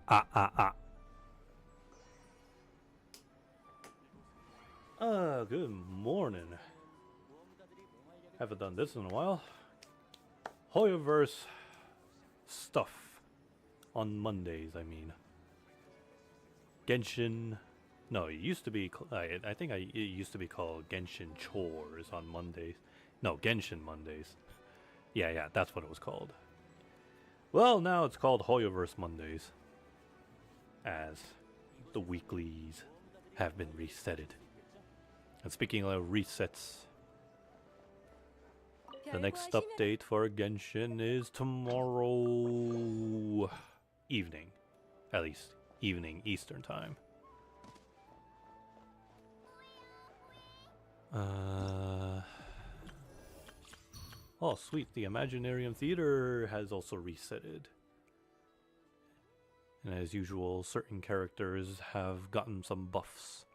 Ah. Good morning. Haven't done this in a while. Hoyoverse stuff on Mondays, I mean. Genshin. No, it used to be. I think it used to be called Genshin Chores on Mondays. No, Genshin Mondays. Yeah, that's what it was called. Well, now it's called Hoyoverse Mondays, as the weeklies have been resetted. And speaking of resets, the next update for Genshin is tomorrow evening. At least evening Eastern time. Oh, sweet. The Imaginarium Theater has also resetted. And as usual, certain characters have gotten some buffs.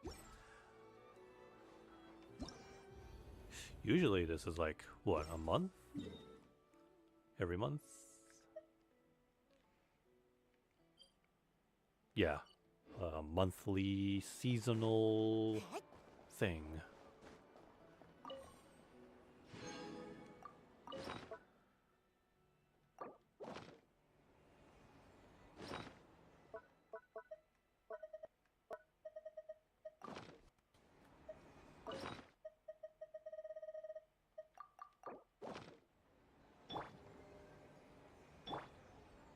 Usually this is like, what, a month? Every month? Yeah. A monthly, seasonal thing.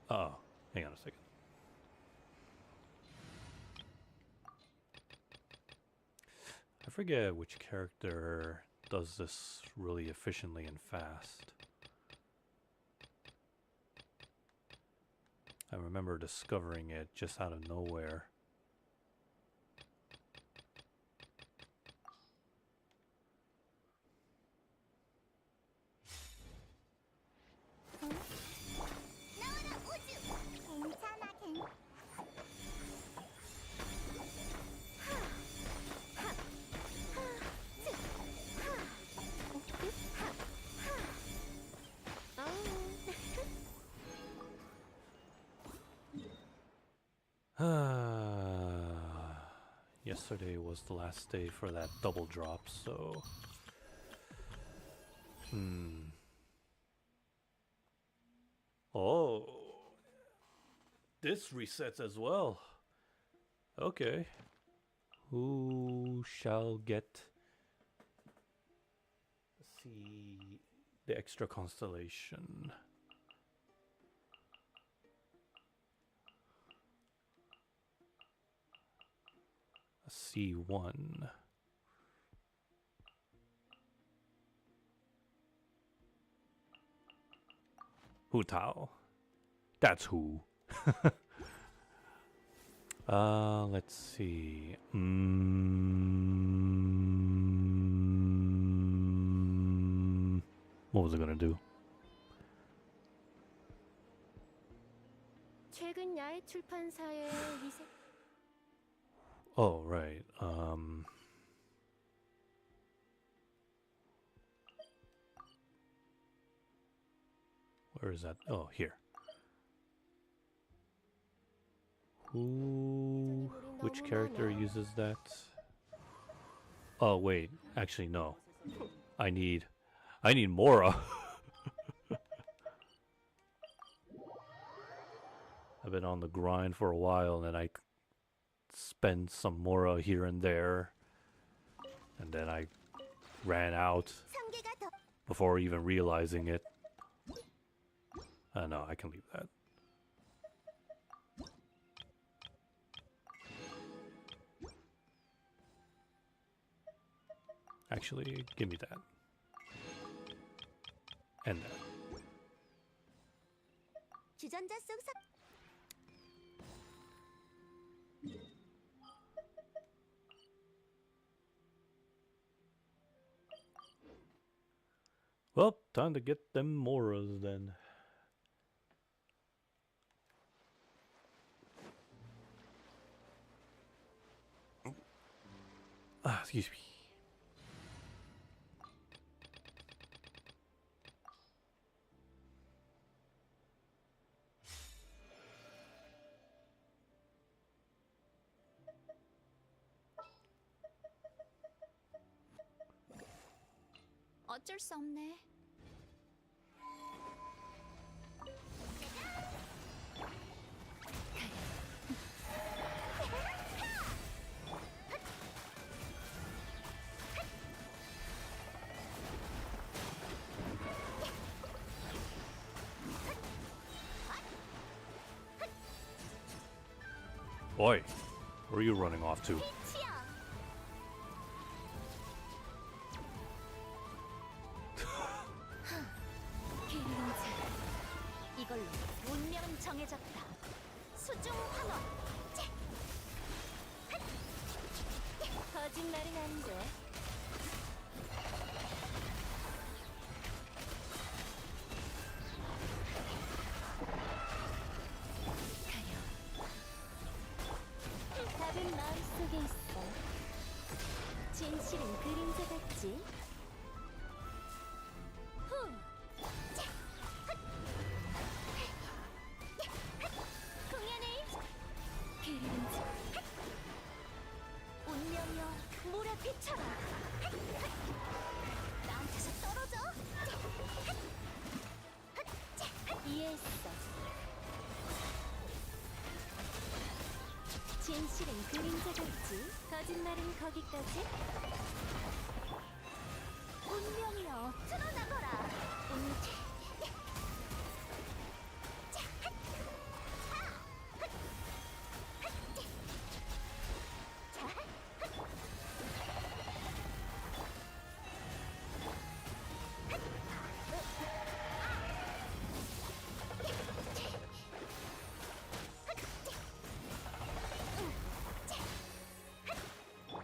Oh, hang on a second. I forget which character does this really efficiently and fast. I remember discovering it just out of nowhere. Yesterday was the last day for that double drop, so... Oh! This resets as well! Okay. Who shall get... Let's see... the extra constellation. A C1. Hu Tao. That's who. Let's see. What was I gonna do? 최근 야해 출판사의 리셋. Oh, right. Where is that? Oh, here. Which character uses that? Oh, wait. Actually, no. I need Mora. I've been on the grind for a while, and then I spend some Mora here and there. And then I ran out before even realizing it. No, I can leave that. Actually, give me that. And that. 주전자 속 사... Well, time to get them Moras then. Excuse me. 어쩔 수 없네. Oi, where are you running off to? 치야. 기린자. 이걸로 운명은 정해졌다. 수중 환원. 거짓말은 안 돼. 답은 마음속에 있어. 진실은 그림자 같지? 후. 공연을 그림자. 운명여 몰아비쳐라. 나한테서 떨어져. 이해했어. 진실은 그림자 같지? 거짓말은 거기까지? 운명이여 드러나거라.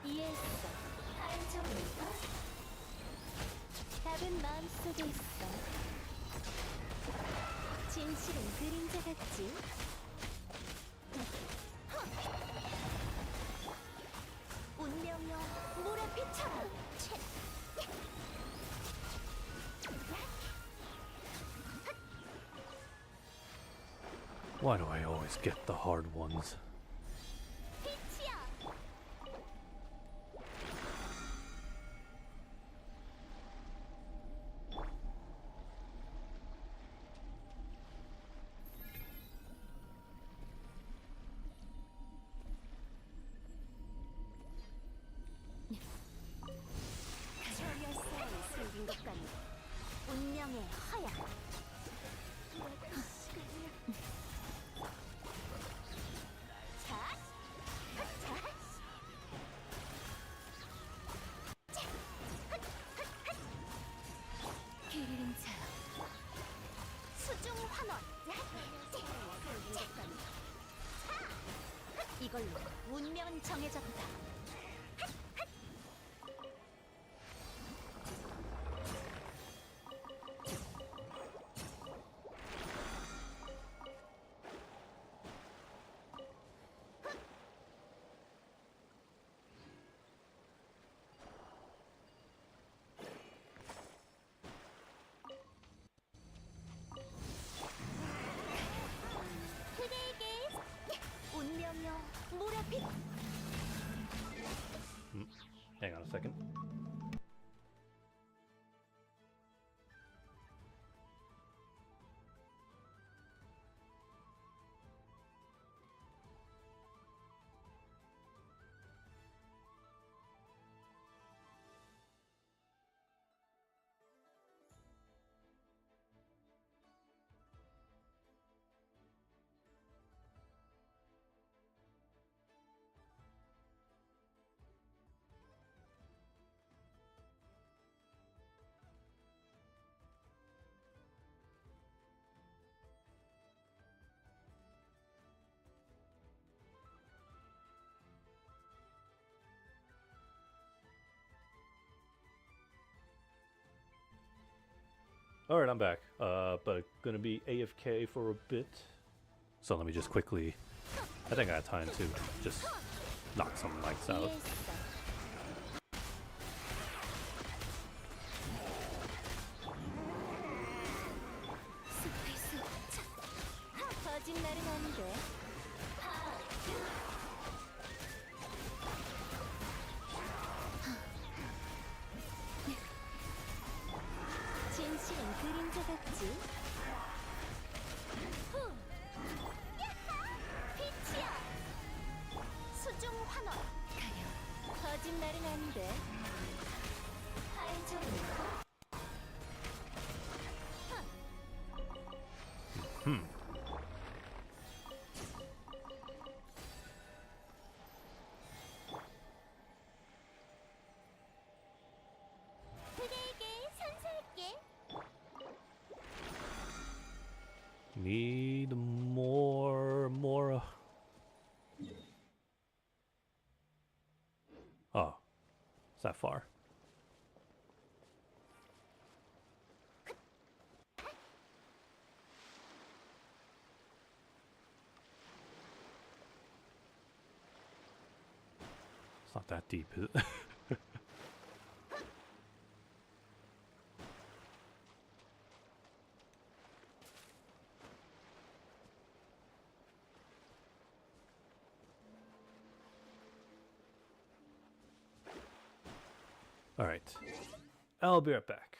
이해했어. 답은 마음속에 있어. 진실은 그림자 같지? 운명여 몰아비쳐라. Why do I always get the hard ones? 빛이야. 철야사에 숨긴 것 같네. 운명의 허약. 기린자 수중 환원. 이걸로 운명은 정해졌다. 그대에게 운명여 몰아빛. Hang on a second. Alright, I'm back. But gonna be AFK for a bit. So let me just quickly... I think I have time to just knock some lights out. 거짓말은 안 돼. 환원. 가려. 거짓말은 안 돼. 하인종. 그대에게 선사할게. Need more. Oh, it's that far. It's not that deep, is it? All right. I'll be right back.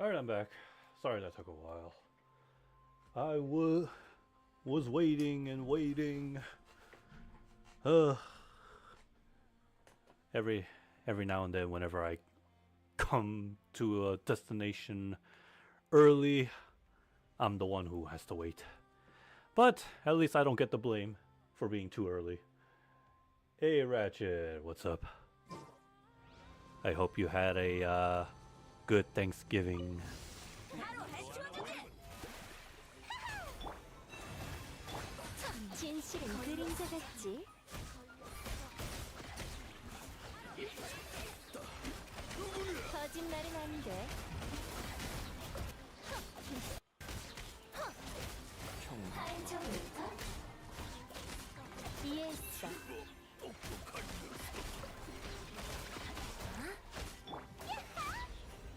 Alright, I'm back. Sorry that took a while. I was waiting and waiting. Uh, every now and then, whenever I come to a destination early, I'm the one who has to wait. But at least I don't get the blame for being too early. Hey Ratchet, what's up? I hope you had a good Thanksgiving. 진실은 그림자 같지? 거짓말은 안 돼. 이해했어.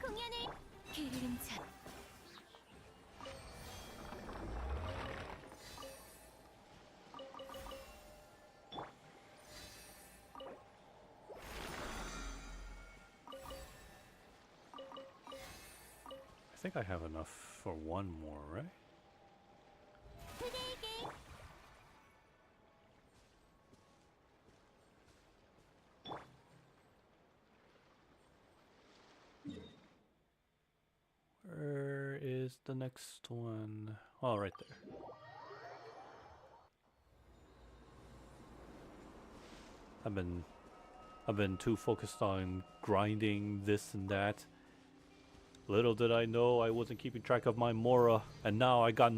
공연을 그림자. I think I have enough for one more, right? Where is the next one? Oh, right there. I've been too focused on grinding this and that. Little did I know I wasn't keeping track of my Mora, and now I got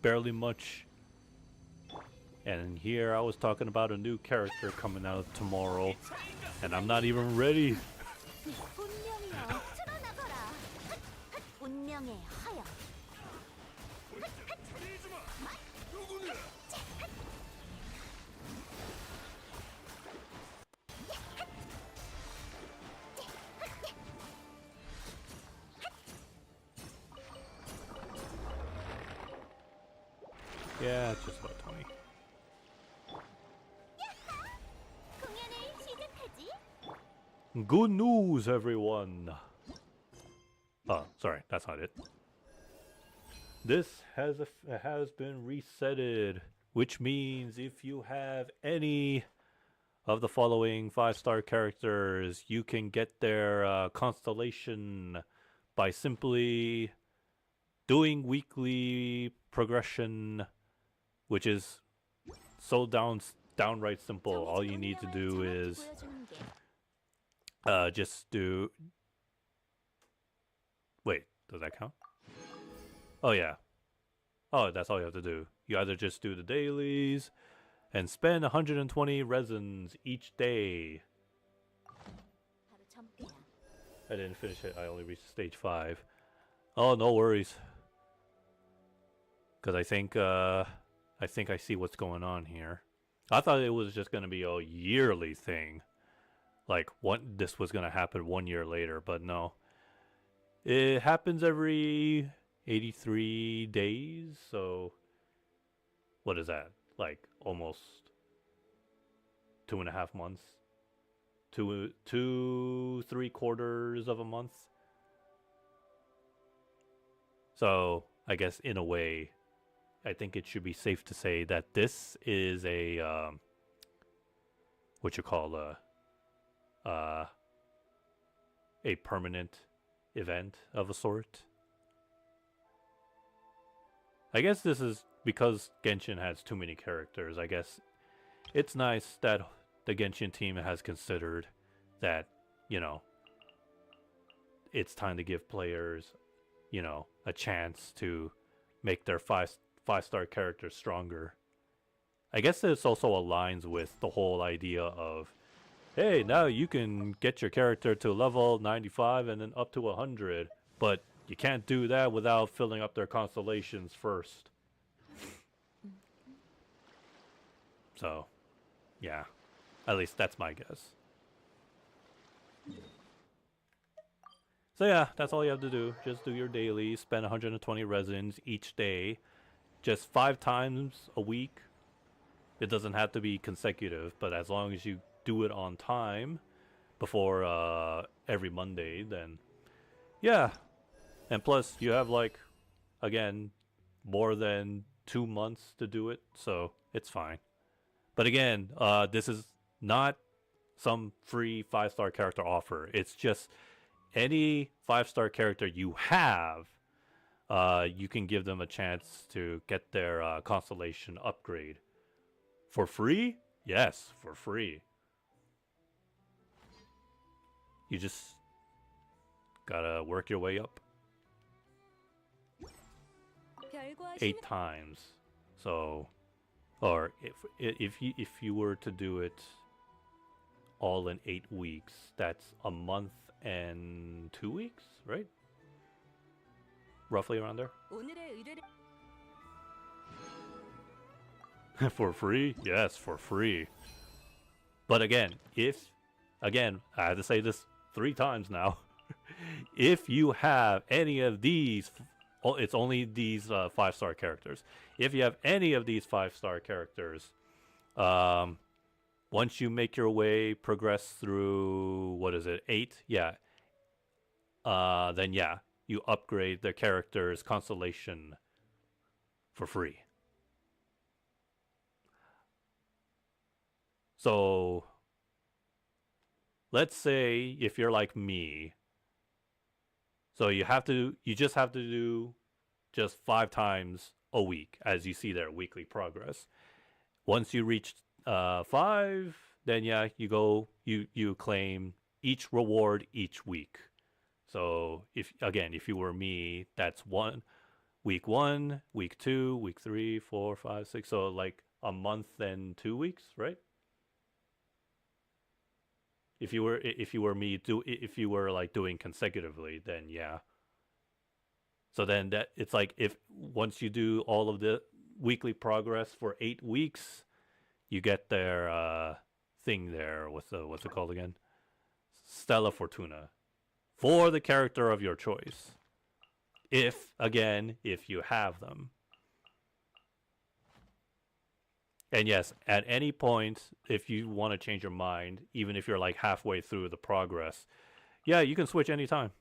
barely much. And here I was talking about a new character coming out tomorrow, and I'm not even ready. Yeah, it's just about 20. Good news, everyone! Oh, sorry, that's not it. This has been resetted, which means if you have any of the following 5-star characters, you can get their constellation by simply doing weekly progression, which is so downright simple. All you need to do is just do... Wait, does that count? Oh yeah. Oh, that's all you have to do. You either just do the dailies and spend 120 resins each day. I didn't finish it. I only reached stage 5. Oh, no worries. Because I think I see what's going on here. I thought it was just going to be a yearly thing. Like, this was going to happen 1 year later, but no. It happens every 83 days, so... What is that? Like, almost 2.5 months? 3/4 of a month? So, I guess in a way, I think it should be safe to say that this is a, what you call a permanent event of a sort. I guess this is because Genshin has too many characters. I guess it's nice that the Genshin team has considered that, you know, it's time to give players, you know, a chance to make their five-star characters stronger. I guess this also aligns with the whole idea of, hey, now you can get your character to level 95 and then up to 100, but you can't do that without filling up their constellations first. So, yeah. At least that's my guess. So yeah, that's all you have to do. Just do your daily, spend 120 resins each day. Just 5 times a week. It doesn't have to be consecutive, but as long as you do it on time before every Monday, then yeah. And plus, you have like, again, more than 2 months to do it, so it's fine. But again, this is not some free 5-star character offer. It's just any 5-star character you have, you can give them a chance to get their constellation upgrade. For free? Yes, for free. You just gotta work your way up. 8 times. So, or if you were to do it all in 8 weeks, that's a month and 2 weeks, right? Roughly around there. For free? Yes, for free. But again, I had to say this 3 times now. If you have any of these, it's only these 5-star characters. If you have any of these 5-star characters, once you make your way, progress through, what is it, 8? Yeah. Then yeah, you upgrade the character's constellation for free. So, let's say if you're like me, so you just have to do just 5 times a week, as you see there, weekly progress. Once you reach 5, then yeah, you claim each reward each week. So if you were me, that's week 1, week 2, week 3, 4, 5, 6. So like a month and 2 weeks, right? If you were me, if you were like doing consecutively, then yeah. So then that it's like if once you do all of the weekly progress for 8 weeks, you get their thing there. What's it called again? Stella Fortuna for the character of your choice. If you have them. And yes, at any point, if you want to change your mind, even if you're like halfway through the progress, yeah, you can switch anytime.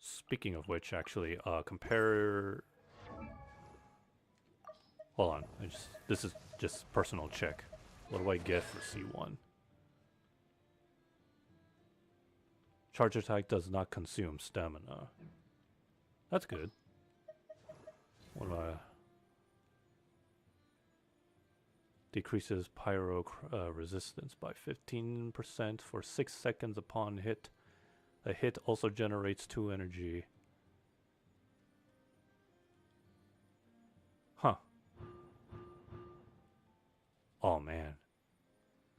Speaking of which, actually, compare. Hold on, this is just personal check. What do I get for C1? Charge attack does not consume stamina. That's good. What do I? Decreases pyro resistance by 15% for 6 seconds upon hit. A hit also generates 2 energy. Huh. Oh man.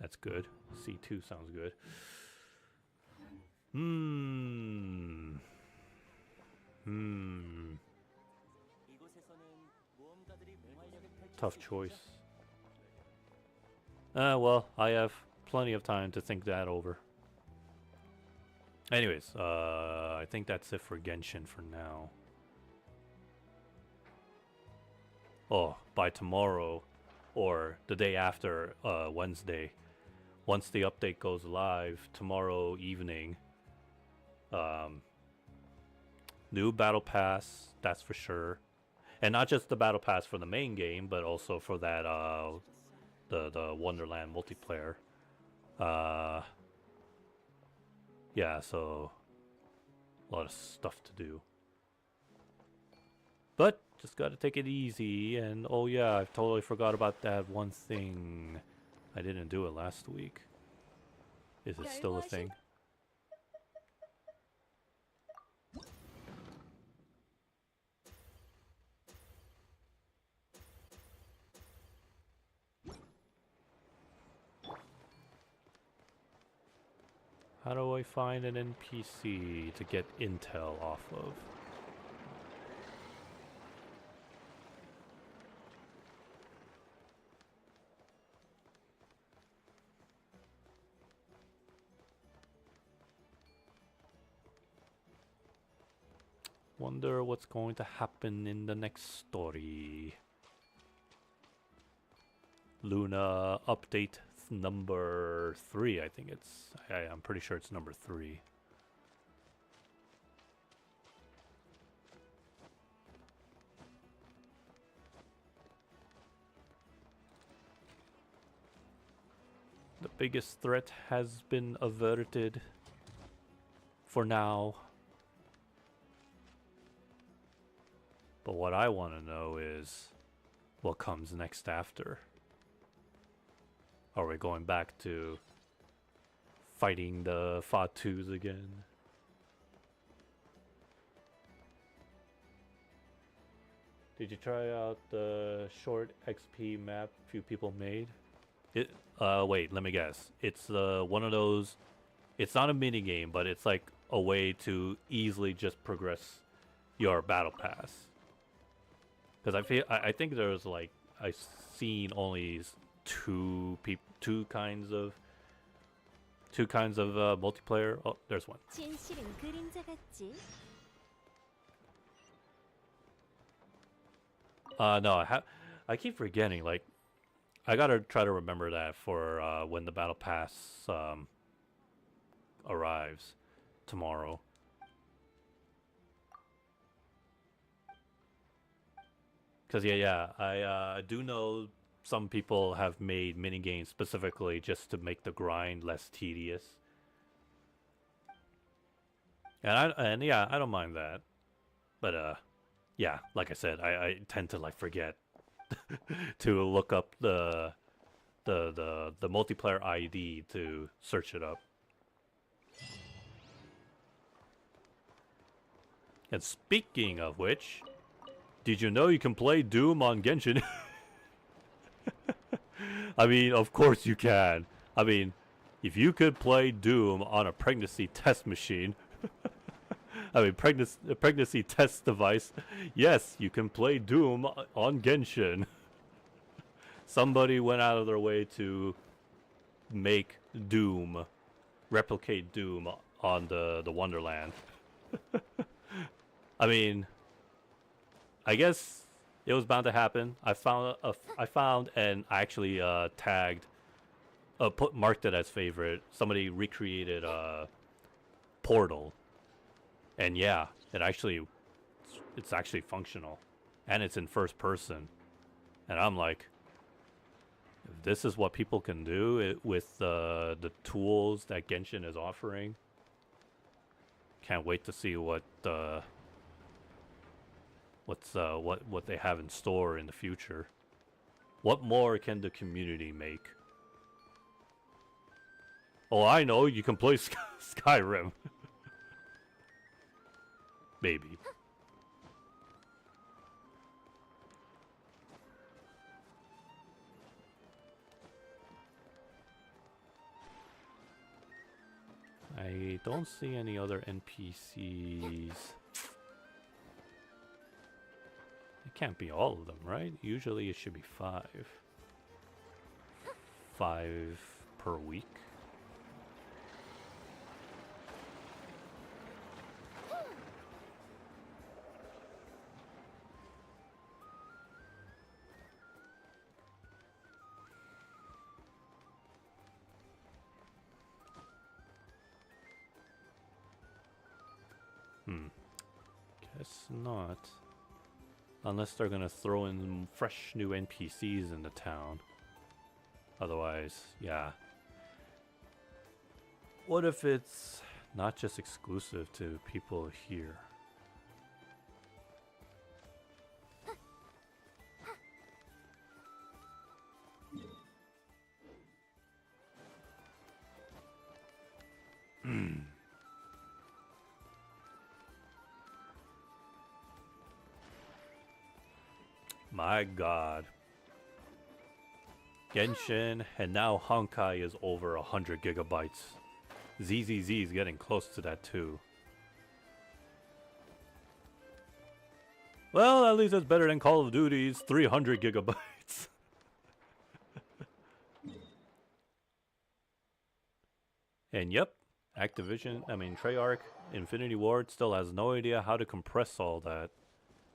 That's good. C2 sounds good. Tough choice. Well, I have plenty of time to think that over. Anyways, I think that's it for Genshin for now. Oh, by tomorrow, or the day after, Wednesday, once the update goes live, tomorrow evening, new battle pass, that's for sure. And not just the battle pass for the main game, but also for that, the Wonderland multiplayer. Yeah, so a lot of stuff to do. But just gotta take it easy. And oh yeah, I totally forgot about that one thing. I didn't do it last week. Is it still a thing? How do I find an NPC to get intel off of? Wonder what's going to happen in the next story. Luna update number 3, I think it's. I'm pretty sure it's number 3. biggest threat has been averted for now. But what I want to know is what comes next after. Are we going back to fighting the Fatus again? Did you try out the short XP map few people made? Wait, let me guess. It's one of those. It's not a mini game, but it's like a way to easily just progress your battle pass. Because I think there's like I've seen only two kinds of multiplayer. Oh, there's one. 진실은 그림자 같지? No, I keep forgetting. Like, I gotta try to remember that for when the battle pass arrives tomorrow. Cause yeah, I do know some people have made mini games specifically just to make the grind less tedious. And yeah, I don't mind that. But yeah, like I said, I tend to like forget to look up the multiplayer ID to search it up. And speaking of which, did you know you can play Doom on Genshin? I mean, of course you can. I mean, if you could play Doom on a pregnancy test machine, I mean, pregnancy test device, yes, you can play Doom on Genshin. Somebody went out of their way to make Doom, replicate Doom on the Wonderland. I mean, I guess it was bound to happen. I found and I actually tagged, marked it as favorite. Somebody recreated Portal, and yeah, it's actually functional, and it's in first person, and I'm like, if this is what people can do with the tools that Genshin is offering, can't wait to see what they have in store in the future. What more can the community make? Oh, I know, you can play Skyrim. Maybe. I don't see any other NPCs. It can't be all of them, right? Usually it should be 5. 5 per week. Guess not. Unless they're gonna throw in fresh new NPCs in the town. Otherwise, yeah. What if it's not just exclusive to people here? My god. Genshin and now Honkai is over 100 gigabytes. ZZZ is getting close to that too. Well, at least it's better than Call of Duty's 300 gigabytes. And yep, Treyarch, Infinity Ward still has no idea how to compress all that.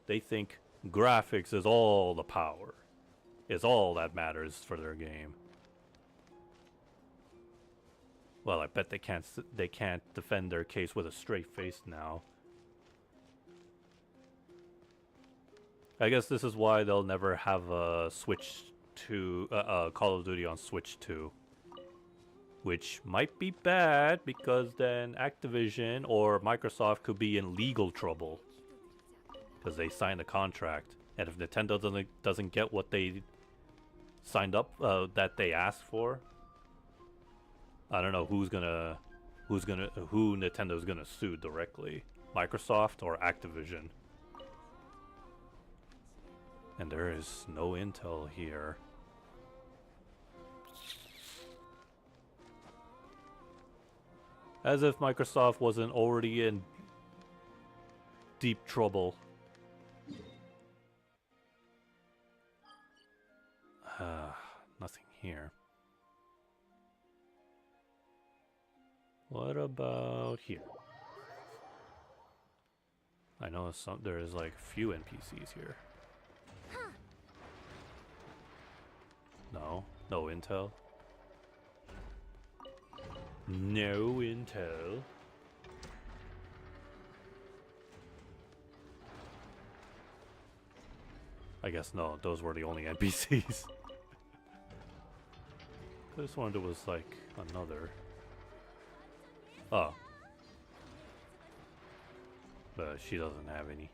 They think graphics is all the power. It's all that matters for their game. Well, I bet they can't defend their case with a straight face now. I guess this is why they'll never have a Switch 2, Call of Duty on Switch 2. which might be bad because then Activision or Microsoft could be in legal trouble because they signed a contract, and if Nintendo doesn't get what they signed up that they asked for, I don't know who Nintendo's gonna sue directly, Microsoft or Activision. And there is no intel here. As if Microsoft wasn't already in deep trouble. Nothing here. What about here? I know there's like few NPCs here. No intel. No intel. I guess no, those were the only NPCs. I just wondered there was like another. Oh. But she doesn't have any.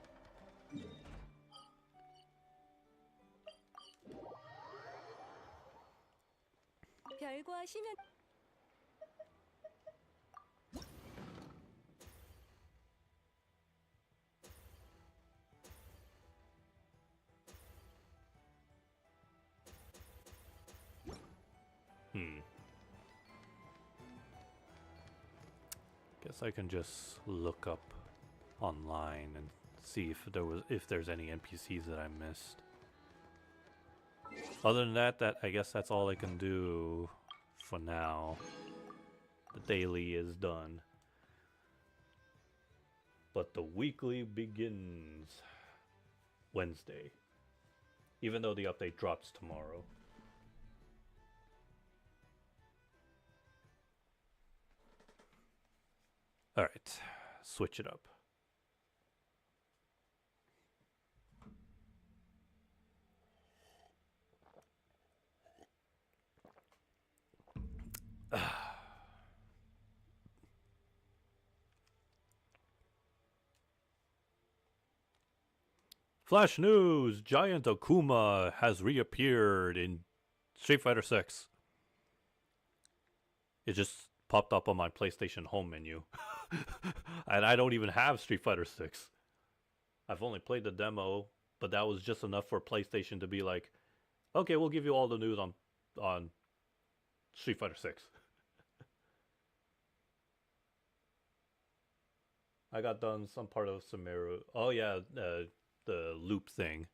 별거하시면 Guess I can just look up online and see if there's any NPCs that I missed. Other than that, I guess that's all I can do for now. The daily is done. But the weekly begins Wednesday. Even though the update drops tomorrow. Alright, switch it up. Flash news! Giant Akuma has reappeared in Street Fighter 6. It just popped up on my PlayStation home menu. And I don't even have Street Fighter 6. I've only played the demo, but that was just enough for PlayStation to be like, okay, we'll give you all the news on Street Fighter 6. I got done some part of Sumeru. Oh yeah, the loop thing.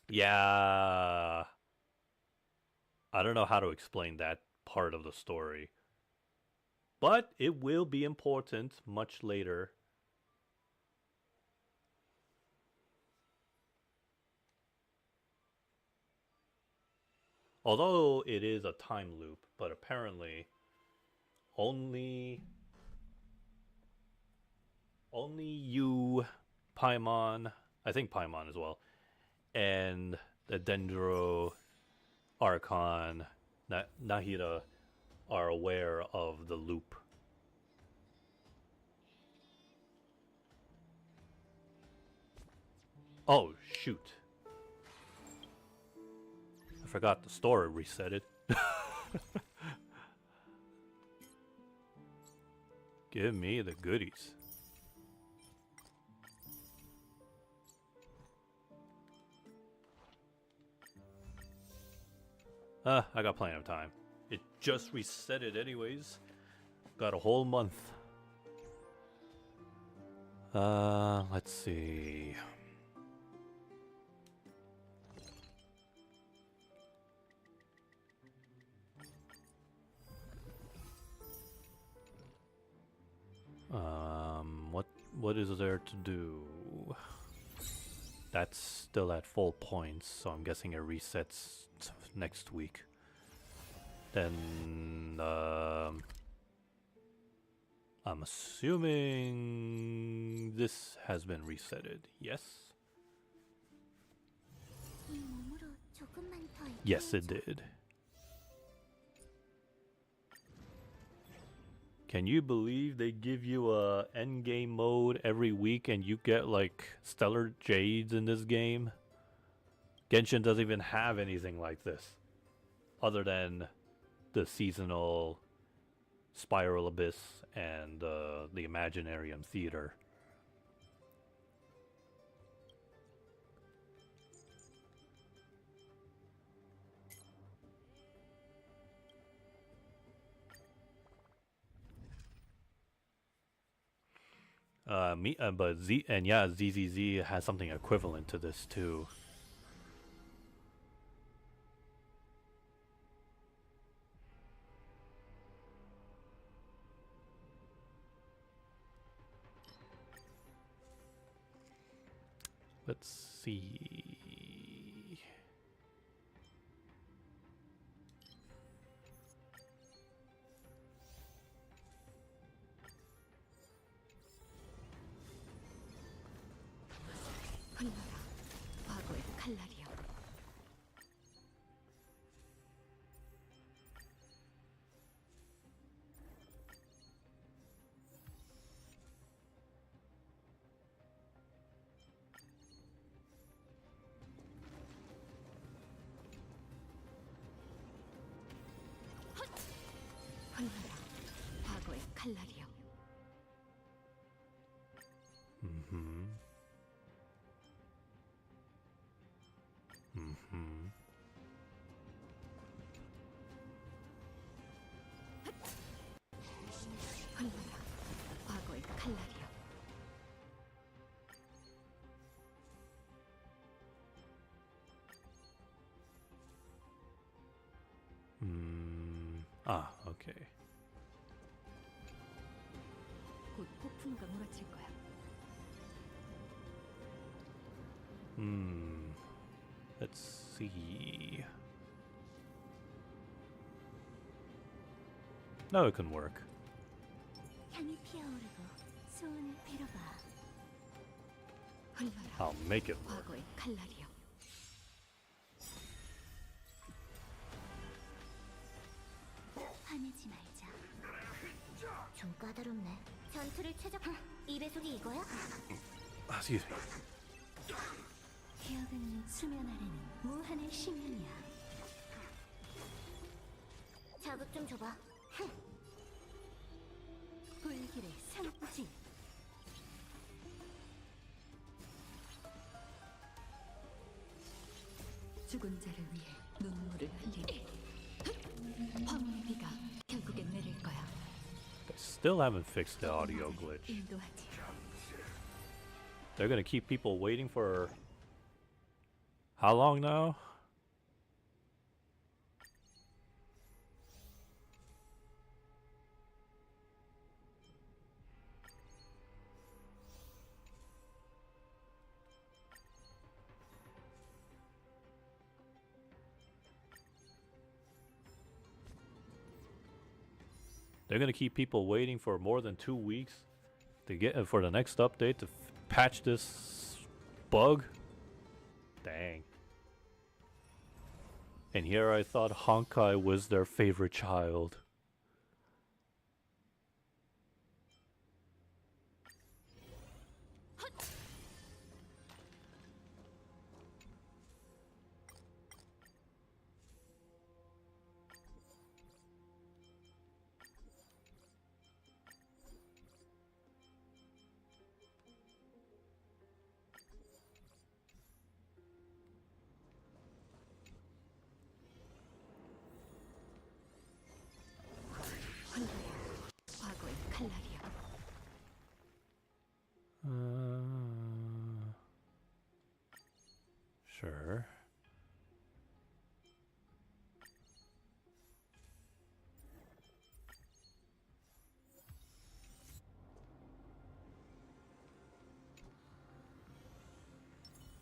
Yeah. I don't know how to explain that part of the story. But it will be important much later. Although it is a time loop, but apparently only you, Paimon, I think Paimon as well, and the Dendro, Archon, Nahida are aware of the loop. Oh, shoot. I forgot the store reset it. Give me the goodies. I got plenty of time. It just reset it anyways. Got a whole month. Let's see. What is there to do? That's still at full points, so I'm guessing it resets next week. Then I'm assuming this has been resetted. Yes? Yes, it did. Can you believe they give you a end game mode every week and you get like stellar jades in this game? Genshin doesn't even have anything like this, other than the seasonal Spiral Abyss and the Imaginarium Theater. But ZZZ has something equivalent to this too. Let's see. 흘러라 과거의 칼날이여. 흘러라 과거의 칼날이여. 흘러라 과거의 칼날이여. Okay. 곧 폭풍우가 몰아칠 거야. Let's see. No, it can work. 향이 피어오르고 소원을 빌어봐. 흘러라 I'll make it work. 과거의 칼날이여. 화내지 말자. 좀 까다롭네. 전투를 최적화. 이 배속이 이거야? Excuse me. 기억은 수면 아래는 무한의 심연이야. 자극 좀 줘봐. 불길의 상징. 죽은 자를 위해 눈물을 흘리리. 황혼의 비가 결국엔 내릴 거야. They still haven't fixed the audio glitch. 인도하지. They're gonna keep people waiting for how long now? They're gonna keep people waiting for more than 2 weeks to get for the next update to patch this bug. Dang. And here I thought Honkai was their favorite child. 과거의 칼날이여. Sure.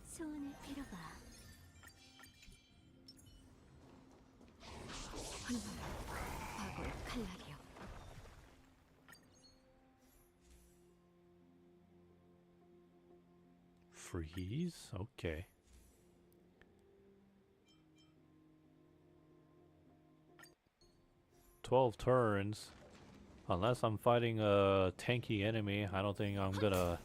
소원을 빌어봐. 흘러라 과거의 칼날이여. Freeze? Okay. $12 turns. Unless I'm fighting a tanky enemy, I don't think I'm gonna.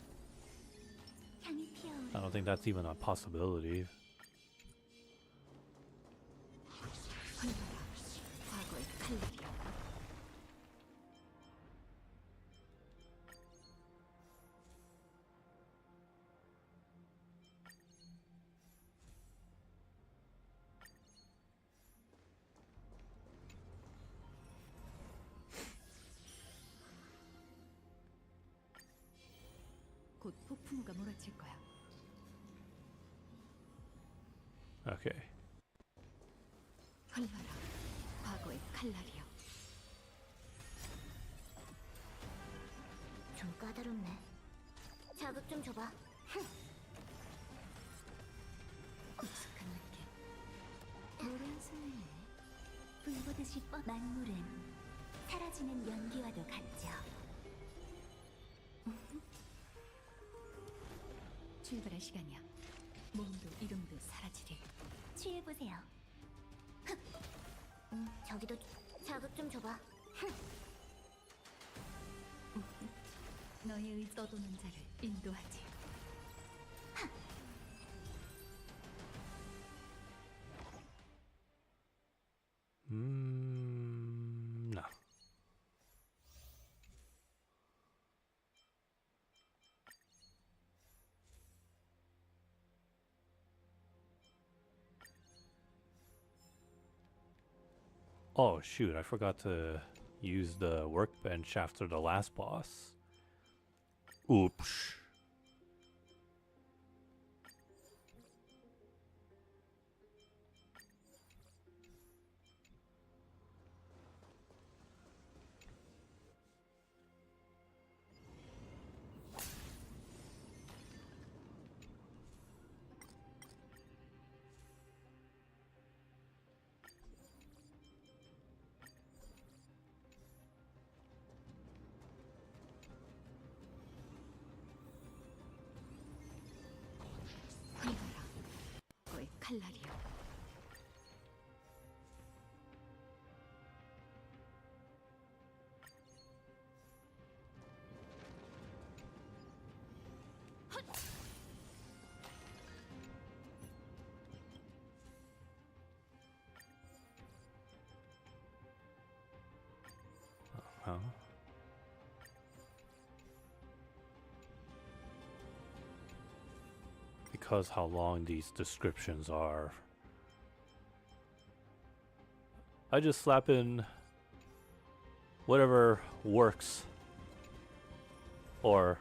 향이 피어오르 I don't think that's even a possibility. 흘러라 과거의 칼날이여 곧 폭풍우가 몰아칠 거야. Okay. 흘러라 과거의 칼날이여. 좀 까다롭네. 자극 좀 줘봐. 익숙한 느낌. 노란 소리. 불보듯이 만물은 사라지는 연기와도 같죠. 출발할 시간이야. 몸도 이름도 사라지리. 취해보세요. 저기도 자극 좀 줘봐. 너의 의 떠도는 자를 인도하지. No. Oh shoot, I forgot to use the workbench after the last boss. Oops. 흘러라 과거의 칼날이여. Huh? Because how long these descriptions are, I just slap in whatever works, or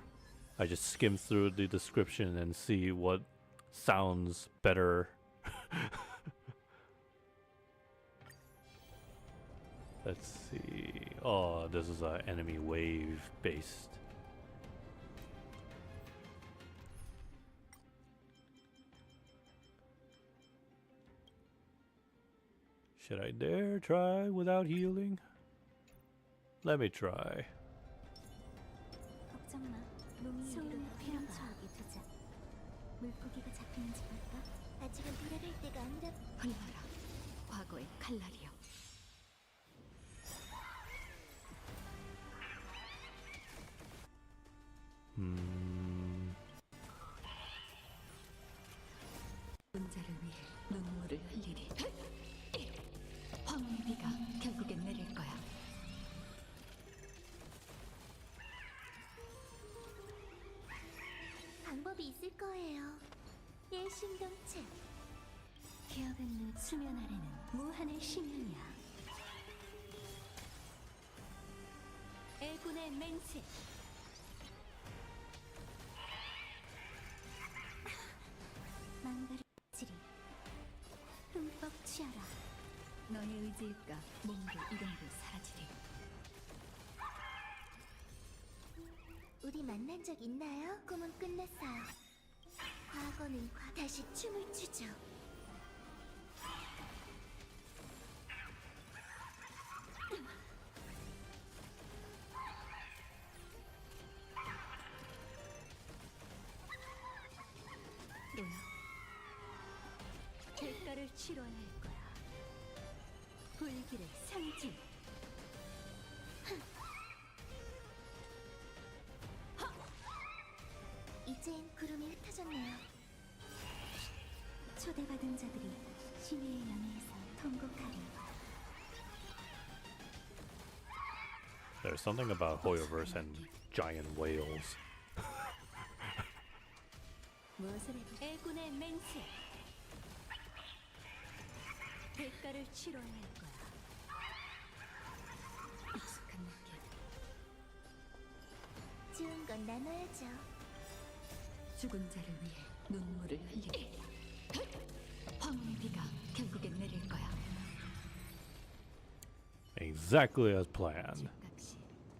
I just skim through the description and see what sounds better. Let's see. Oh, this is a enemy wave based. Should I dare try without healing? Let me try. 걱정 마. 소음 헤엄쳐하게 두자. 물고기가 잡히는지 볼까? 아직은 돌아갈 때가 아니라. 흘러라 과거의 칼날이여. 혼자를 위해 눈물을 흘리리. 황혼의 비가 결국엔 내릴 거야. 방법이 있을 거예요. 일심동체. 기억은 수면 아래는 무한의 심연이야. 애군의 맹세. 망가리지리. 흠뻑 취하라. 너의 의지일까 몸도 이름도 사라지리. 우리 만난 적 있나요? 꿈은 끝났어요. 과거는 다시 춤을 추죠. 너야 대가를 치러야 할 거야. 불길의 상징. 어제엔 구름이 흩어졌네요. 초대받은 자들이 심해의 연회에서 통곡하리. There's something about Hoyoverse and giant whales. 무엇을 해? 애군의 맹세. 대가를 치러야 할 거야. 익숙한 느낌. 좋은 건 나눠야죠. 죽은 자를 위해 눈물을 흘리리. 황혼의 비가 결국엔 내릴 거야. Exactly as planned. 집값이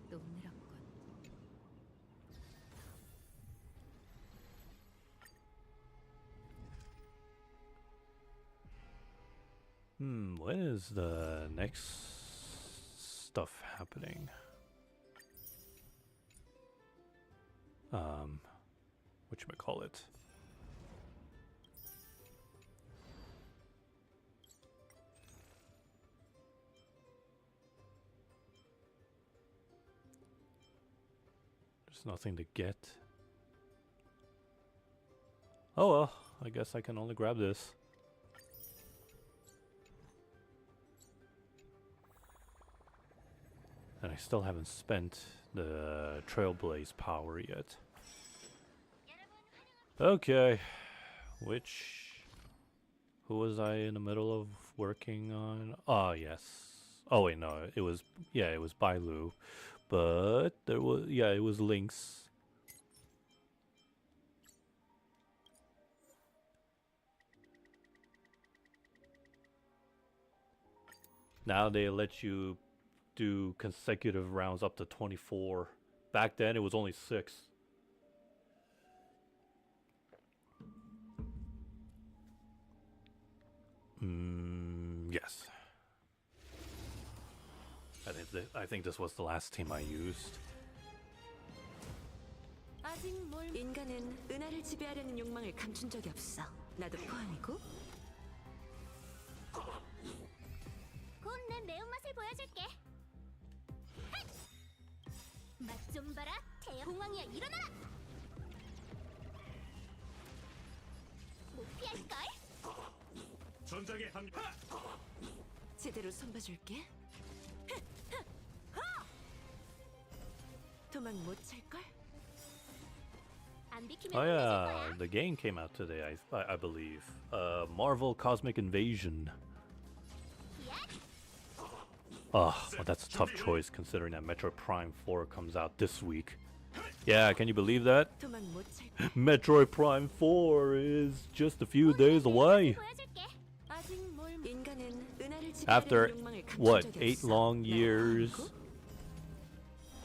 또 늘었군. When is the next stuff happening? Whatchamacallit? There's nothing to get. Oh well, I guess I can only grab this. And I still haven't spent the Trailblaze power yet. Okay, who was I in the middle of working on? Ah, yes. Oh wait, no, it was Bailu, but there was it was Lynx. Now they let you do consecutive rounds up to 24. Back then it was only 6. Yes. I think this was the last team I used. 아직 뭘 인간은 은하를 지배하려는 욕망을 감춘 적이 없어. 나도 포함이고. 곧 내 매운맛을 보여줄게. 맛 좀 봐라. 태양 공황이야, 일어나라. 못 피할걸? 전장에 한 제대로 손봐줄게. 도망 못 찰걸? 안 비키면 Oh 혼내줄 yeah, 거야. the game came out today, I believe. Marvel Cosmic Invasion. Well, that's a tough choice considering that Metroid Prime 4 comes out this week. Yeah, can you believe that? 도망 못 찰걸? Metroid Prime 4 is just a few days away. 보여줄게. 아직 뭘 인간은 은하를 After, 지배하려는 욕망을 감춘 what, 적이 8 없어. long 나도 years? 포함이고.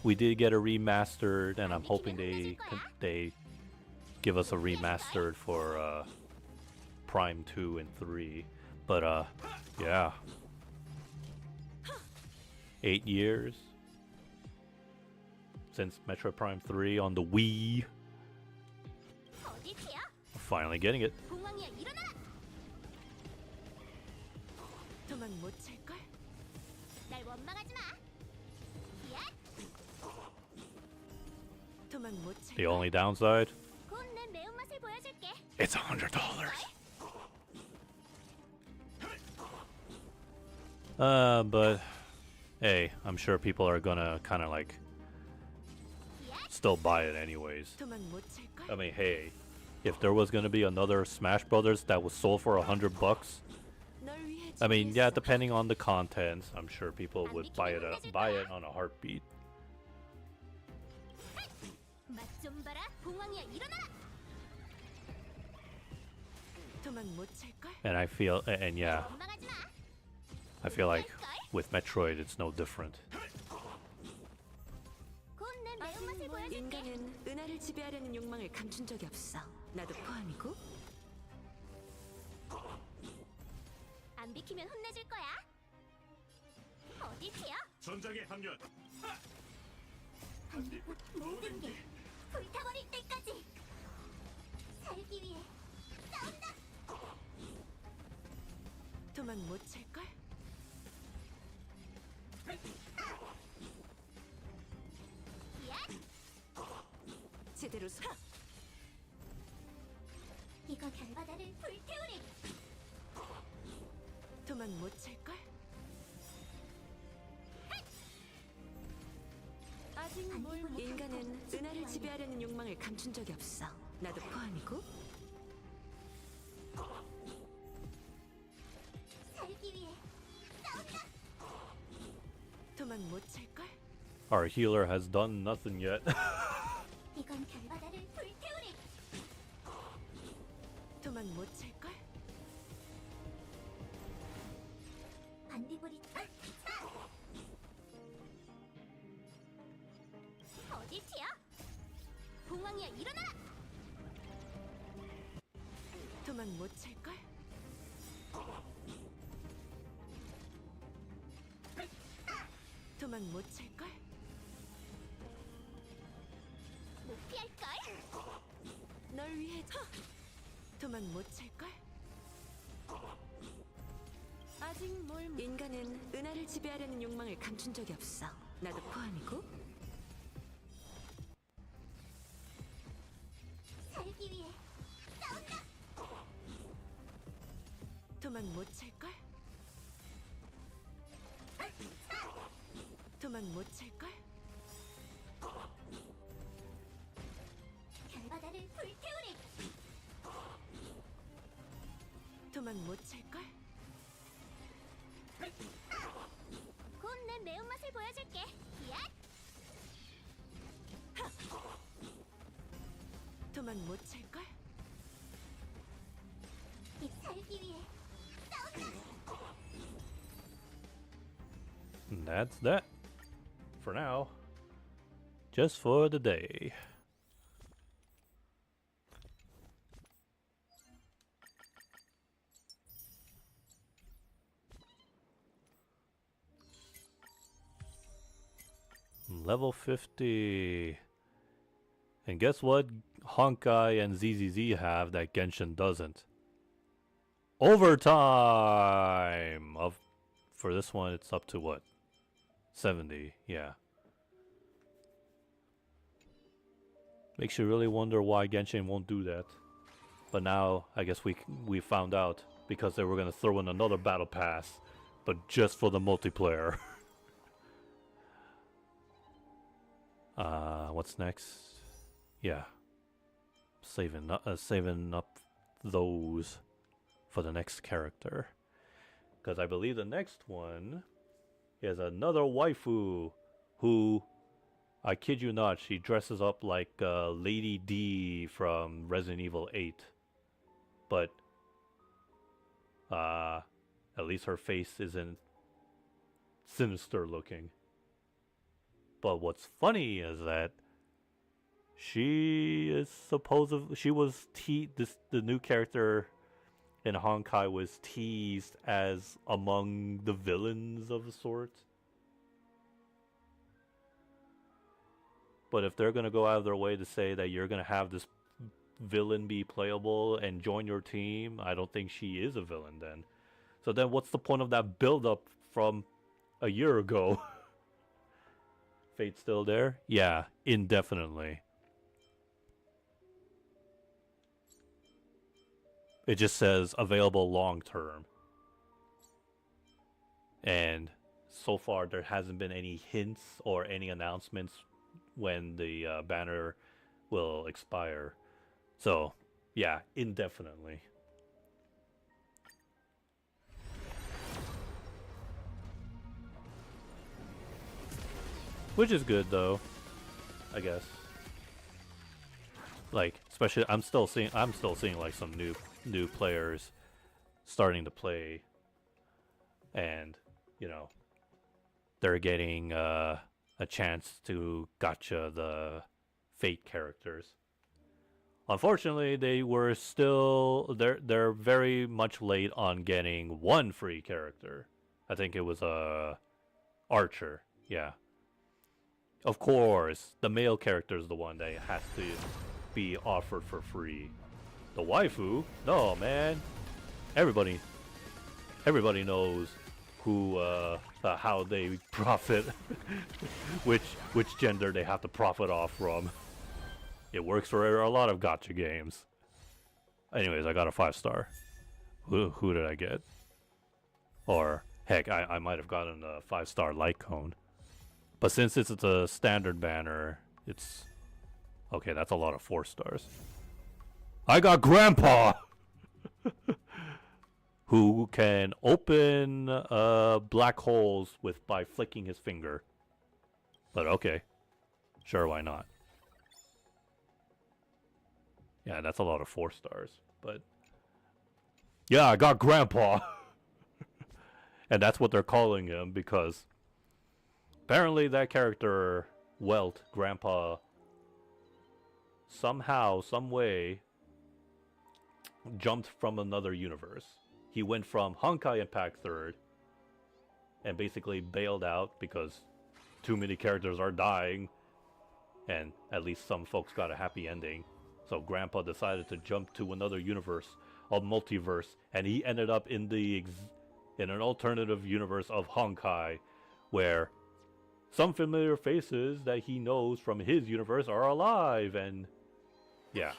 We did get a remastered, and I'm hoping they give us a remastered for Prime 2 and 3. But yeah, 8 years since Metroid Prime 3 on the Wii. 어디 튀어? We're finally getting it. 공황이야, 일어나라. 도망 못 찰걸? 날 원망하지 마. 야, 도망 못 The 찰걸? only downside, 곧 내 매운맛을 보여줄게. it's $100. But hey, I'm sure people are gonna kind of like still buy it anyways. 도망 못 찰걸? I mean, hey, if there was gonna be another Smash Brothers that was sold for $100, 널 위해 I mean, yeah, 준비했어. depending on the contents, I'm sure people would buy it on a heartbeat. 맛 좀 봐라. 공황이야, 일어나라. 도망 못 찰걸? And I feel, and yeah, 원망하지 마. I feel like with Metroid, it's no different. 곧 내 아직 매운맛을 뭘 보여줄게. 인간은 은하를 지배하려는 욕망을 감춘 적이 없어. 나도 포함이고. 안 비키면 혼내줄 거야. 어디 튀어? 전장에 합류한 모든 게 불타버릴 때까지 살기 위해 싸운다. 도망 못 찰걸? 야, 제대로 서. 이건 바다를 불태우리. 도망 못 찰걸? 아직 뭘 인간은 은하를 지배하려는 욕망을 감춘 적이 없어. 나도 포함이고. 살기 위해 싸운다. 도망 못 찰걸? Our healer has done nothing yet. 이건 바다를 불태우리. 도망 못 찰걸? 반딧불이 차! 어디 튀어? 봉황이야 일어나라! 도망 못 찰걸? 도망 못 찰걸? 못 피할걸? 널 위해 도망 못 찰걸? 아직 뭘 인간은 은하를 지배하려는 욕망을 감춘 적이 없어. 나도 포함이고. 살기 위해 싸운다! 도망 못 찰걸? 도망 못 찰걸? 바다를 불태우리. 도망 못 찰걸? 곧 내 매운맛을 보여줄게. 야! 도망 못 찰걸? 이 살기 위해 싸운다. And that's that. For now. Just for the day. Level 50. And guess what Honkai and ZZZ have that Genshin doesn't? Overtime! For this one, it's up to what? 70, yeah. Makes you really wonder why Genshin won't do that. But now, I guess we found out because they were gonna throw in another battle pass, but just for the multiplayer. What's next? Yeah, saving up those for the next character, because I believe the next one is another waifu who, I kid you not, she dresses up like Lady D from Resident Evil 8, but at least her face isn't sinister looking. But what's funny is that she was the new character in Honkai was teased as among the villains of the sort. But if they're gonna go out of their way to say that you're gonna have this villain be playable and join your team, I don't think she is a villain then. So then what's the point of that build-up from a year ago? Fate's still there? Yeah, indefinitely. It just says available long term. And so far there hasn't been any hints or any announcements when the banner will expire. So, yeah, indefinitely. Which is good though, I guess. Like, especially I'm still seeing like some new players starting to play, and you know, they're getting a chance to gotcha the Fate characters. Unfortunately, they're very much late on getting one free character. I think it was Archer. Yeah. Of course, the male character is the one that has to be offered for free. The waifu? No, man. Everybody knows who how they profit, which gender they have to profit off from. It works for a lot of gacha games. Anyways, I got a 5-star. Who did I get? Or heck, I might have gotten a 5-star light cone. But since it's a standard banner, it's okay. That's a lot of 4 stars. I got Grandpa, who can open black holes by flicking his finger. But okay, sure, why not? Yeah, that's a lot of 4 stars. But yeah, I got Grandpa. And that's what they're calling him because apparently that character, Welt, Grandpa, somehow, some way, jumped from another universe. He went from Honkai Impact 3rd and basically bailed out because too many characters are dying and at least some folks got a happy ending. So Grandpa decided to jump to another universe, a multiverse, and he ended up in in an alternative universe of Honkai, where some familiar faces that he knows from his universe are alive, and yeah.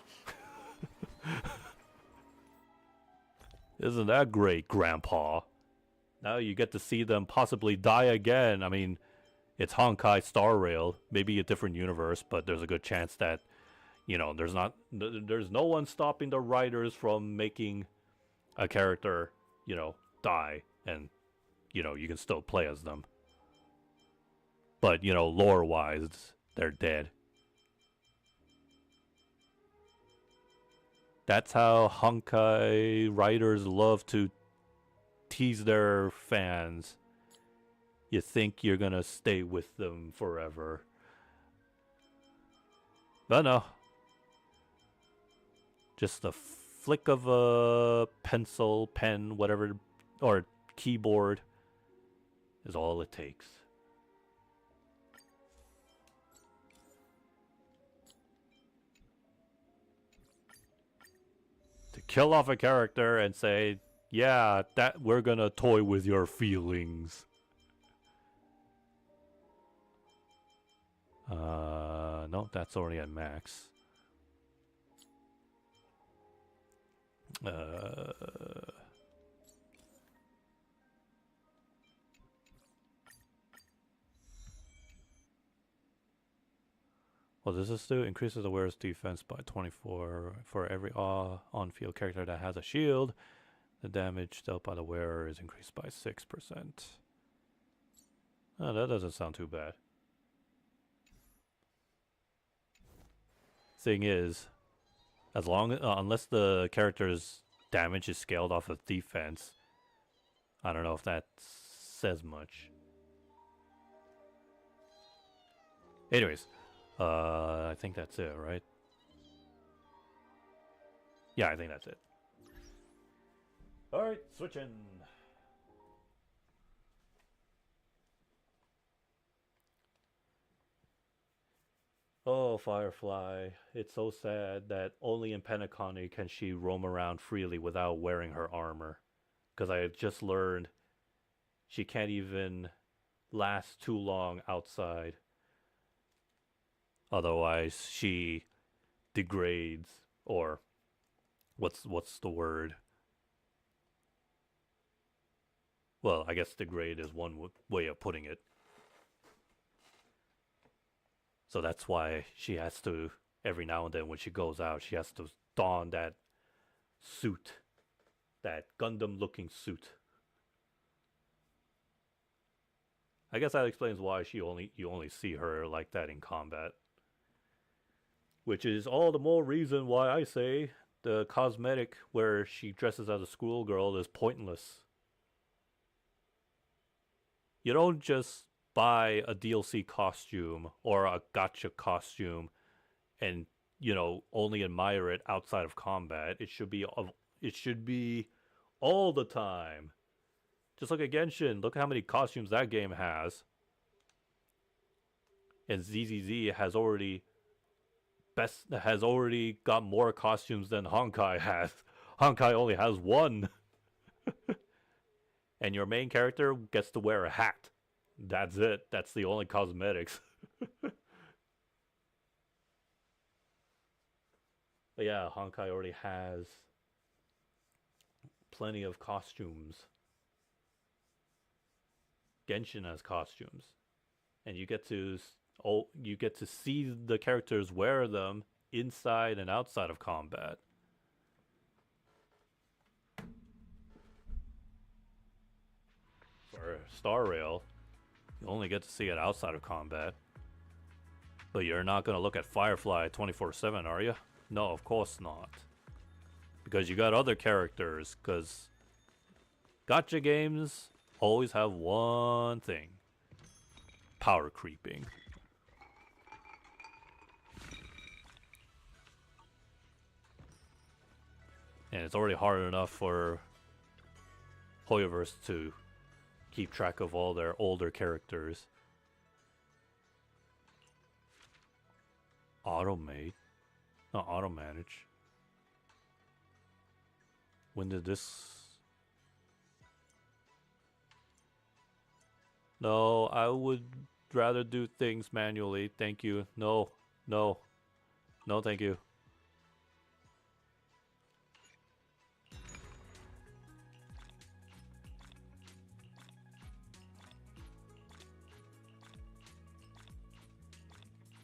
Isn't that great, Grandpa? Now you get to see them possibly die again. I mean, it's Honkai Star Rail, maybe a different universe, but there's a good chance that, you know, there's no one stopping the writers from making a character, you know, die, and, you know, you can still play as them. But, you know, lore-wise, they're dead. That's how Honkai writers love to tease their fans. You think you're gonna stay with them forever. But no. Just a flick of a pencil, pen, whatever, or keyboard is all it takes. To kill off a character and say, yeah, that we're gonna toy with your feelings. No, that's already at max. What does this do? Increases the wearer's defense by 24 for every on-field character that has a shield. The damage dealt by the wearer is increased by 6%. Oh, that doesn't sound too bad. Thing is, as long unless the character's damage is scaled off of defense, I don't know if that says much. Anyways, I think that's it, right? Yeah, I think that's it. Alright, switching. Oh, Firefly. It's so sad that only in Penacony can she roam around freely without wearing her armor. Because I just learned she can't even last too long outside. Otherwise, she degrades, or what's the word? Well, I guess degrade is one way of putting it. So that's why she has to, every now and then when she goes out, she has to don that suit, that Gundam-looking suit. I guess that explains why you only see her like that in combat. Which is all the more reason why I say the cosmetic where she dresses as a schoolgirl is pointless. You don't just buy a DLC costume or a gacha costume and, you know, only admire it outside of combat. It should be all the time. Just look at Genshin. Look at how many costumes that game has. And ZZZ has already got more costumes than Honkai has. Honkai only has one. And your main character gets to wear a hat. That's it. That's the only cosmetics. But yeah, Honkai already has plenty of costumes. Genshin has costumes, and you get to see the characters wear them inside and outside of combat. For Star Rail, you only get to see it outside of combat. But you're not gonna look at Firefly 24/7, are you? No, of course not. Because you got other characters. Because gacha games always have one thing: power creeping. And it's already hard enough for Hoyoverse to keep track of all their older characters. Automate? Not auto-manage. When did this... No, I would rather do things manually. Thank you. No, no. No, thank you.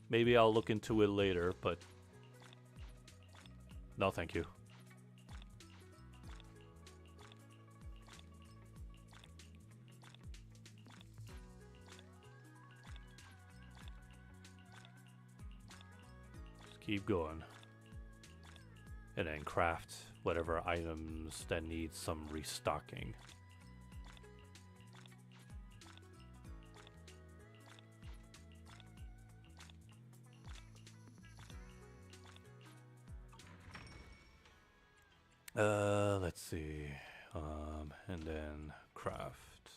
Maybe I'll look into it later, but no, thank you. Just keep going. And then craft whatever items that need some restocking. Let's see. And then craft.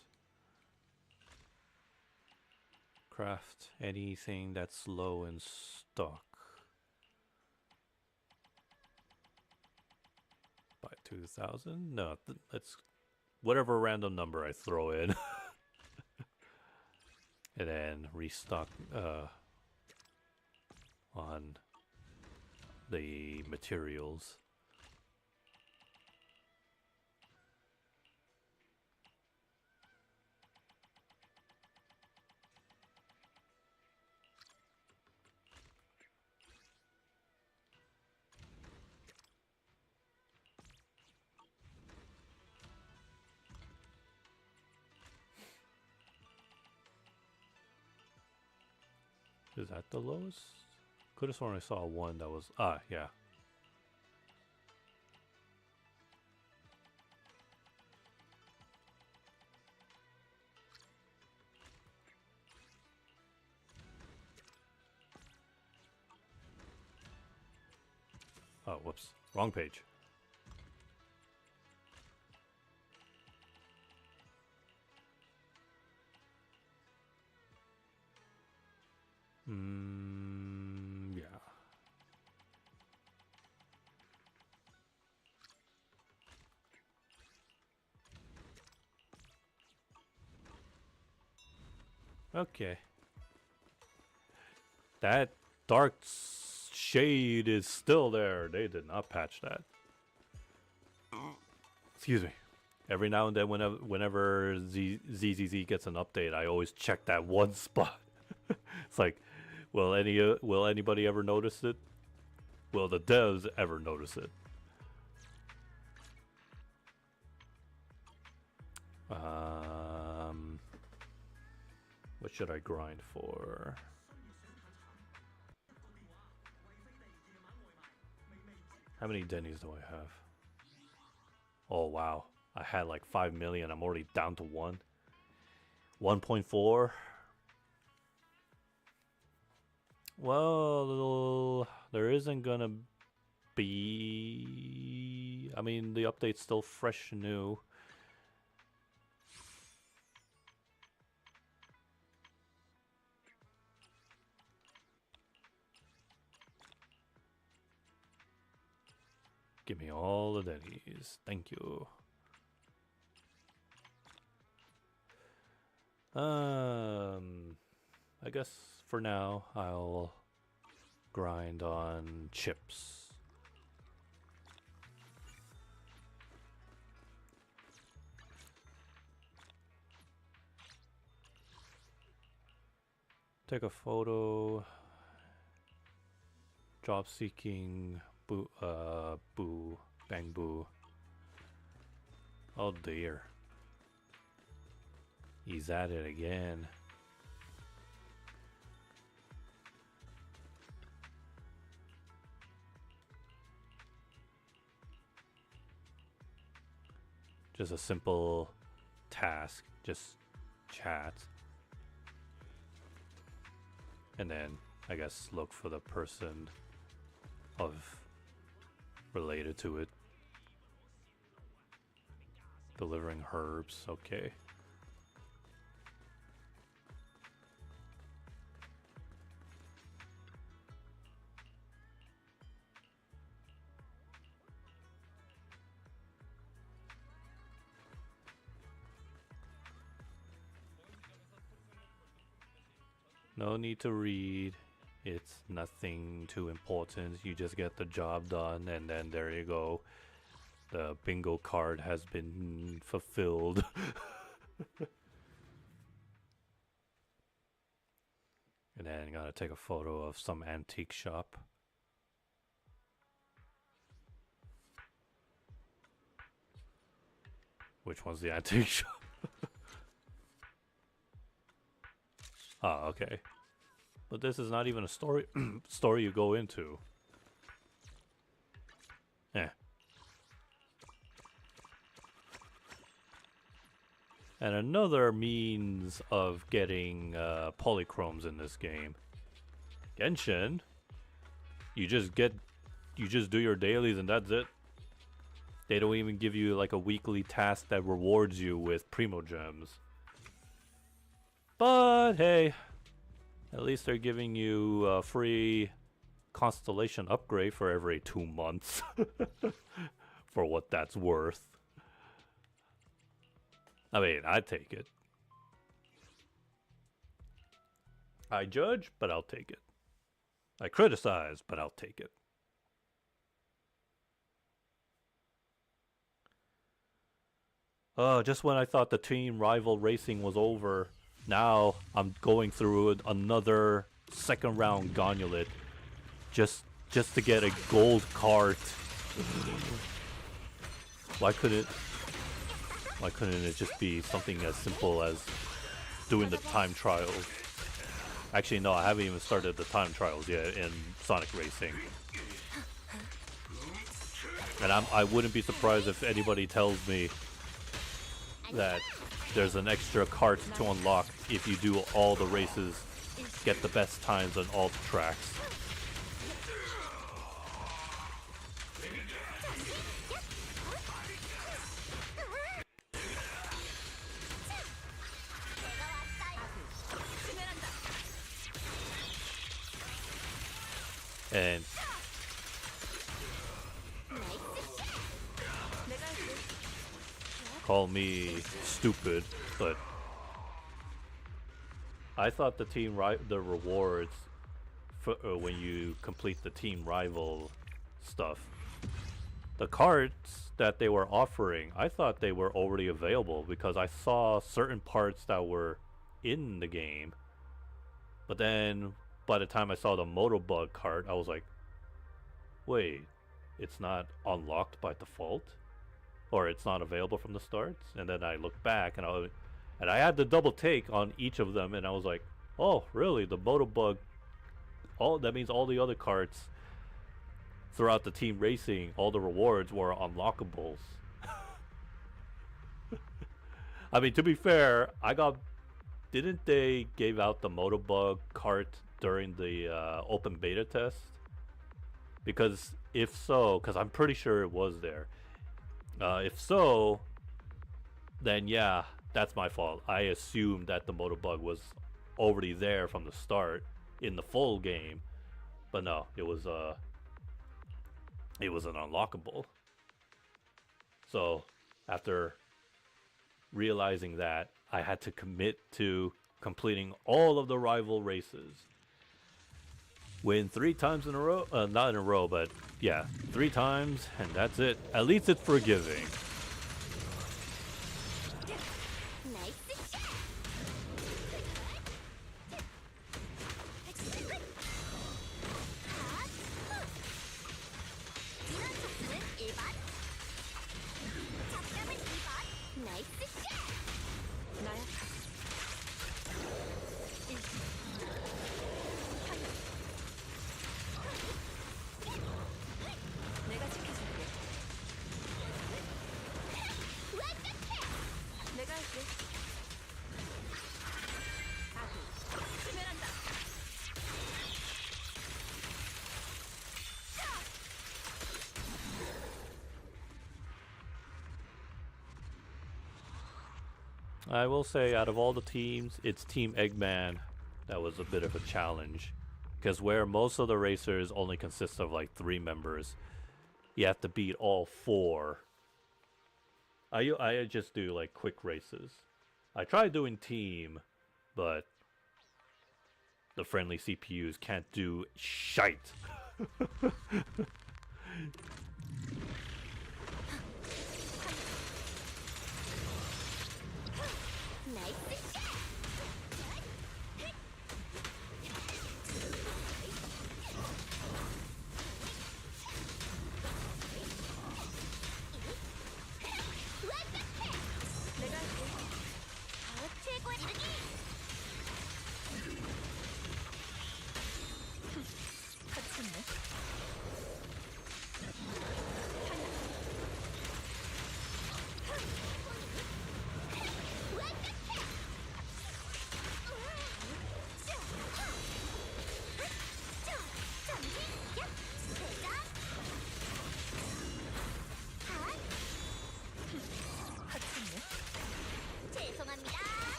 Craft anything that's low in stock. By 2,000? No, that's whatever random number I throw in. And then restock on the materials. Is that the lowest? Could have sworn I saw one that was... Ah, yeah. Oh, whoops. Wrong page. Yeah. Okay. That dark shade is still there. They did not patch that. Excuse me. Every now and then, whenever ZZZ gets an update, I always check that one spot. It's like, will anybody ever notice it? Will the devs ever notice it? What should I grind for? How many Denny's do I have? Oh wow, I had like 5 million. I'm already down to 1.4. Well, there isn't gonna be... I mean, the update's still fresh and new. Give me all the Denny's. Thank you. I guess for now I'll grind on chips. Take a photo. Job seeking. Boo. Boo. Bang boo. Oh dear. He's at it again. Just a simple task. Just chat. And then, I guess, look for the person of related to it. Delivering herbs, okay. No need to read. It's nothing too important. You just get the job done, and then there you go. The bingo card has been fulfilled. And then gotta take a photo of some antique shop. Which one's the antique shop? Ah, okay. But this is not even a story story you go into. Eh. And another means of getting polychromes in this game. Genshin, you just do your dailies and that's it. They don't even give you like a weekly task that rewards you with primo gems. But hey, at least they're giving you a free constellation upgrade for every 2 months. For what that's worth. I mean, I'd take it. I judge, but I'll take it. I criticize, but I'll take it. Just when I thought the team rival racing was over, now I'm going through another second round gauntlet just to get a gold cart. Why couldn't it just be something as simple as doing the time trials? Actually, no, I haven't even started the time trials yet in Sonic Racing. And I wouldn't be surprised if anybody tells me that there's an extra cart to unlock if you do all the races, get the best times on all the tracks. And call me stupid, but I thought the the rewards for, when you complete the team rival stuff, the carts that they were offering, I thought they were already available because I saw certain parts that were in the game. But then by the time I saw the Motobug cart, I was like, wait, it's not unlocked by default? Or it's not available from the start? And then I looked back and I had the double take on each of them, and I was like, oh, really? The Motobug, that means all the other carts throughout the team racing, all the rewards were unlockables. I mean, to be fair, didn't they give out the Motobug cart during the open beta test? Because if so, because I'm pretty sure it was there. If so, then yeah, that's my fault. I assumed that the Motobug was already there from the start in the full game, but no, it was an unlockable. So after realizing that, I had to commit to completing all of the rival races. Win 3 times in a row, not in a row, but yeah, 3 times, and that's it. At least it's forgiving. I will say, out of all the teams, it's Team Eggman that was a bit of a challenge. Because where most of the racers only consist of like 3 members, you have to beat all 4. I just do like quick races. I tried doing team, but the friendly CPUs can't do shite.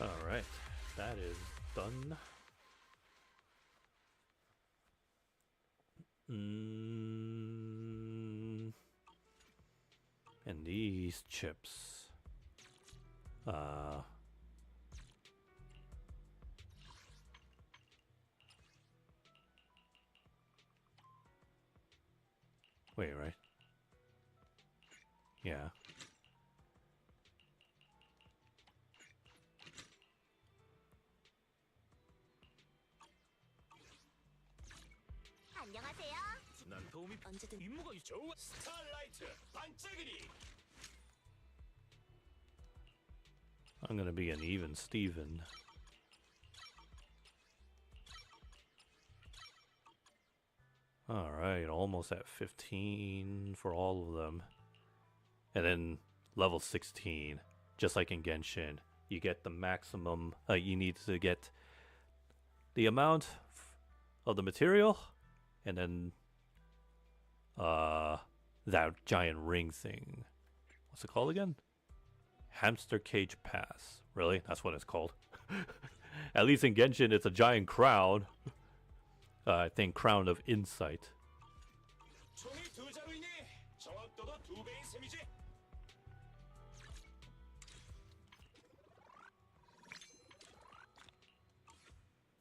Alright, that is done. And these chips. Wait, right? Yeah. 안녕하세요. 난 도움이 언제든 임무가 있죠. 스타라이트 반짝이니. I'm gonna be an even Steven. Alright, almost at 15 for all of them. And then level 16, just like in Genshin, you get the maximum, you need to get the amount of the material, and then that giant ring thing. What's it called again? Hamster Cage Pass. Really? That's what it's called. At least in Genshin, it's a giant crown. I think Crown of Insight. 총이 2자로 인해 정확도도 2배인 셈이지.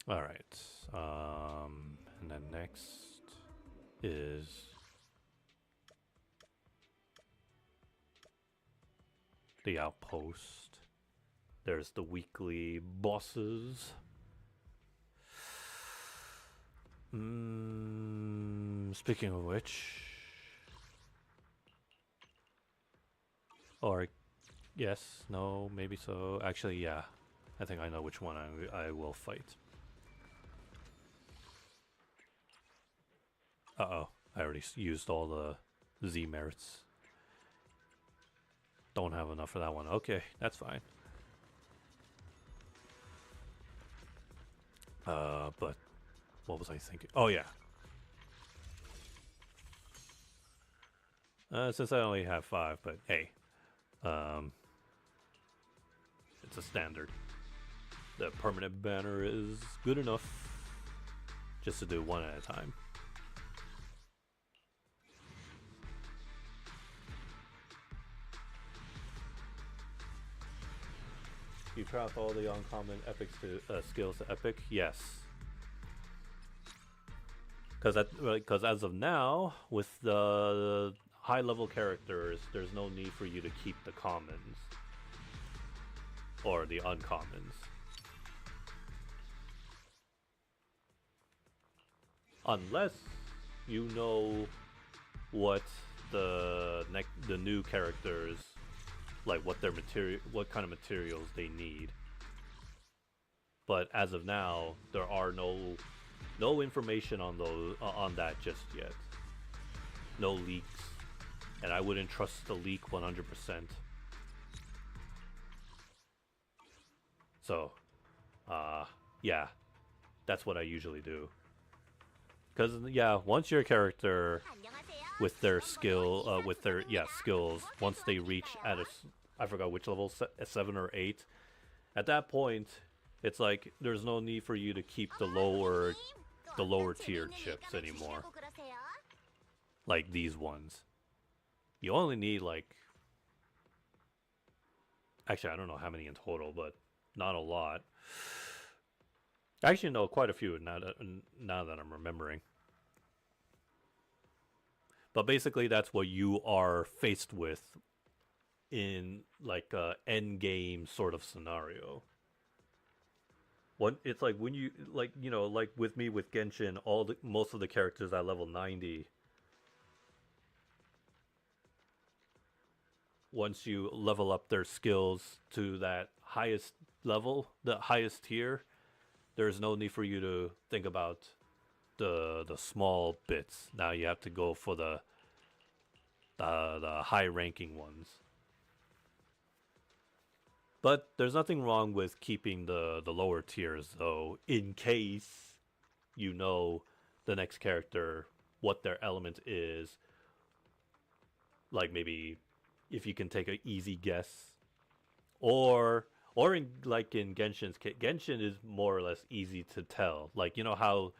Alright. And then next is the outpost. There's the weekly bosses. Speaking of which, or yes, no, maybe so. Actually, yeah, I think I know which one I will fight. Uh-oh, I already used all the Z merits. Don't have enough for that one. Okay, that's fine. But what was I thinking? Oh, yeah. Since I only have 5, but hey. It's a standard. The permanent banner is good enough just to do one at a time. You craft all the uncommon epics to skills to epic? Yes. Because as of now, with the high level characters, there's no need for you to keep the commons or the uncommons. Unless you know what the new characters, like what their what kind of materials they need. But as of now, there are no information on those on that just yet. no leaks, and I wouldn't trust the leak 100%. So, yeah, that's what I usually do. Because yeah, once your character with their skills, once they reach at I forgot which level, 7 or 8, at that point, it's like there's no need for you to keep the lower tier chips anymore. Like these ones. You only need like, actually I don't know how many in total, but not a lot. Actually no, quite a few now that I'm remembering. But basically that's what you are faced with in like a end game sort of scenario. It's like when you like, you know, like with me with Genshin, most of the characters at level 90. Once you level up their skills to that highest level, the highest tier, there's no need for you to think about the small bits. Now you have to go for the high ranking ones. But there's nothing wrong with keeping the lower tiers though, in case you know the next character, what their element is. Like maybe if you can take an easy guess, or in like in Genshin's case, Genshin is more or less easy to tell. Like, you know how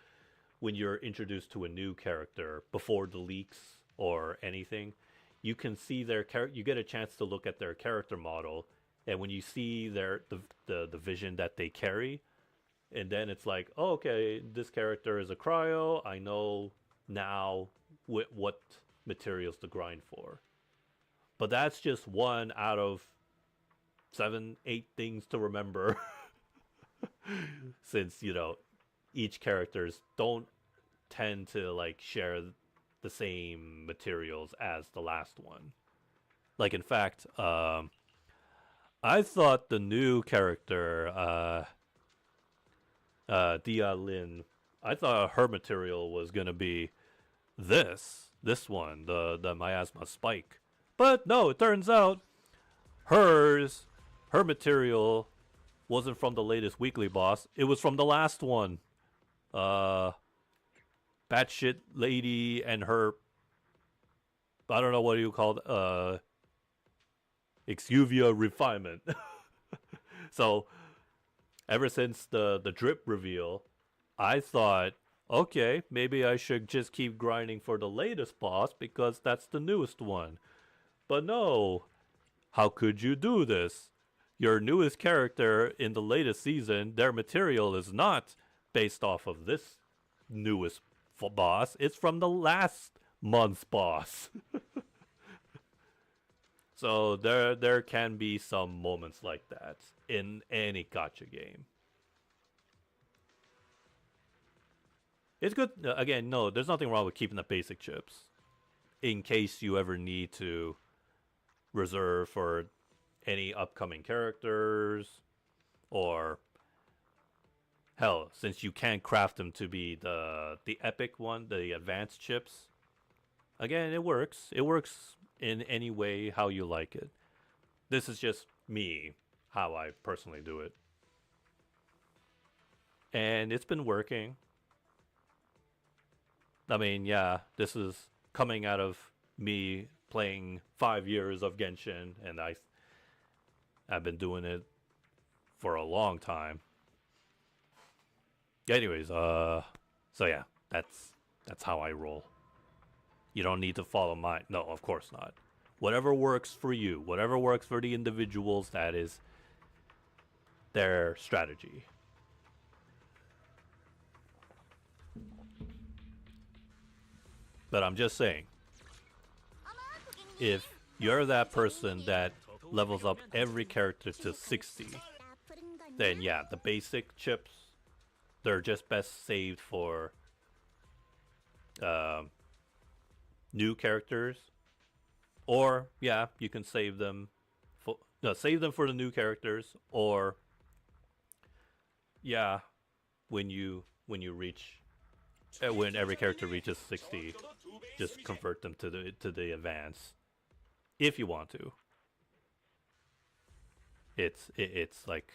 when you're introduced to a new character before the leaks or anything, you can see their character. You get a chance to look at their character model, and when you see the vision that they carry, and then it's like, oh, okay, this character is a cryo. I know now what materials to grind for. But that's just one out of 7, 8 things to remember. Since, you know, each characters don't tend to like share the same materials as the last one. Like, in fact, I thought the new character, Dia Lin, I thought her material was gonna be this one, the miasma spike. But no, it turns out her material wasn't from the latest weekly boss. It was from the last one. Batshit lady and her, I don't know what you call it, Exuvia refinement. So ever since the drip reveal, I thought, okay, maybe I should just keep grinding for the latest boss because that's the newest one. But no, how could you do this? Your newest character in the latest season, their material is not based off of this newest boss. It's from the last month's boss. So there can be some moments like that in any gacha game. It's good. Again, no, there's nothing wrong with keeping the basic chips in case you ever need to reserve for any upcoming characters, or hell, since you can't craft them to be the epic one, the advanced chips. Again, it works. It works in any way how you like it. This is just me, how I personally do it. And it's been working. I mean, yeah, this is coming out of me playing 5 years of Genshin, and I've been doing it for a long time. Anyways, so yeah, that's how I roll. You don't need to follow mine. No, of course not. Whatever works for you, whatever works for the individuals, that is their strategy. But I'm just saying, if you're that person that levels up every character to 60, then yeah, the basic chips, they're just best saved for new characters. Or yeah, you can save them for the new characters, or yeah, when you reach when every character reaches 60, just convert them to the advance, if you want to. It's like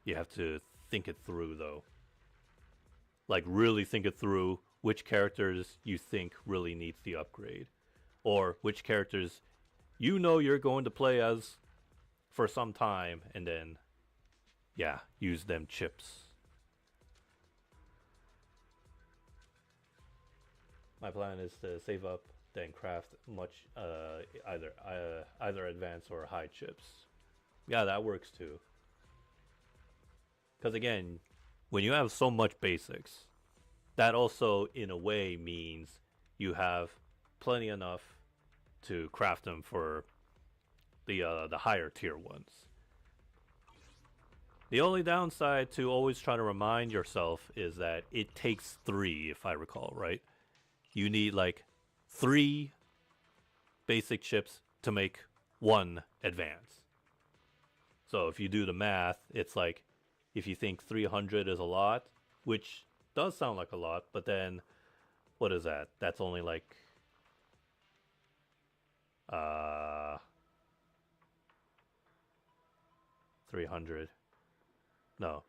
you have to think it through though. Like really think it through which characters you think really needs the upgrade, or which characters you know you're going to play as for some time, and then yeah, use them chips. My plan is to save up, then craft much either advanced or high chips. Yeah, that works too. Because again, when you have so much basics, that also in a way means you have plenty enough to craft them for the higher tier ones. The only downside to always trying to remind yourself is that it takes 3, if I recall, right? You need like 3 basic chips to make 1 advance. So if you do the math, it's like if you think 300 is a lot, which does sound like a lot, but then what is that? That's only like 300. No.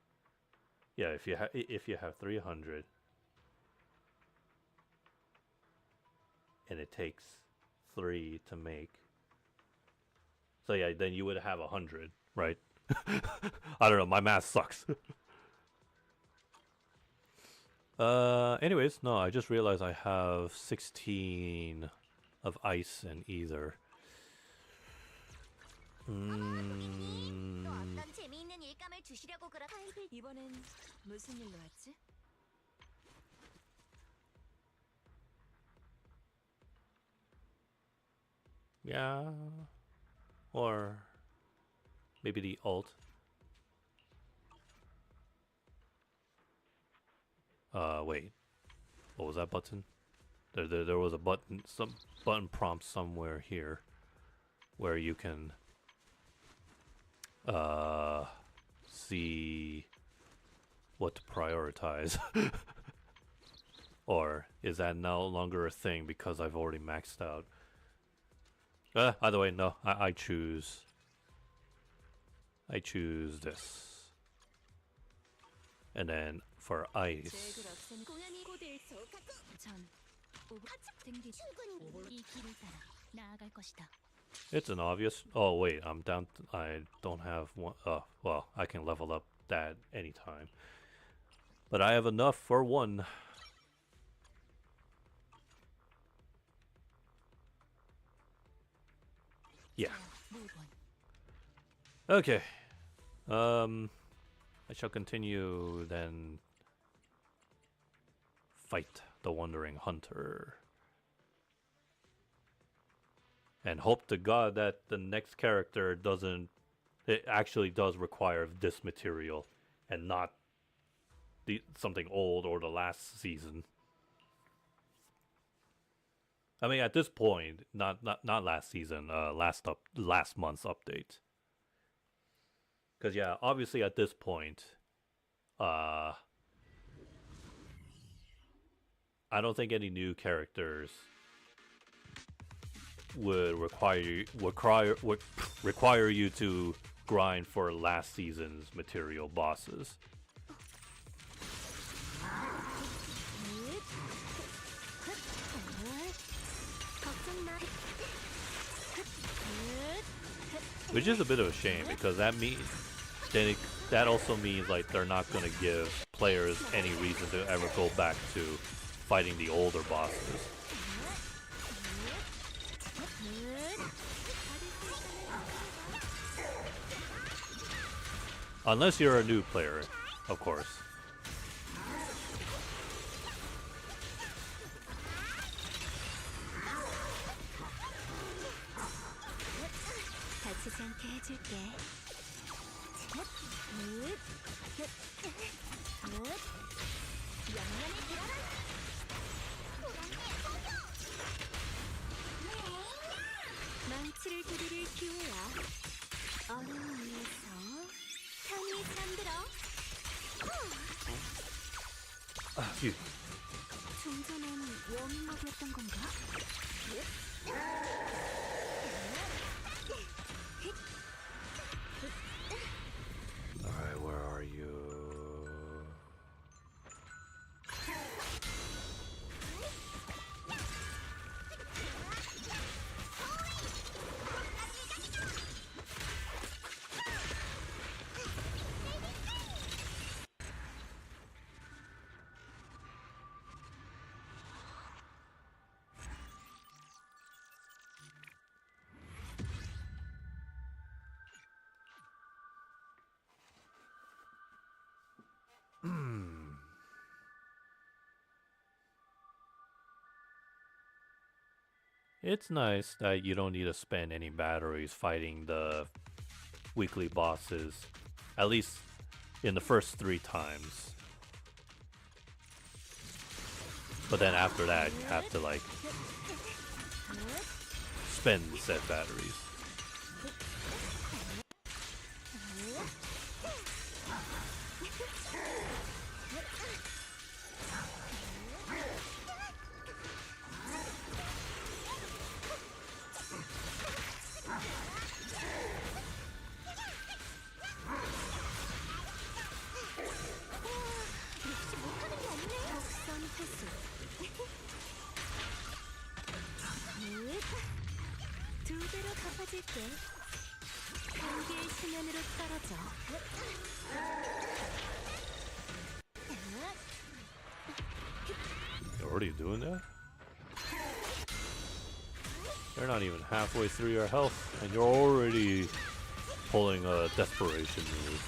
Yeah, if you have 300 and it takes 3 to make, so yeah, then you would have 100, right? I don't know, my math sucks. Anyways, no, I just realized I have 16 of ice and ether. 어떤 재미있는 일감을 주시려고 이번엔 무슨 일로 왔지? Yeah. Or maybe the alt. Wait. What was that button? There was a button, some button prompt somewhere here where you can see what to prioritize. Or is that no longer a thing because I've already maxed out? Either way, no. I choose this. And then for ice, it's an obvious. Oh wait, I'm down. I don't have one. Oh well, I can level up that anytime. But I have enough for 1. Yeah. Okay. I shall continue then. Fight the Wandering Hunter. And hope to God that the next character doesn't... It actually does require this material and not something old or the last season. I mean, at this point, not last season, last month's update. Because yeah, obviously at this point, I don't think any new characters would require you to grind for last season's material bosses. Which is a bit of a shame because that also means like they're not going to give players any reason to ever go back to fighting the older bosses. Unless you're a new player, of course. 망치를 두드릴 기회야. 얼음 위에서 산이 잠들어. Phew. 원목이었던 건가? Alright, where are you? It's nice that you don't need to spend any batteries fighting the weekly bosses, at least in the first 3 times. But then after that, you have to like spend said batteries. 두 배로 갚아줄게. 경계의 수면으로 떨어져. You're already doing that? You're not even halfway through your health, and you're already pulling a desperation move.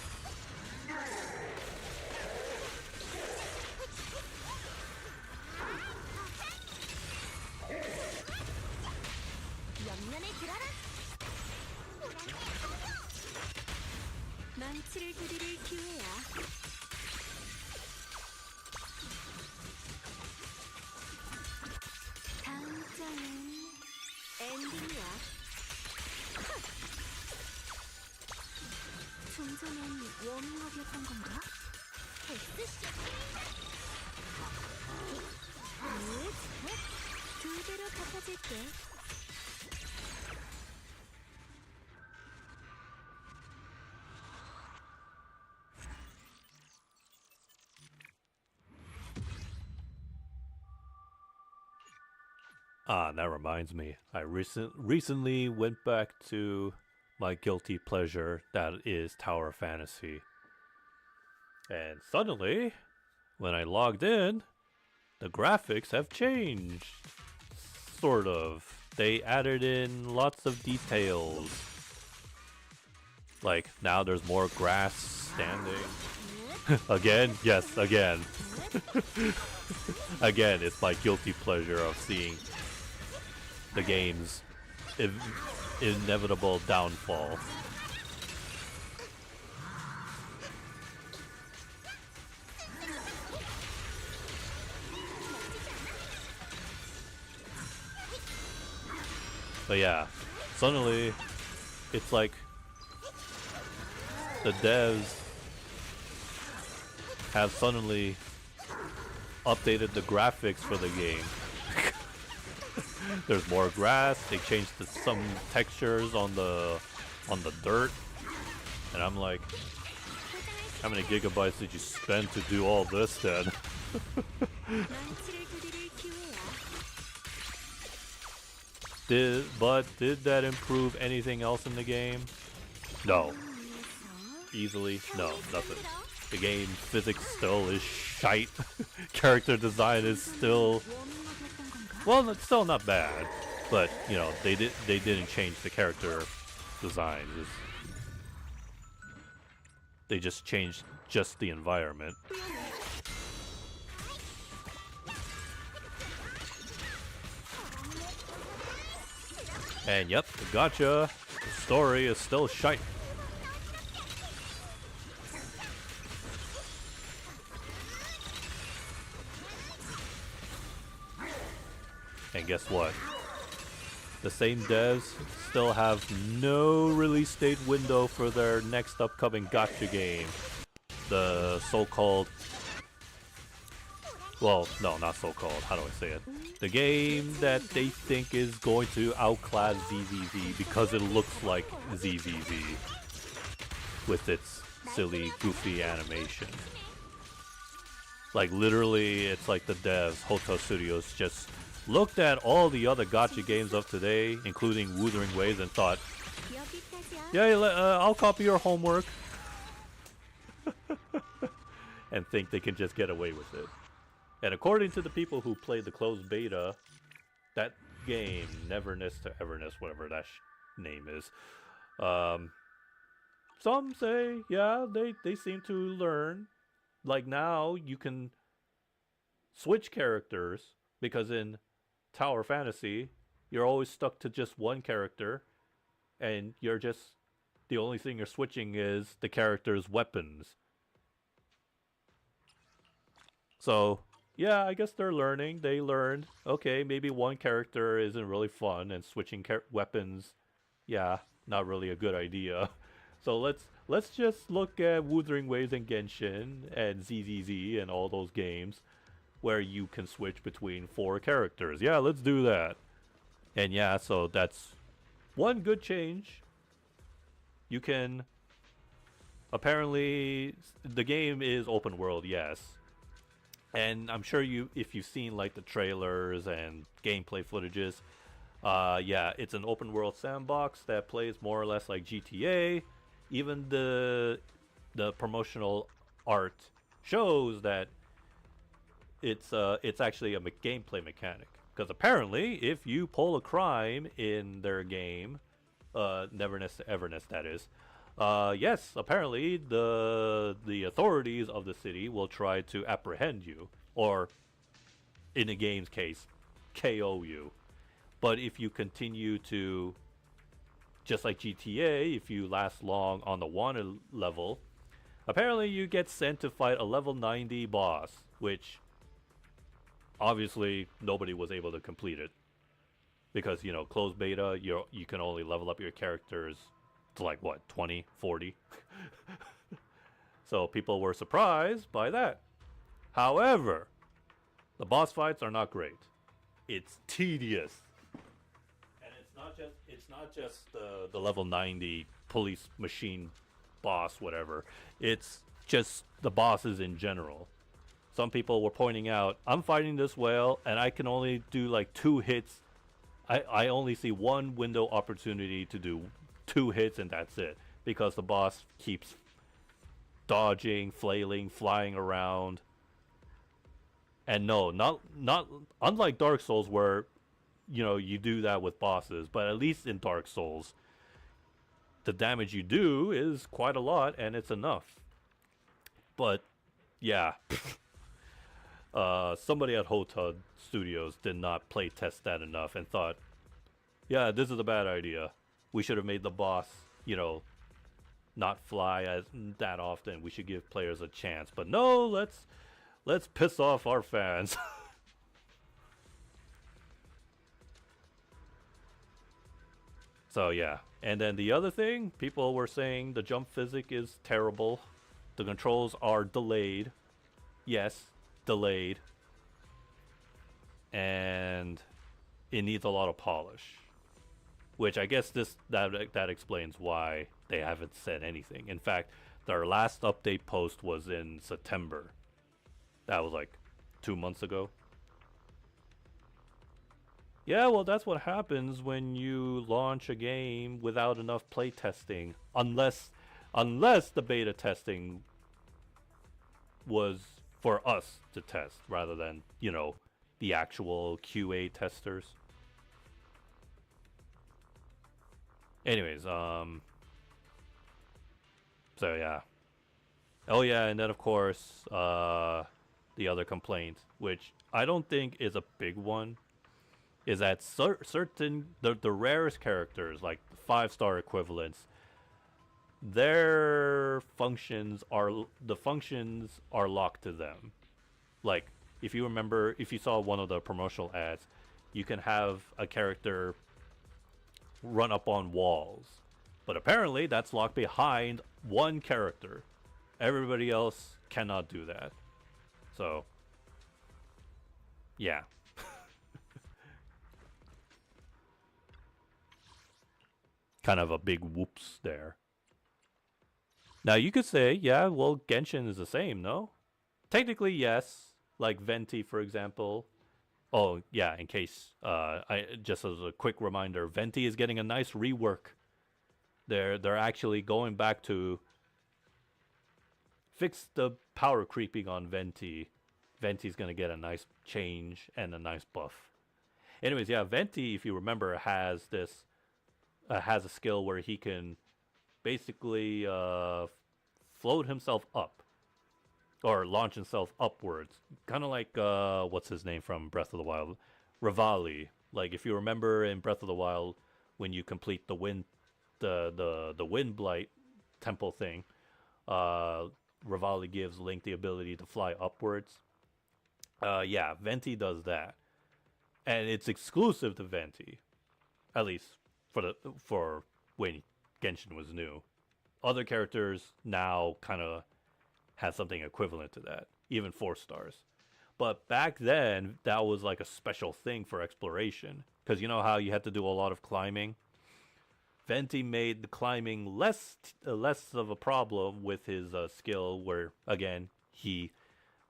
옆면에 들어라. 망치를 들이릴 기회야. 다음 장은 엔딩이야. 좀 전엔 워밍업이었던 건가? 두 배로 갚아줄게. Ah, that reminds me. I recently went back to my guilty pleasure, that is Tower Fantasy. And suddenly, when I logged in, the graphics have changed. Sort of. They added in lots of details. Like, now there's more grass standing. Again? Yes, again. Again, it's my guilty pleasure of seeing the game's inevitable downfall. But yeah, suddenly it's like the devs have suddenly updated the graphics for the game. There's more grass. They changed some textures on the dirt, and I'm like, how many gigabytes did you spend to do all this then? Did that improve anything else in the game? No. Easily, no, nothing. The game physics still is shite. Character design is still, well, it's still not bad, but you know, they didn't change the character design. They just changed just the environment. And yep, gotcha. The story is still shite. And guess what? The same devs still have no release date window for their next upcoming gacha game. The so-called Well, no, not so-called. How do I say it? The game that they think is going to outclass ZZZ because it looks like ZZZ with its silly, goofy animation. Like, literally, it's like the devs, Hotel Studios, just looked at all the other gacha games of today, including Wuthering Waves, and thought, yeah, I'll copy your homework. And think they can just get away with it. And according to the people who played the closed beta, that game, Neverness to Everness, whatever that name is, some say, yeah, they seem to learn. Like now, you can switch characters, because in Tower Fantasy, you're always stuck to just one character, and you're just, the only thing you're switching is the character's weapons. So, yeah, I guess they're learning. They learned, okay, maybe one character isn't really fun, and switching weapons, yeah, not really a good idea. So let's just look at Wuthering Waves and Genshin and ZZZ and all those games where you can switch between 4 characters. Yeah, let's do that. And yeah, so that's one good change. You can, apparently, the game is open world, yes. And I'm sure if you've seen like the trailers and gameplay footages, yeah, it's an open world sandbox that plays more or less like GTA. Even the promotional art shows that it's actually a gameplay mechanic. Because apparently, if you pull a crime in their game, Neverness to Everness, that is, yes, apparently the authorities of the city will try to apprehend you, or in the game's case, KO you. But if you continue to, just like GTA, if you last long on the wanted level, apparently you get sent to fight a level 90 boss, which obviously nobody was able to complete it. Because, you know, closed beta, you can only level up your characters to like, what, 20, 40? So people were surprised by that. However, the boss fights are not great. It's tedious. And it's not just the level 90 police machine boss, whatever. It's just the bosses in general. Some people were pointing out, I'm fighting this whale, and I can only do like 2 hits. I only see one window opportunity to do 2 hits, and that's it. Because the boss keeps dodging, flailing, flying around. And no, not unlike Dark Souls where, you know, you do that with bosses, but at least in Dark Souls, the damage you do is quite a lot, and it's enough. But yeah, somebody at Hotel Studios did not play test that enough and thought, yeah, this is a bad idea. We should have made the boss, you know, not fly as that often. We should give players a chance. But no, let's piss off our fans. So yeah, and then the other thing, people were saying the jump physics is terrible. The controls are delayed. Yes, delayed. And it needs a lot of polish. Which I guess that explains why they haven't said anything. In fact, their last update post was in September. That was like 2 months ago. Yeah, well, that's what happens when you launch a game without enough playtesting. Unless the beta testing was for us to test rather than, you know, the actual QA testers. Anyways, so yeah. Oh yeah, and then of course, the other complaint, which I don't think is a big one, is that certain the rarest characters, like 5-star equivalents, their functions are locked to them. Like if you remember, if you saw one of the promotional ads, you can have a character run up on walls, but apparently that's locked behind one character. Everybody else cannot do that. So Yeah. Kind of a big whoops there. Now you could say, yeah, well, Genshin is the same, no? Technically, yes. Like Venti, for example. Oh, yeah, in case, I just as a quick reminder, Venti is getting a nice rework. They're actually going back to fix the power creeping on Venti. Venti's gonna get a nice change and a nice buff. Anyways, yeah, Venti, if you remember, has this has a skill where he can basically float himself up or launch himself upwards, kind of like what's his name from Breath of the Wild, Rivali. Like if you remember in Breath of the Wild, when you complete the wind blight temple thing, Rivali gives Link the ability to fly upwards. Yeah, Venti does that, and it's exclusive to Venti, at least for when Genshin was new. Other characters now kind of has something equivalent to that, even 4 stars. But back then, that was like a special thing for exploration, because you know how you had to do a lot of climbing. Venti made the climbing less of a problem with his skill, where again he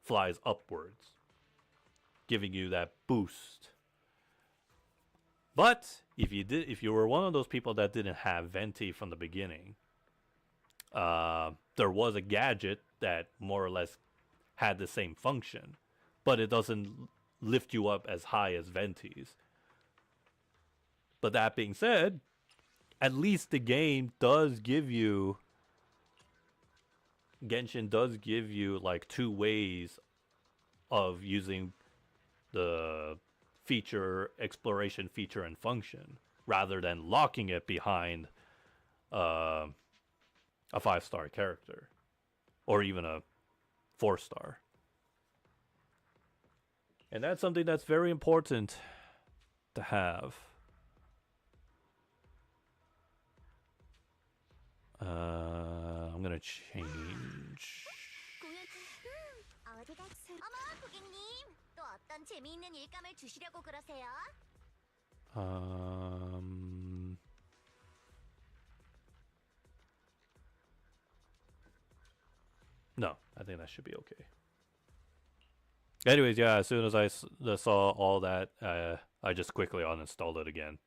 flies upwards, giving you that boost. But if you were one of those people that didn't have Venti from the beginning, there was a gadget that more or less had the same function, but it doesn't lift you up as high as Venti's. But that being said, at least the game does give you, Genshin does give you like 2 ways of using the exploration feature and function, rather than locking it behind a 5-star character or even a 4-star. And that's something that's very important to have. I'm gonna change. 어디가 어머 고객님 또 어떤 재미있는 일감을 주시려고 그러세요? No, I think that should be okay. Anyways, yeah, as soon as I saw all that, I just quickly uninstalled it again.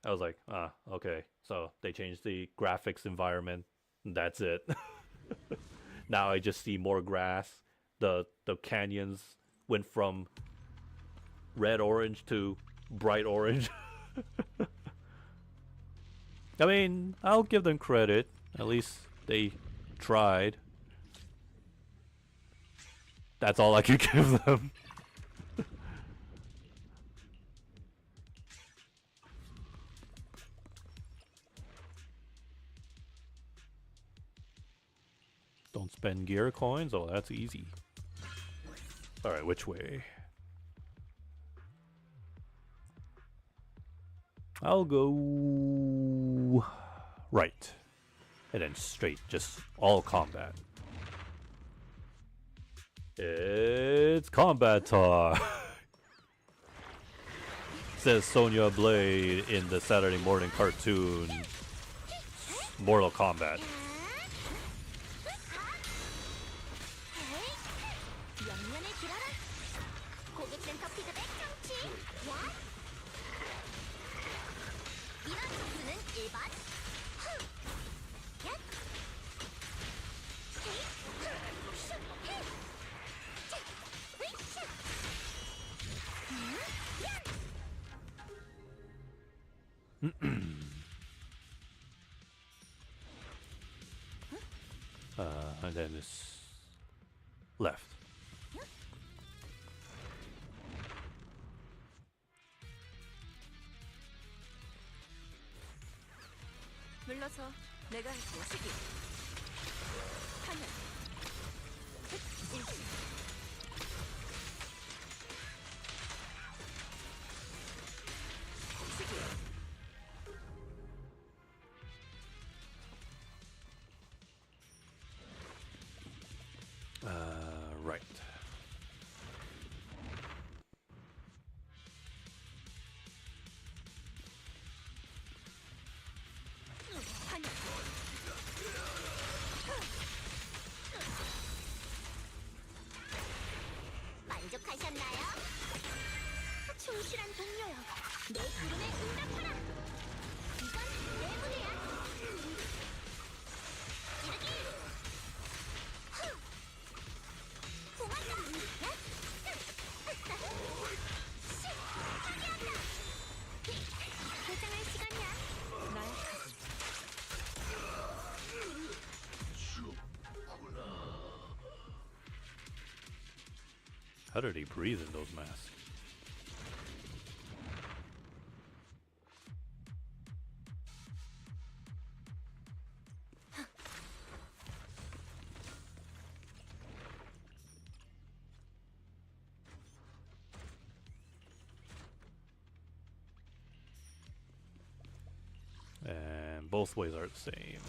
I was like, okay. So they changed the graphics environment. That's it. Now I just see more grass. The canyons went from red orange to bright orange. I mean, I'll give them credit. At least they tried. That's all I could give them. Don't spend gear coins? Oh, that's easy. Alright, which way? I'll go right. And then straight, just all combat. It's combat time! Says Sonya Blade in the Saturday morning cartoon Mortal Kombat. 옆면을 길어라 고객센터 피드백 청취 야 이런 점수는 1번 후 야 헤이 슈 헤이 자 으쌰 야 And then it's left. 눌러서 내가 할게. 시기. 하늘. 일시. 시기. Right. 만족하셨나요? 충실한 동료여, 내 부름에 응답하라. 이건 내 무대야. 이르기. 후. 공한다. 씩. 파괴한다. 대장할 시간이야. 나약하군. How did he breathe in those masks? And both ways are the same.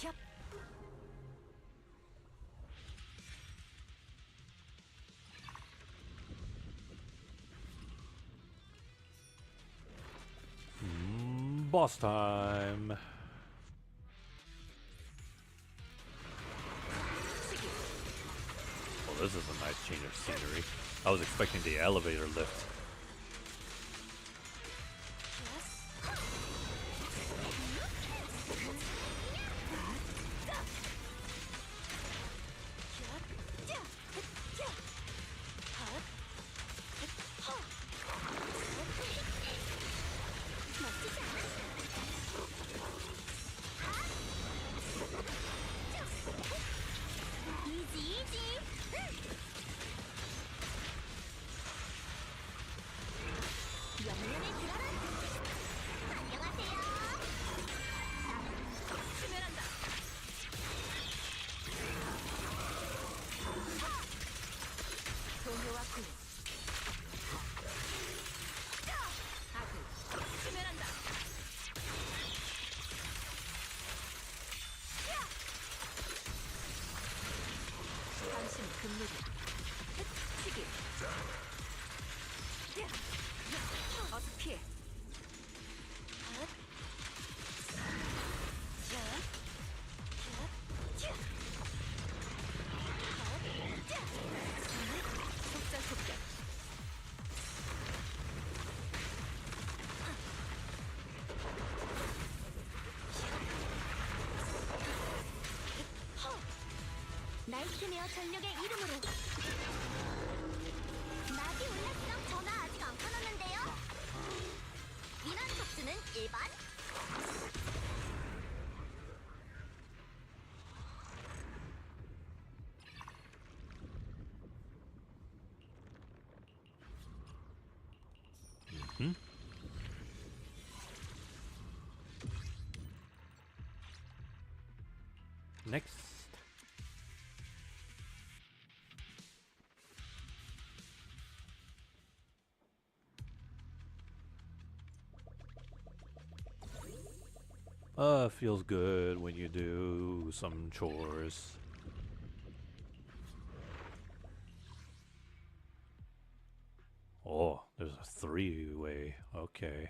협. Boss time. Well, this is a nice change of scenery. I was expecting the elevator lift. 동료와 군. 아그. 수면한다. 당신 금물이야. 치기. 어서 피해. 속전속결. 나이트메어 전력의 이름으로. 낙이 올랐어. 전화 아직 안 끊었는데요. 인원 속수는 1번. Next. Feels good when you do some chores. Oh, there's a three-way. Okay.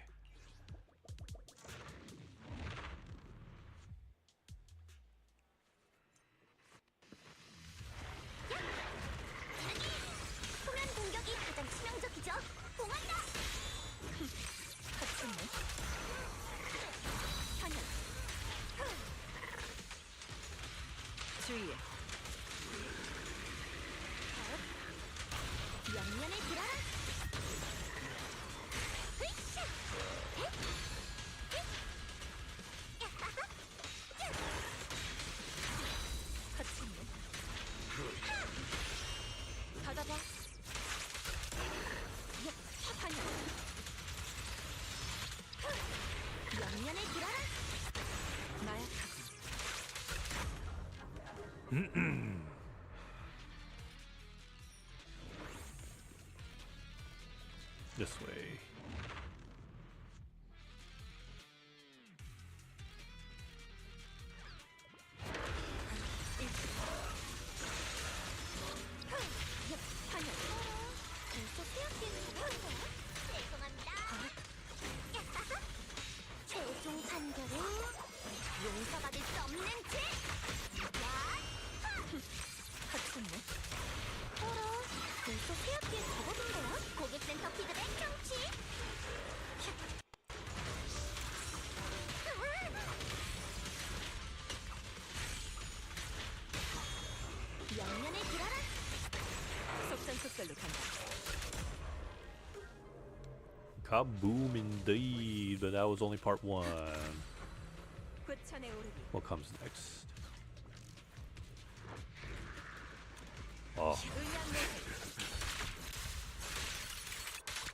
소면 공격이 가장 치명적이죠. 공한다. 거쳤네. 현현. 주의해. 옆면에 들어라. This way. 벌써 수학기는 하는 거야? 죄송합니다. 최종 판결은 용서받을 수 없는 죄. 하찮네. 어라, 벌써 수학기에 접어든 거야? 고객센터 피드백 청취. 양면에 들어라. 속전속결로 간다. Kaboom indeed, but that was only part 1. 부천에 오르기. What comes next? Oh, 의량 모색.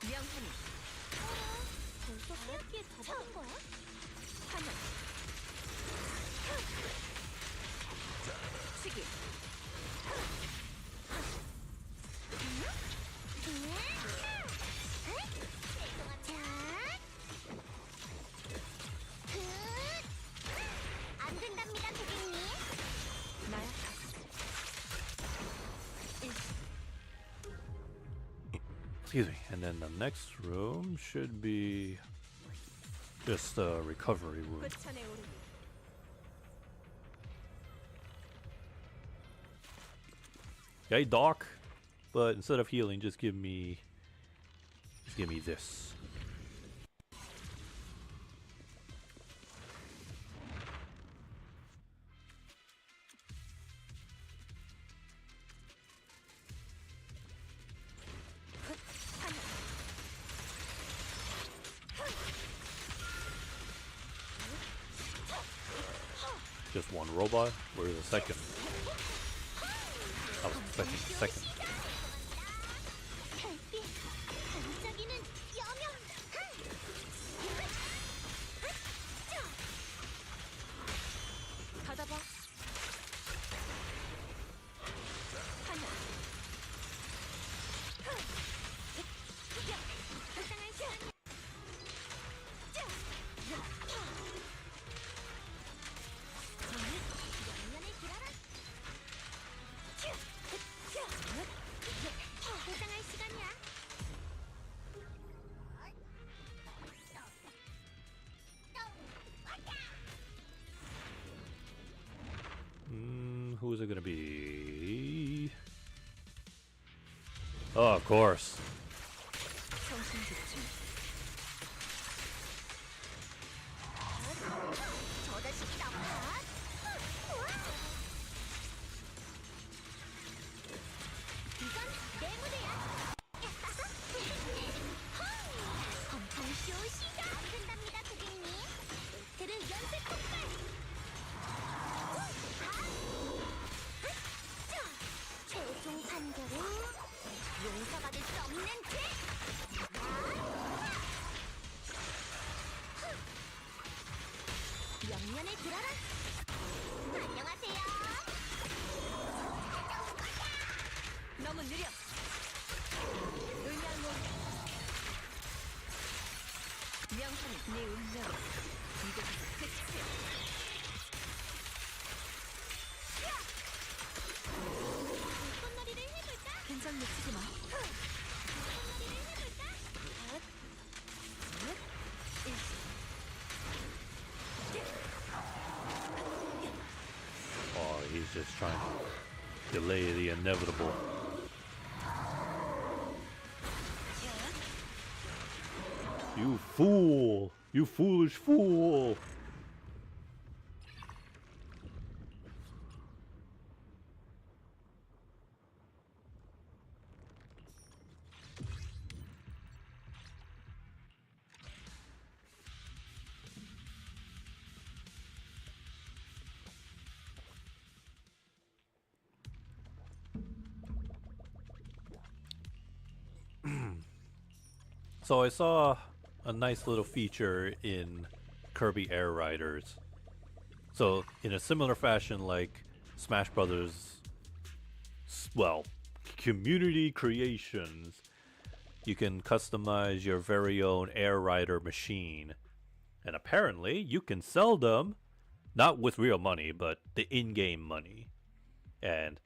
명훈이. 벌써 수학기에 접어든 거야? 환영. 시기. 안 된답니다, 고객님. 나야. excuse me. And then the next room should be just a recovery room. 부천에 오르기. Hey, Doc. But instead of healing, just give me this. Just one robot? Where's the second? I was expecting the second. 별빛, 반짝이는 여명. 받아봐. 환영. 불쌍한 시간. 양면에 들어라. 불쌍한 시간이야. Who is it gonna be? Oh, of course. 정신 집중. 저 자식이 나빠. 이건 내 무대야. 건강쇼 시작. 안 된답니다, 고객님. 들은 연쇄 폭발. 최종 판결은 용서받을 수 없는 죄. 양면에 들어라. 안녕하세요. 너무 느려. 의량 모색. 명훈이 네 운명. 이곳에서 끝이야. 꽃놀이를 해볼까? 긴장 놓치지 마. 꽃놀이를 해볼까? Oh, he's just trying to delay the inevitable. You fool! You foolish fool! So I saw a nice little feature in Kirby Air Riders. So in a similar fashion like Smash Brothers, well, community creations. You can customize your very own Air Rider machine. And apparently, you can sell them, not with real money, but the in-game money. And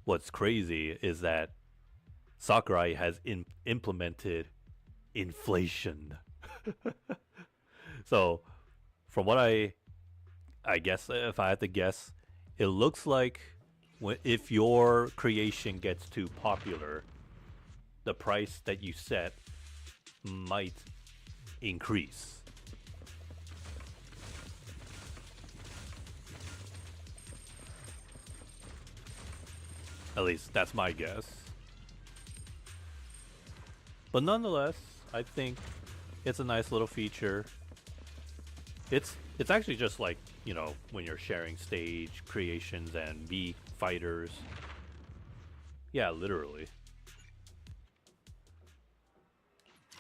what's crazy is that Sakurai has implemented inflation. So, from what I guess, if I had to guess, it looks like if your creation gets too popular, the price that you set might increase. At least that's my guess. But nonetheless, I think it's a nice little feature. It's actually just like, you know, when you're sharing stage creations and Mii fighters. Yeah, literally.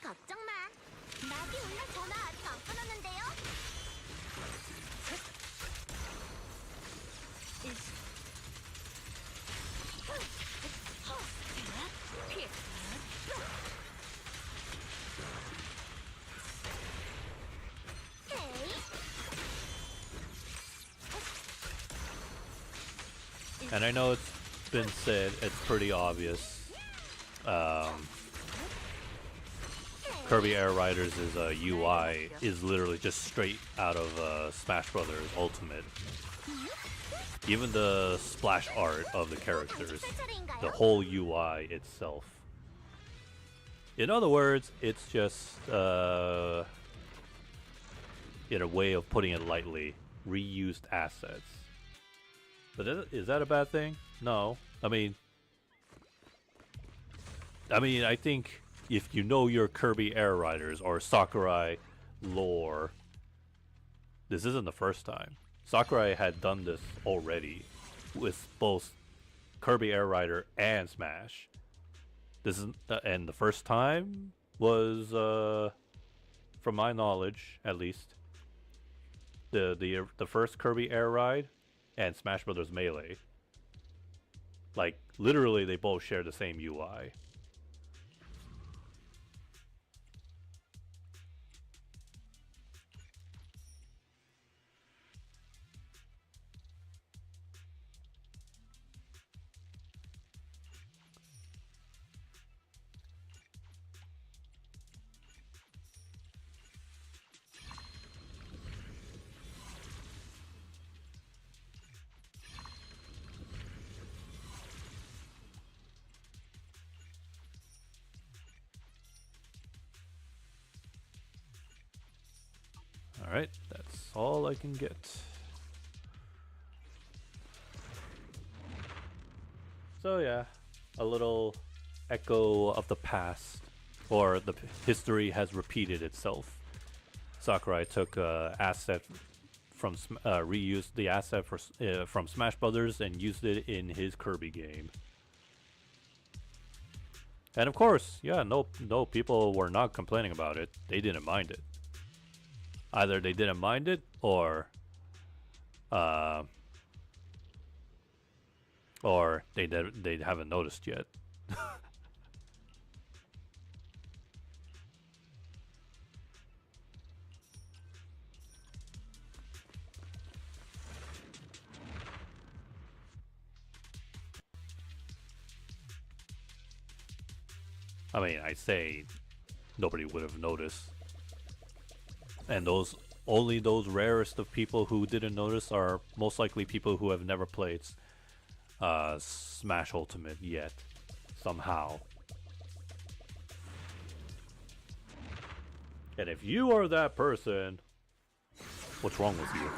걱정 마. 나비 오늘 전화 아직 안 끊었는데요. And I know it's been said, it's pretty obvious. Kirby Air Riders' UI is literally just straight out of Smash Brothers Ultimate. Even the splash art of the characters, the whole UI itself. In other words, it's just, in a way of putting it lightly, reused assets. But is that a bad thing? No. I mean, I think if you know your Kirby Air Riders or Sakurai lore, this isn't the first time. Sakurai had done this already with both Kirby Air Rider and Smash. This is and the first time was, from my knowledge, at least, the first Kirby Air Ride and Smash Brothers Melee. Like, literally, they both share the same UI. Alright, that's all I can get. So yeah, a little echo of the past, or the history has repeated itself. Sakurai took asset from reused the asset from Smash Brothers and used it in his Kirby game. And of course, yeah, no people were not complaining about it. They didn't mind it. Either they didn't mind it, or they haven't noticed yet. I mean, I say nobody would have noticed. And only those rarest of people who didn't notice are most likely people who have never played Smash Ultimate yet, somehow. And if you are that person, what's wrong with you?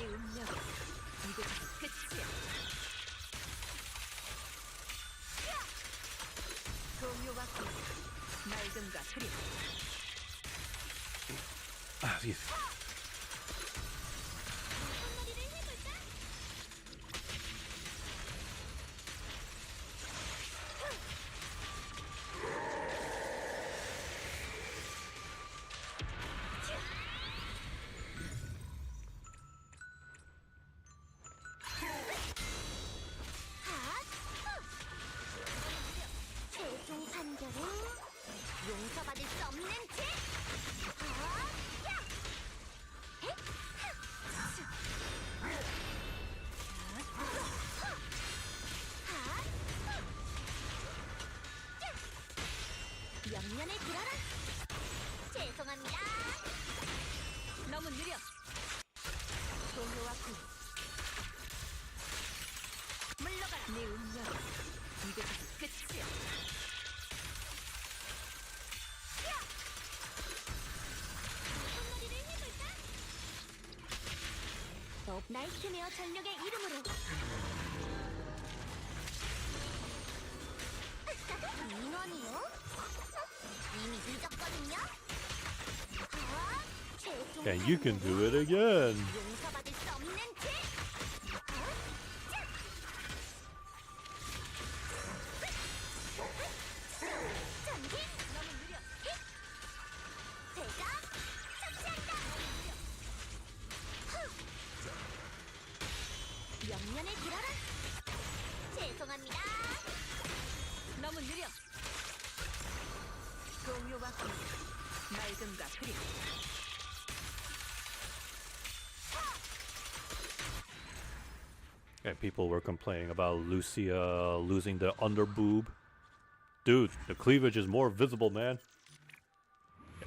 운명은 이곳에서 끝이야. 동요와 공, 맑음과 흐림. Ah, jeez. 최종 판결은 용서받을 수 없는 죄. 옆면을 들어라. 죄송합니다. 너무 느려. 동요와 공, 물러가라. 네 운명은 이곳에서 끝이야. 나이트메어 전력의 이름으로. 인원이요? 이미 늦었거든요. 최종 And you can do it again. 용서받을 수 없는 죄. 전진. 너무 느려. 대장 착시한다. 옆면을 들어라. 죄송합니다. 너무 느려. 동요와 공, 맑음과 흐림. And people were complaining about Lucia losing the under boob. Dude, the cleavage is more visible, man.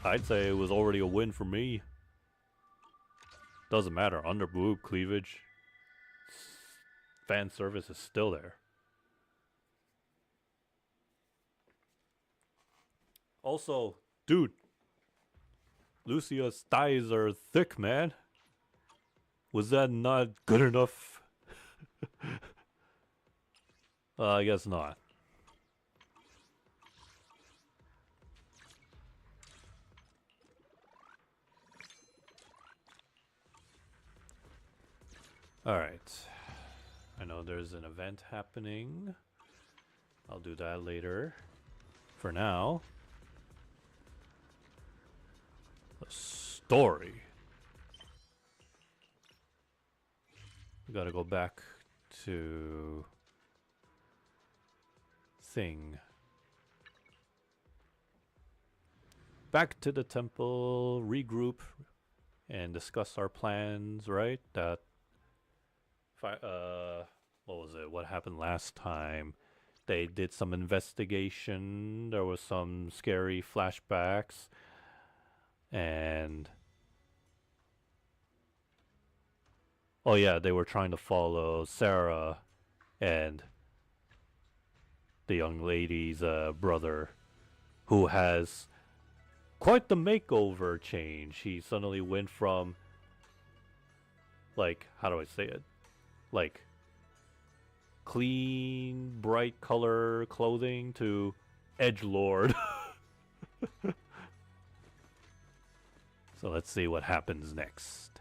I'd say it was already a win for me. Doesn't matter, under boob, cleavage. Fan service is still there. Also, dude, Lucia's thighs are thick, man. Was that not good enough? I guess not. Alright. I know there's an event happening. I'll do that later. For now, a story. We gotta go back to thing. Back to the temple, regroup, and discuss our plans, right? That what was it? What happened last time? They did some investigation. There was some scary flashbacks. And oh yeah, they were trying to follow Sarah and the young lady's brother, who has quite the makeover change. He suddenly went from, like, how do I say it? Like, clean, bright color clothing to edgelord. So let's see what happens next.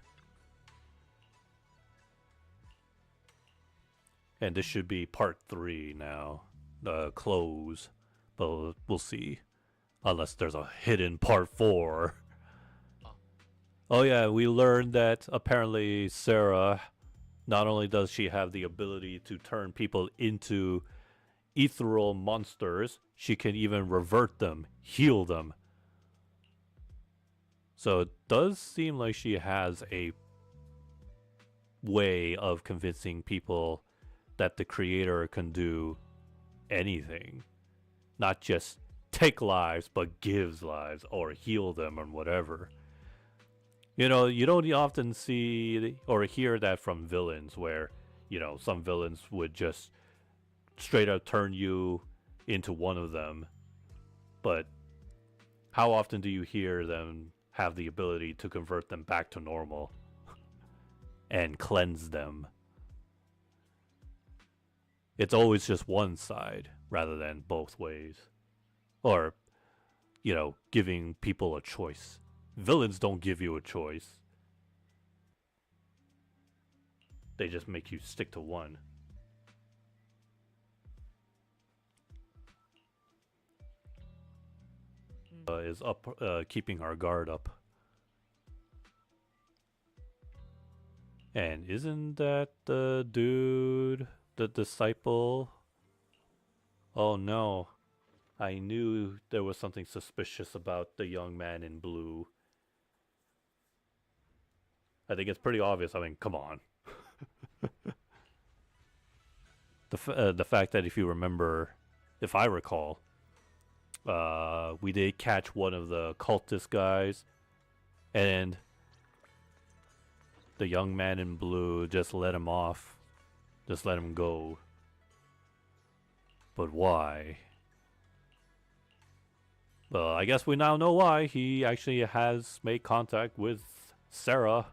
And this should be part 3 now. The close. But we'll see. Unless there's a hidden part 4. Oh yeah, we learned that apparently Sarah, not only does she have the ability to turn people into ethereal monsters, she can even revert them, heal them. So it does seem like she has a way of convincing people that the creator can do anything. Not just take lives, but gives lives or heal them or whatever. You know, you don't often see or hear that from villains where, you know, some villains would just straight up turn you into one of them. But how often do you hear them have the ability to convert them back to normal? and cleanse them. It's always just one side rather than both ways. Or, giving people a choice. Villains don't give you a choice. They just make you stick to one. Is up, keeping our guard up. And isn't that the dude, the disciple? Oh no. I knew there was something suspicious about the young man in blue. I think it's pretty obvious. I mean, come on. The fact that if you remember, if I recall, we did catch one of the cultist guys, and the young man in blue just let him off. Just let him go. But why? Well, I guess we now know why. He actually has made contact with Sarah.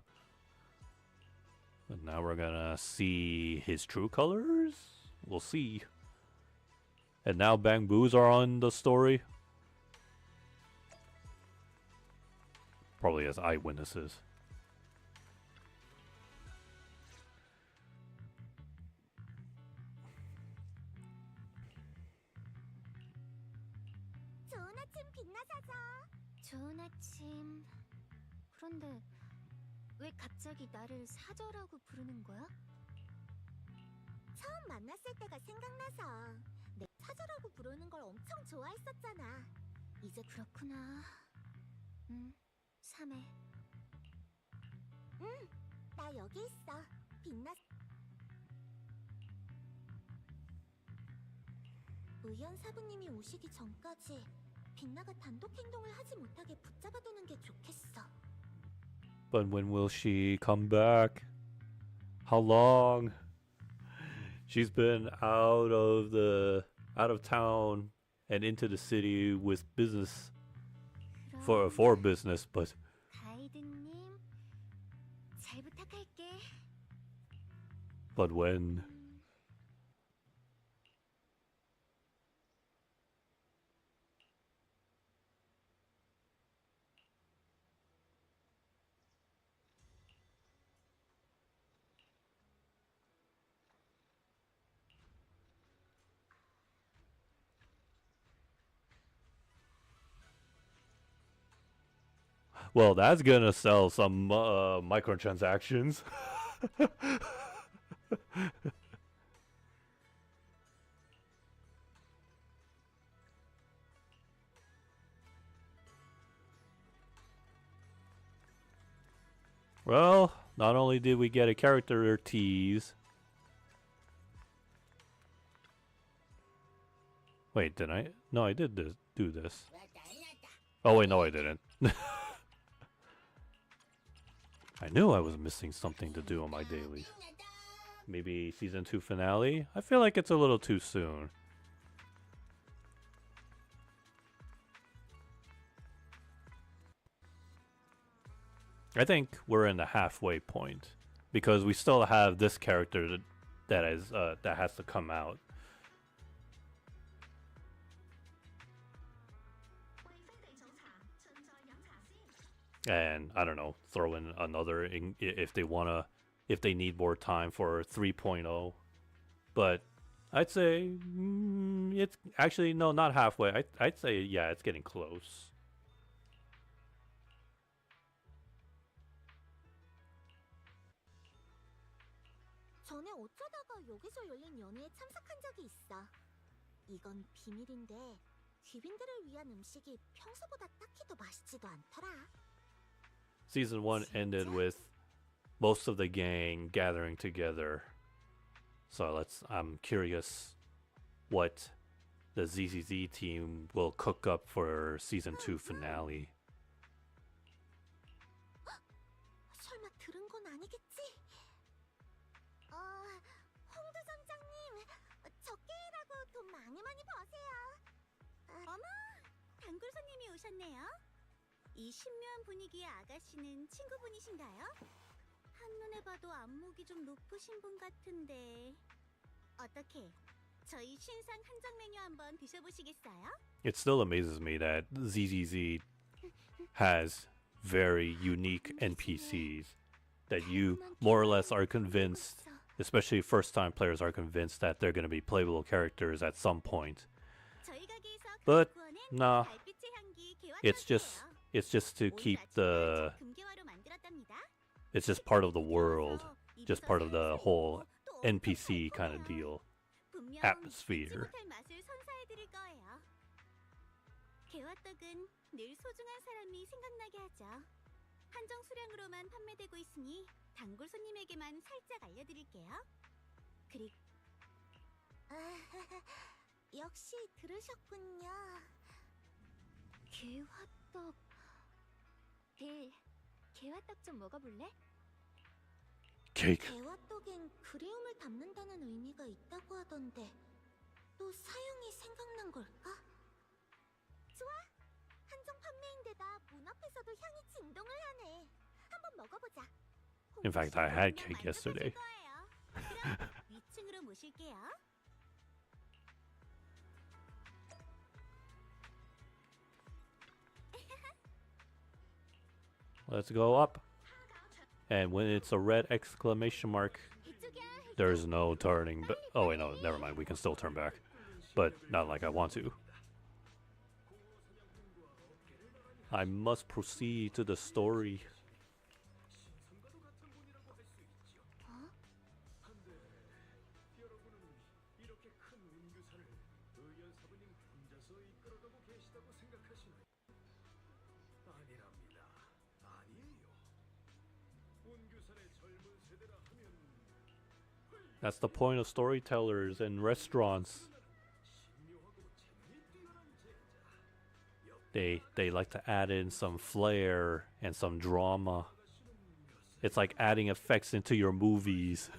But now we're gonna see his true colors? We'll see. And now Bang Boos are on the story. Probably as eyewitnesses. 좋은 아침 빛나사자. 좋은 아침. 그런데 왜 갑자기 나를 사저라고 부르는 거야? 처음 만났을 때가 생각나서 내 사저라고 부르는 걸 엄청 좋아했었잖아. 이제 그렇구나. 삼해. 나 여기 있어. 빛나. 의연 사부님이 오시기 전까지 빛나가 단독 행동을 하지 못하게 붙잡아두는 게 좋겠어. But when will she come back? How long? She's been out of town and into the city with business for business, but 가이드님, 잘 부탁할게. but when? Well, that's gonna sell some microtransactions. Well, not only did we get a character tease. Wait, did I? No, I did do this. Oh wait, no I didn't. I knew I was missing something to do on my dailies. Maybe season 2 finale? I feel like it's a little too soon. I think we're in the halfway point because we still have this character that has to come out. And I don't know, throw in another if they need more time for 3.0. But I'd say it's actually no, not halfway. I'd say yeah, it's getting close. 전에 어쩌다가 여기서 열린 연회에 참석한 적이 있어. 이건 비밀인데 귀빈들을 위한 음식이 평소보다 딱히 더 맛있지도 않더라. Season 1 ended with most of the gang gathering together. So I'm curious what the ZZZ team will cook up for season 2 finale. 설마 들은 건 아니겠지? 홍두 선장님, 적게 일하고 돈 많이 버세요. 어머, 단골 손님이 오셨네요. 이 신묘한 분위기의 아가씨는 친구분이신가요? 한눈에 봐도 안목이 좀 높으신 분 같은데. 어떻게? 저희 신상 한정 메뉴 한번 드셔보시겠어요? It still amazes me that ZZZ has very unique NPCs that you more or less are convinced, especially first-time players are convinced that they're going to be playable characters at some point. 저희 가게에서 But 갖고 오는 nah, 달빛의 향기 it's 개화떡이에요. just to 오늘 keep 아침에 the 저 금괴화로 만들었답니다. it's just part of the world, just 입에서 part of the 살살 whole 녹고 또 NPC 엄청 kind of 달콤해요. deal. 분명 atmosphere. 잊지 못할 맛을 선사해드릴 거예요. 개화떡은 늘 소중한 사람이 생각나게 하죠. 한정 수량으로만 판매되고 있으니 단골 손님에게만 살짝 알려드릴게요. 그리고 역시 들으셨군요. 개화떡. 델, 개화떡 좀 먹어볼래? Cake. 개화떡엔 그리움을 담는다는 의미가 있다고 하던데 또 사용이 생각난 걸까? 좋아! 한정 판매인데다 문 앞에서도 향이 진동을 하네. 한번 먹어보자. In fact, I had 분명 cake yesterday. 만족하실 거예요. 그럼 위층으로 모실게요. Let's go up. And when it's a red exclamation mark, 이쪽이야. there's no turning. But oh wait, no, never mind. We can still turn back, but not like I want to. I must proceed to the story. That's the point of storytellers and restaurants. They like to add in some flair and some drama. It's like adding effects into your movies.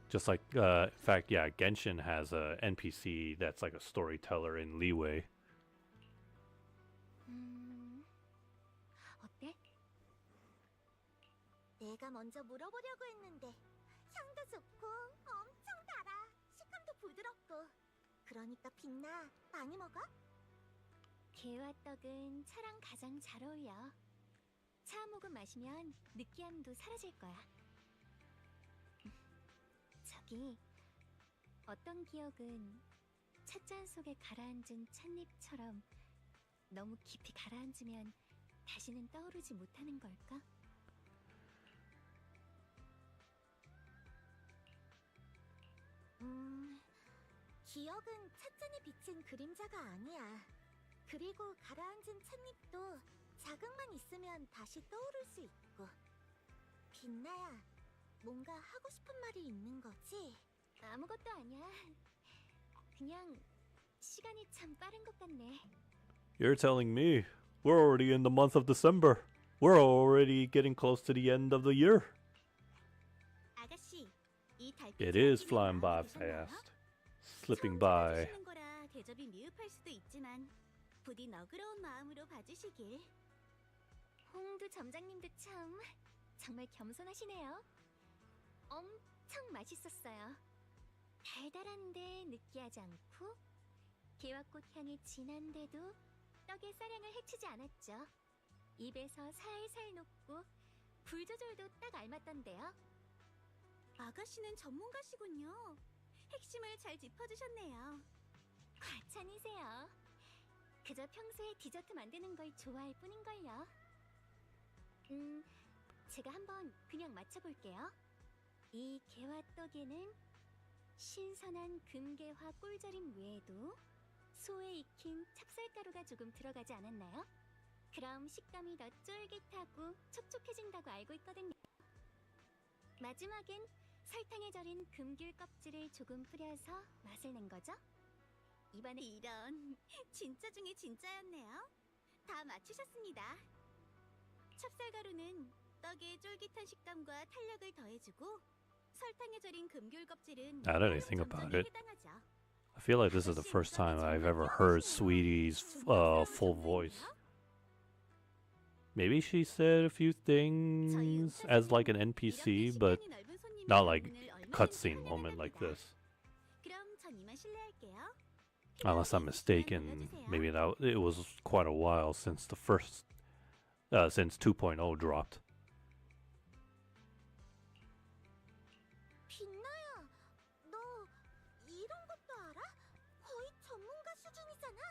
Just like, in fact, yeah, Genshin has a NPC that's like a storyteller in Leeway. 어때? 내가 먼저 물어보려고 했는데 향도 좋고 엄청 달아. 식감도 부드럽고. 그러니까 빛나. 많이 먹어? 개화떡은 차랑 가장 잘 어울려. 차 한 모금 마시면 느끼함도 사라질 거야. 저기 어떤 기억은 찻잔 속에 가라앉은 찻잎처럼 너무 깊이 가라앉으면 다시는 떠오르지 못하는 걸까? 기억은 찻잔에 비친 그림자가 아니야. 그리고 가라앉은 찻잎도 자극만 있으면 다시 떠오를 수 있고. 빛나야, 뭔가 하고 싶은 말이 있는 거지? 아무것도 아니야. 그냥 시간이 참 빠른 것 같네. You're telling me we're already in the month of December. We're already getting close to the end of the year. 아가씨, 이 It is flying by fast, slipping by. 거라 대접이 미흡할 수도 있지만 부디 너그러운 마음으로 봐주시길. 홍두 점장님도 참 정말 겸손하시네요. 엄청 맛있었어요. 달달한데 느끼하지 않고 개화꽃 향이 진한데도 떡의 쌀향을 해치지 않았죠. 입에서 살살 녹고 불 조절도 딱 알맞던데요. 아가씨는 전문가시군요. 핵심을 잘 짚어주셨네요. 과찬이세요. 그저 평소에 디저트 만드는 걸 좋아할 뿐인걸요. 제가 한번 그냥 맞춰볼게요. 이 개화떡에는 신선한 금개화 꿀절임 외에도 소에 익힌 찹쌀가루가 조금 들어가지 않았나요? 그럼 식감이 더 쫄깃하고 촉촉해진다고 알고 있거든요. 마지막엔 설탕에 절인 금귤 껍질을 조금 뿌려서 맛을 낸 거죠? 이번에 이런 진짜 중에 진짜였네요. 다 맞추셨습니다. 찹쌀가루는 떡의 쫄깃한 식감과 탄력을 더해주고 설탕에 절인 금귤 껍질은 I don't even think about 점점에 it. 해당하죠. I feel like this is the first time I've ever heard Sweetie's full voice. Maybe she said a few things as like an NPC, but not like cutscene moment like this. 그럼 전 이만 실례할게요. Unless I'm mistaken, maybe that it was quite a while since the first, since 2.0 dropped. 빛나야, 너 이런 것도 알아? 거의 전문가 수준이잖아.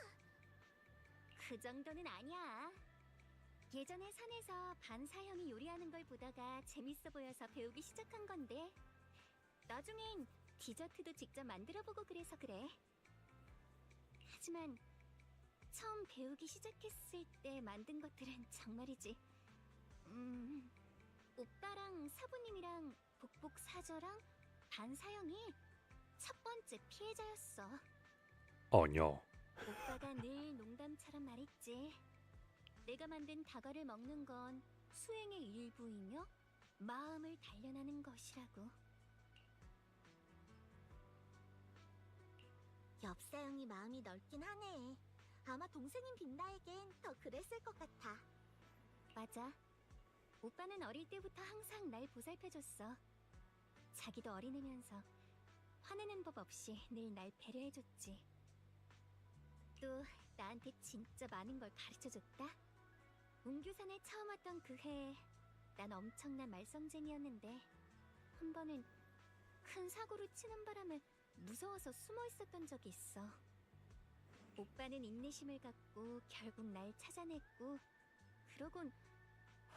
그 정도는 아니야. 예전에 산에서 반사형이 요리하는 걸 보다가 재밌어 보여서 배우기 시작한 건데 나중엔 디저트도 직접 만들어보고 그래서 그래. 하지만 처음 배우기 시작했을 때 만든 것들은 정말이지. 오빠랑 사부님이랑 복복사저랑 반사형이 첫 번째 피해자였어. Oh no. 오빠가 늘 농담처럼 말했지. 내가 만든 다과를 먹는 건 수행의 일부이며 마음을 단련하는 것이라고. 엽사형이 마음이 넓긴 하네. 아마 동생인 빛나에겐 더 그랬을 것 같아. 맞아. 오빠는 어릴 때부터 항상 날 보살펴줬어. 자기도 어린애면서 화내는 법 없이 늘 날 배려해줬지. 또 나한테 진짜 많은 걸 가르쳐줬다. 웅규산에 처음 왔던 그 해에 난 엄청난 말썽쟁이였는데 한 번은 큰 사고를 치는 바람에 무서워서 숨어 있었던 적이 있어. 오빠는 인내심을 갖고 결국 날 찾아냈고 그러곤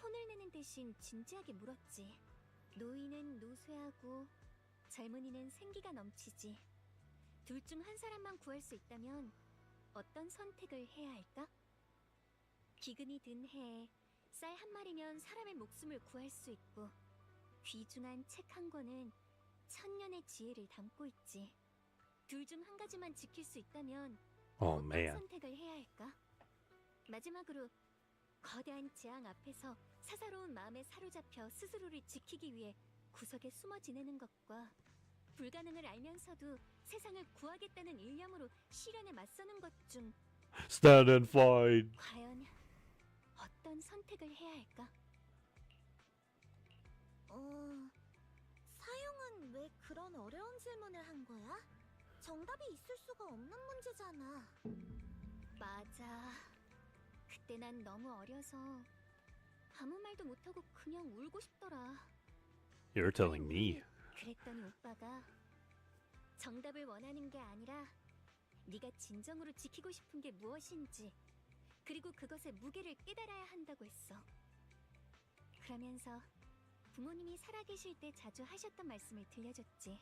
혼을 내는 대신 진지하게 물었지. 노인은 노쇠하고 젊은이는 생기가 넘치지. 둘 중 한 사람만 구할 수 있다면 어떤 선택을 해야 할까? 기근이 든 해에 쌀 한 마리면 사람의 목숨을 구할 수 있고 귀중한 책 한 권은 천년의 지혜를 담고 있지. 둘 중 한 가지만 지킬 수 있다면 Oh 어떤 man. 선택을 해야 할까? 마지막으로 거대한 재앙 앞에서 사사로운 마음에 사로잡혀 스스로를 지키기 위해 구석에 숨어 지내는 것과 불가능을 알면서도 세상을 구하겠다는 일념으로 시련에 맞서는 것 중 Stand and fight. 과연 어떤 선택을 해야 할까? 사형은 왜 그런 어려운 질문을 한 거야? 정답이 있을 수가 없는 문제잖아. 맞아. 그때 난 너무 어려서 아무 말도 못하고 그냥 울고 싶더라. You're telling me. 그랬더니 오빠가 정답을 원하는 게 아니라 네가 진정으로 지키고 싶은 게 무엇인지 그리고 그것의 무게를 깨달아야 한다고 했어. 그러면서 부모님이 살아계실 때 자주 하셨던 말씀을 들려줬지.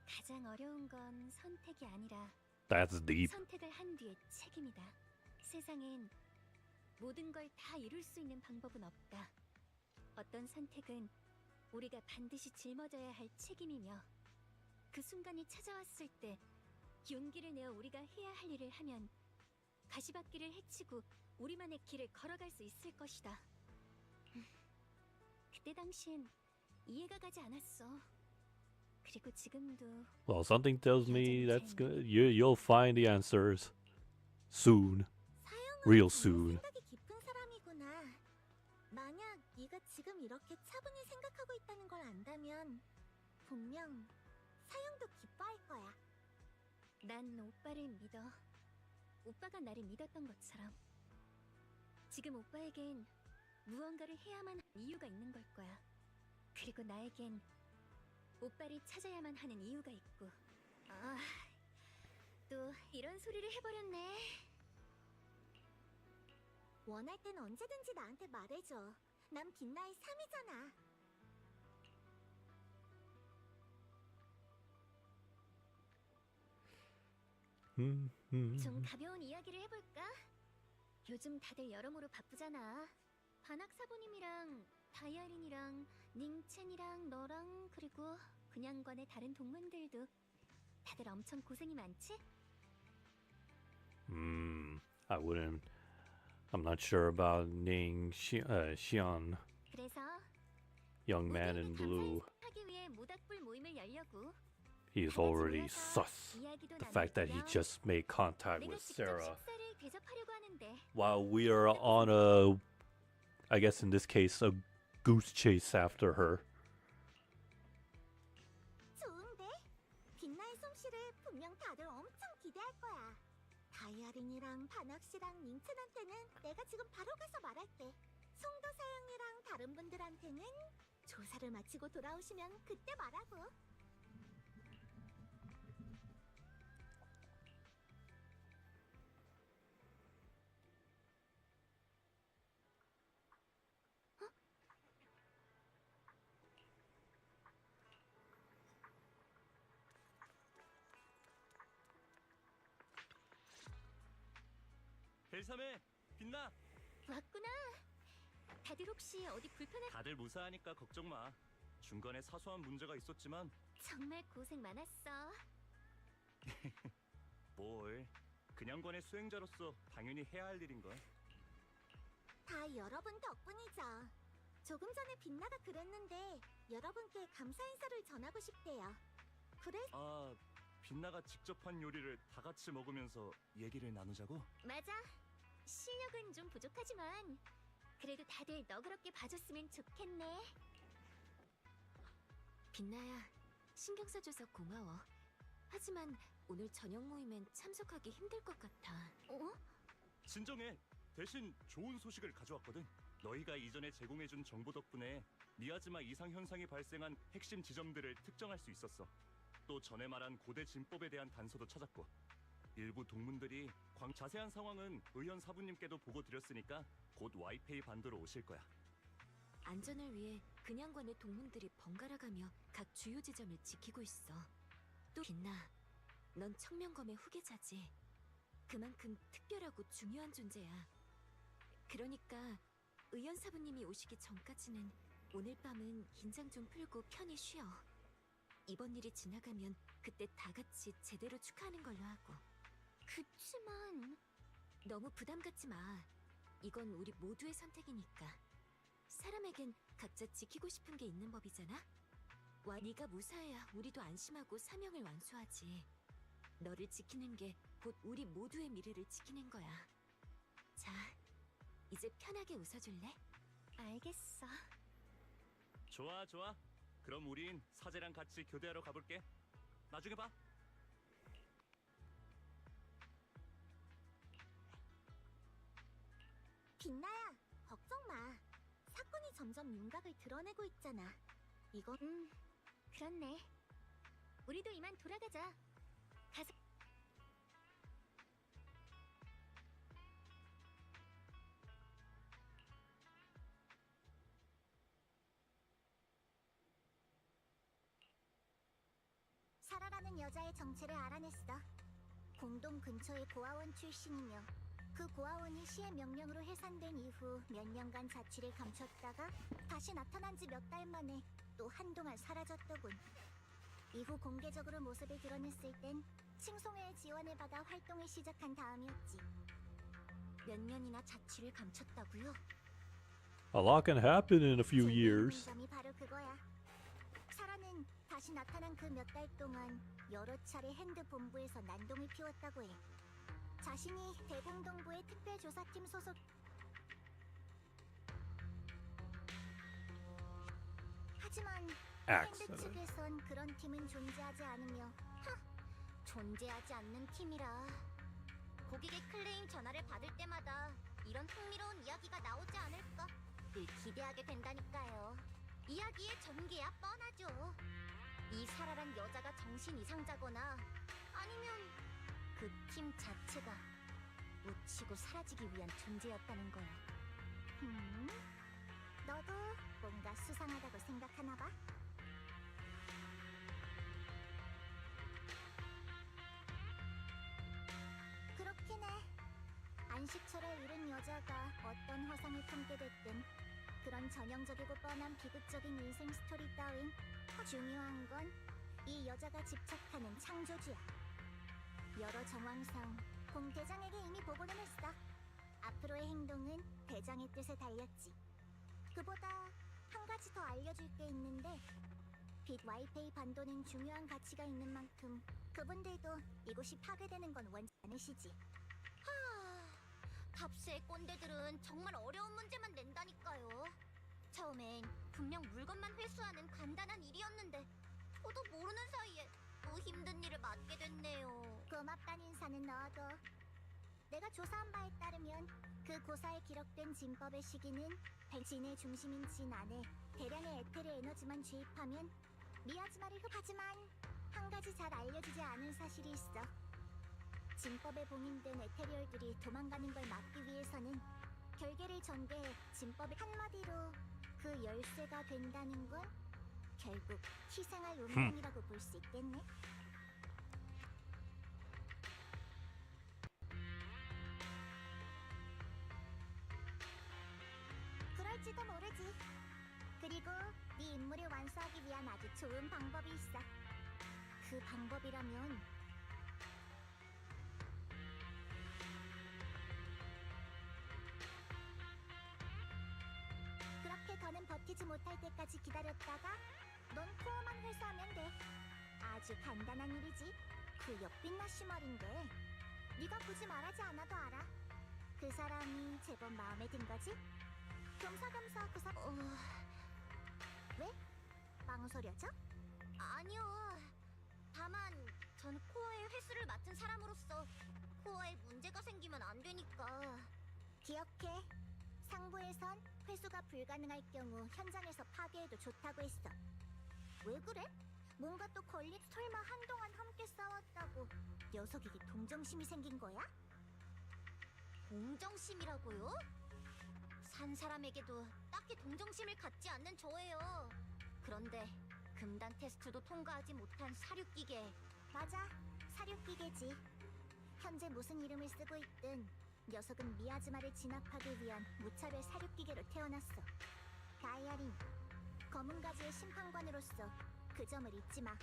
가장 어려운 건 선택이 아니라 That's deep. 선택을 한 뒤의 책임이다. 세상엔 모든 걸 다 이룰 수 있는 방법은 없다. 어떤 선택은 우리가 반드시 짊어져야 할 책임이며 그 순간이 찾아왔을 때 용기를 내어 우리가 해야 할 일을 하면 가시밭길을 헤치고 우리만의 길을 걸어갈 수 있을 것이다. 그때 당시엔 이해가 가지 않았어. 그리고 지금도 Well, something tells me that's good. You'll find the answers soon. 사형은 Real 정말 soon. 생각이 깊은 사람이구나. 만약 네가 지금 이렇게 차분히 생각하고 있다는 걸 안다면 분명 사형도 기뻐할 거야. 난 오빠를 믿어. 오빠가 나를 믿었던 것처럼. 지금 오빠에겐 무언가를 해야만 하는 이유가 있는 걸 거야. 그리고 나에겐 오빠를 찾아야만 하는 이유가 있고. 아, 또 이런 소리를 해버렸네. 원할 땐 언제든지 나한테 말해줘. 난 빛나의 3이잖아. 좀 가벼운 이야기를 해볼까? 요즘 다들 여러모로 바쁘잖아. 반학 사부님이랑 다이아린이랑 닝첸이랑 너랑 그리고 그냥관의 다른 동문들도 다들 엄청 고생이 많지? I wouldn't. I'm not sure about Ning Xian, 그래서 young man 모두에게 in blue. 감사하기 위해 모닥불 모임을 열려고. He's 다 같이 already 모여서 sus. 이야기도 The fact that he 나누고요. just made contact 내가 with 직접 Sarah 식사를 대접하려고 하는데 while we are on a, I guess in this case, a goose chase after her. 좋은데? 빛나의 솜씨를 분명 다들 엄청 기대할 거야. 다이아린이랑 반학씨랑 닌튼한테는 내가 지금 바로 가서 말할게. 송도 사양이랑 다른 분들한테는 조사를 마치고 돌아오시면 그때 말하고. 벨삼에 빛나. 왔구나. 다들 혹시 어디 불편할 다들 무사하니까 걱정 마. 중간에 사소한 문제가 있었지만 정말 고생 많았어. 뭘. 근양관의 수행자로서 당연히 해야 할 일인걸. 다 여러분 덕분이죠. 조금 전에 빛나가 그랬는데 여러분께 감사 인사를 전하고 싶대요. 그래서 아, 빛나가 직접 한 요리를 다 같이 먹으면서 얘기를 나누자고? 맞아. 실력은 좀 부족하지만 그래도 다들 너그럽게 봐줬으면 좋겠네. 빛나야, 신경 써줘서 고마워. 하지만 오늘 저녁 모임엔 참석하기 힘들 것 같아. 어? 진정해. 대신 좋은 소식을 가져왔거든. 너희가 이전에 제공해준 정보 덕분에 미야지마 이상 현상이 발생한 핵심 지점들을 특정할 수 있었어. 또 전에 말한 고대 진법에 대한 단서도 찾았고, 일부 동문들이 자세한 상황은 의원 사부님께도 보고 드렸으니까 곧 와이페이 반도로 오실 거야. 안전을 위해 근양관의 동문들이 번갈아가며 각 주요 지점을 지키고 있어. 또 빛나, 넌 청명검의 후계자지. 그만큼 특별하고 중요한 존재야. 그러니까 의원 사부님이 오시기 전까지는 오늘 밤은 긴장 좀 풀고 편히 쉬어. 이번 일이 지나가면 그때 다 같이 제대로 축하하는 걸로 하고. 그치만 너무 부담 갖지 마. 이건 우리 모두의 선택이니까. 사람에겐 각자 지키고 싶은 게 있는 법이잖아. 네가 무사해야 우리도 안심하고 사명을 완수하지. 너를 지키는 게 곧 우리 모두의 미래를 지키는 거야. 자, 이제 편하게 웃어줄래? 알겠어. 좋아, 좋아. 그럼 우린 사제랑 같이 교대하러 가볼게. 나중에 봐. 빛나야, 걱정 마. 사건이 점점 윤곽을 드러내고 있잖아. 이건 그렇네. 우리도 이만 돌아가자. 가서 사라라는 여자의 정체를 알아냈어. 공동 근처의 고아원 출신이며 그 고아원이 시의 명령으로 해산된 이후 몇 년간 자취를 감췄다가 다시 나타난 지 몇 달 만에 또 한동안 사라졌더군. 이후 공개적으로 모습을 드러냈을 땐 칭송회의 지원을 받아 활동을 시작한 다음이었지. 몇 년이나 자취를 감췄다고요? A lot can happen in a few 재미있는 years. 점이 바로 그거야. 사라는 다시 나타난 그 몇 달 동안 여러 차례 핸드 본부에서 난동을 피웠다고 해. 자신이 대공동부의 특별조사팀 소속. 하지만 핸드 Accident. 측에선 그런 팀은 존재하지 않으며 존재하지 않는 팀이라. 고객의 클레임 전화를 받을 때마다 이런 흥미로운 이야기가 나오지 않을까 늘 기대하게 된다니까요. 이야기의 전개야 뻔하죠. 이 사라란 여자가 정신 이상자거나 아니면 그 팀 자체가 묻히고 사라지기 위한 존재였다는 거야. 너도 뭔가 수상하다고 생각하나 봐? 그렇긴 해. 안식처를 잃은 여자가 어떤 허상을 품게 됐든 그런 전형적이고 뻔한 비극적인 인생 스토리 따윈 중요한 건 이 여자가 집착하는 창조주야. 여러 정황상 공 대장에게 이미 보고는 했어. 앞으로의 행동은 대장의 뜻에 달렸지. 그보다 한 가지 더 알려줄 게 있는데 빛 와이페이 반도는 중요한 가치가 있는 만큼 그분들도 이곳이 파괴되는 건 원치 않으시지. 탑스의 꼰대들은 정말 어려운 문제만 낸다니까요. 처음엔 분명 물건만 회수하는 간단한 일이었는데 저도 모르는 사이에 또 힘든 일을 맡게 됐네요. 고맙다는 인사는 넣어도 내가 조사한 바에 따르면 그 고사에 기록된 진법의 시기는 진의 중심인 진 안에 대량의 에테르 에너지만 주입하면 미야지마를 하지만 한 가지 잘 알려지지 않은 사실이 있어. 진법에 봉인된 에테리얼들이 도망가는 걸 막기 위해서는 결계를 전개해 진법의 한마디로 그 열쇠가 된다는 건 결국 희생할 운명이라고 볼 수 있겠네. 그럴지도 모르지. 그리고 네 임무를 완수하기 위한 아주 좋은 방법이 있어. 그 방법이라면 그렇게 더는 버티지 못할 때까지 기다렸다가 넌 코어만 회수하면 돼. 아주 간단한 일이지. 그 옆빛 나씨 말인데 네가 굳이 말하지 않아도 알아. 그 사람이 제법 마음에 든 거지? 겸사겸사 그 왜? 망설여져? 아니요. 다만 전 코어의 회수를 맡은 사람으로서 코어에 문제가 생기면 안 되니까. 기억해. 상부에선 회수가 불가능할 경우 현장에서 파괴해도 좋다고 했어. 왜 그래? 뭔가 또 설마 한동안 함께 싸웠다고 녀석에게 동정심이 생긴 거야? 동정심이라고요? 산 사람에게도 딱히 동정심을 갖지 않는 저예요. 그런데 금단 테스트도 통과하지 못한 사륙기계. 맞아, 사륙기계지. 현재 무슨 이름을 쓰고 있든 녀석은 미야즈마를 진압하기 위한 무차별 사륙기계로 태어났어. 다이아린, 검은 가지의 심판관으로서 그 점을 잊지 마.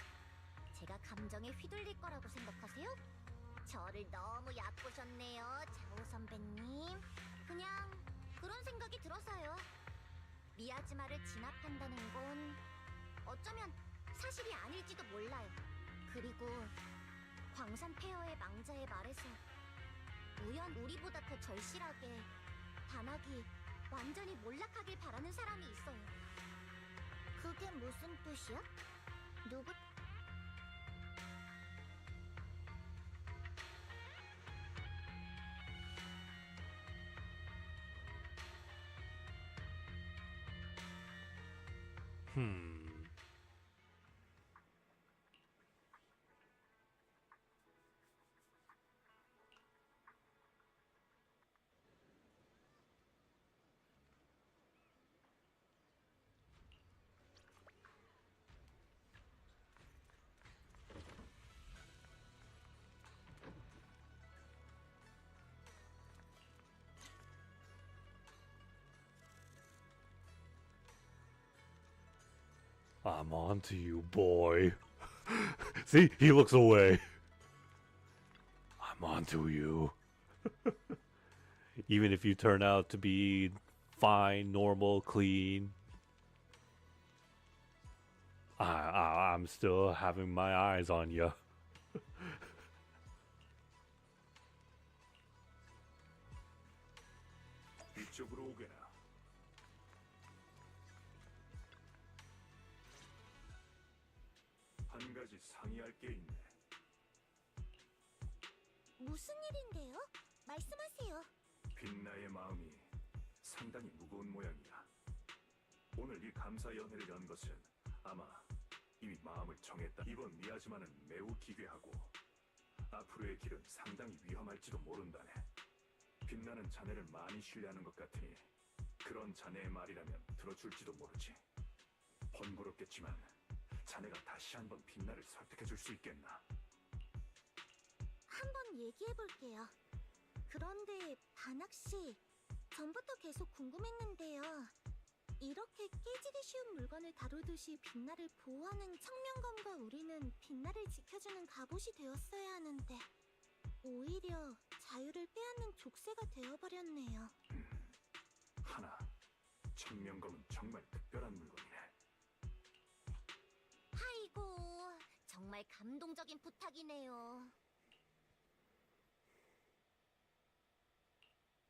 제가 감정에 휘둘릴 거라고 생각하세요? 저를 너무 얕보셨네요, 자오 선배님. 그냥 그런 생각이 들어서요. 미야즈마를 진압한다는 건 어쩌면 사실이 아닐지도 몰라요. 그리고 광산 폐허의 망자의 말에서 우연 우리보다 더 절실하게 단학이 완전히 몰락하길 바라는 사람이 있어요. 그게 무슨 뜻이야? 누구? I'm on to you, boy. See, he looks away. I'm on to you. Even if you turn out to be fine, normal, clean, I'm still having my eyes on you. 이쪽으로 오게나. 한 가지 상의할 게 있네. 무슨 일인데요? 말씀하세요. 빛나의 마음이 상당히 무거운 모양이야. 오늘 이 감사 연회를 연 것은 아마 이미 마음을 정했다. 이번 미야즈마는 매우 기괴하고 앞으로의 길은 상당히 위험할지도 모른다네. 빛나는 자네를 많이 신뢰하는 것 같으니 그런 자네의 말이라면 들어줄지도 모르지. 번거롭겠지만 자네가 다시 한번 빛나를 설득해줄 수 있겠나? 한번 얘기해볼게요. 그런데 반학씨, 전부터 계속 궁금했는데요. 이렇게 깨지기 쉬운 물건을 다루듯이 빛나를 보호하는 청명검과 우리는 빛나를 지켜주는 갑옷이 되었어야 하는데 오히려 자유를 빼앗는 족쇄가 되어버렸네요. 하나, 청명검은 정말 특별한 물건이네. 아이고, 정말 감동적인 부탁이네요.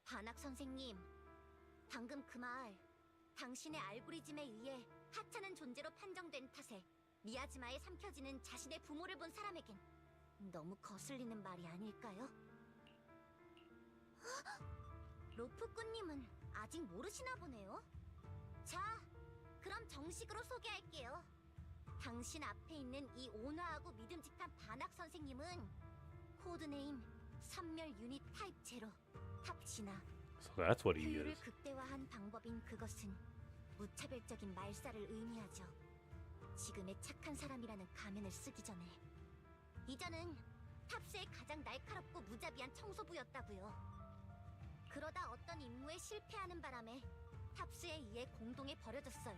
반학 선생님, 방금 그 말, 당신의 알고리즘에 의해 하찮은 존재로 판정된 탓에 미야지마에 삼켜지는 자신의 부모를 본 사람에겐 너무 거슬리는 말이 아닐까요? 로프꾼님은 아직 모르시나 보네요. 자, 그럼 정식으로 소개할게요. 당신 앞에 있는 이 온화하고 믿음직한 반학 선생님은 코드네임 삼멸 유닛 타입 제로 탑시나. So that's what he 효율을 is. 극대화한 방법인 그것은 무차별적인 말살을 의미하죠. 지금의 착한 사람이라는 가면을 쓰기 전에. 이전은 탑스의 가장 날카롭고 무자비한 청소부였다고요. 그러다 어떤 임무에 실패하는 바람에 탑스에 의해 공동에 버려졌어요.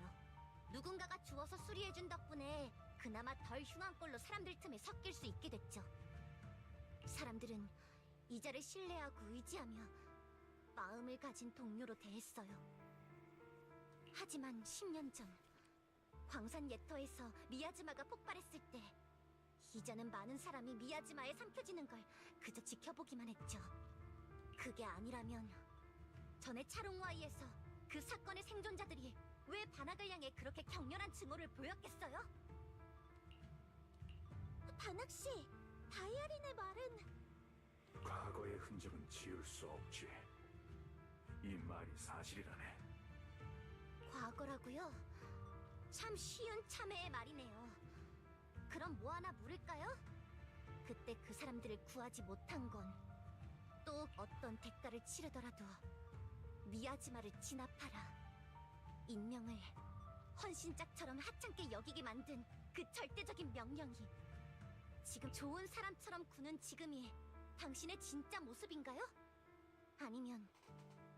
누군가가 주워서 수리해준 덕분에 그나마 덜 흉한 꼴로 사람들 틈에 섞일 수 있게 됐죠. 사람들은 이자를 신뢰하고 의지하며 마음을 가진 동료로 대했어요. 하지만 10년 전 광산 예터에서 미야지마가 폭발했을 때 이자는 많은 사람이 미야지마에 삼켜지는 걸 그저 지켜보기만 했죠. 그게 아니라면 전에 차롱와이에서 그 사건의 생존자들이 왜 반학을 향해 그렇게 격렬한 증오를 보였겠어요? 반학씨, 다이아린의 말은... 과거의 흔적은 지울 수 없지. 이 말이 사실이라네. 과거라고요? 참 쉬운 참회의 말이네요. 그럼 뭐 하나 물을까요? 그때 그 사람들을 구하지 못한 건 또 어떤 대가를 치르더라도 미야지마를 진압하라. 인명을 헌신짝처럼 하찮게 여기게 만든 그 절대적인 명령이 지금 좋은 사람처럼 구는 지금이 당신의 진짜 모습인가요? 아니면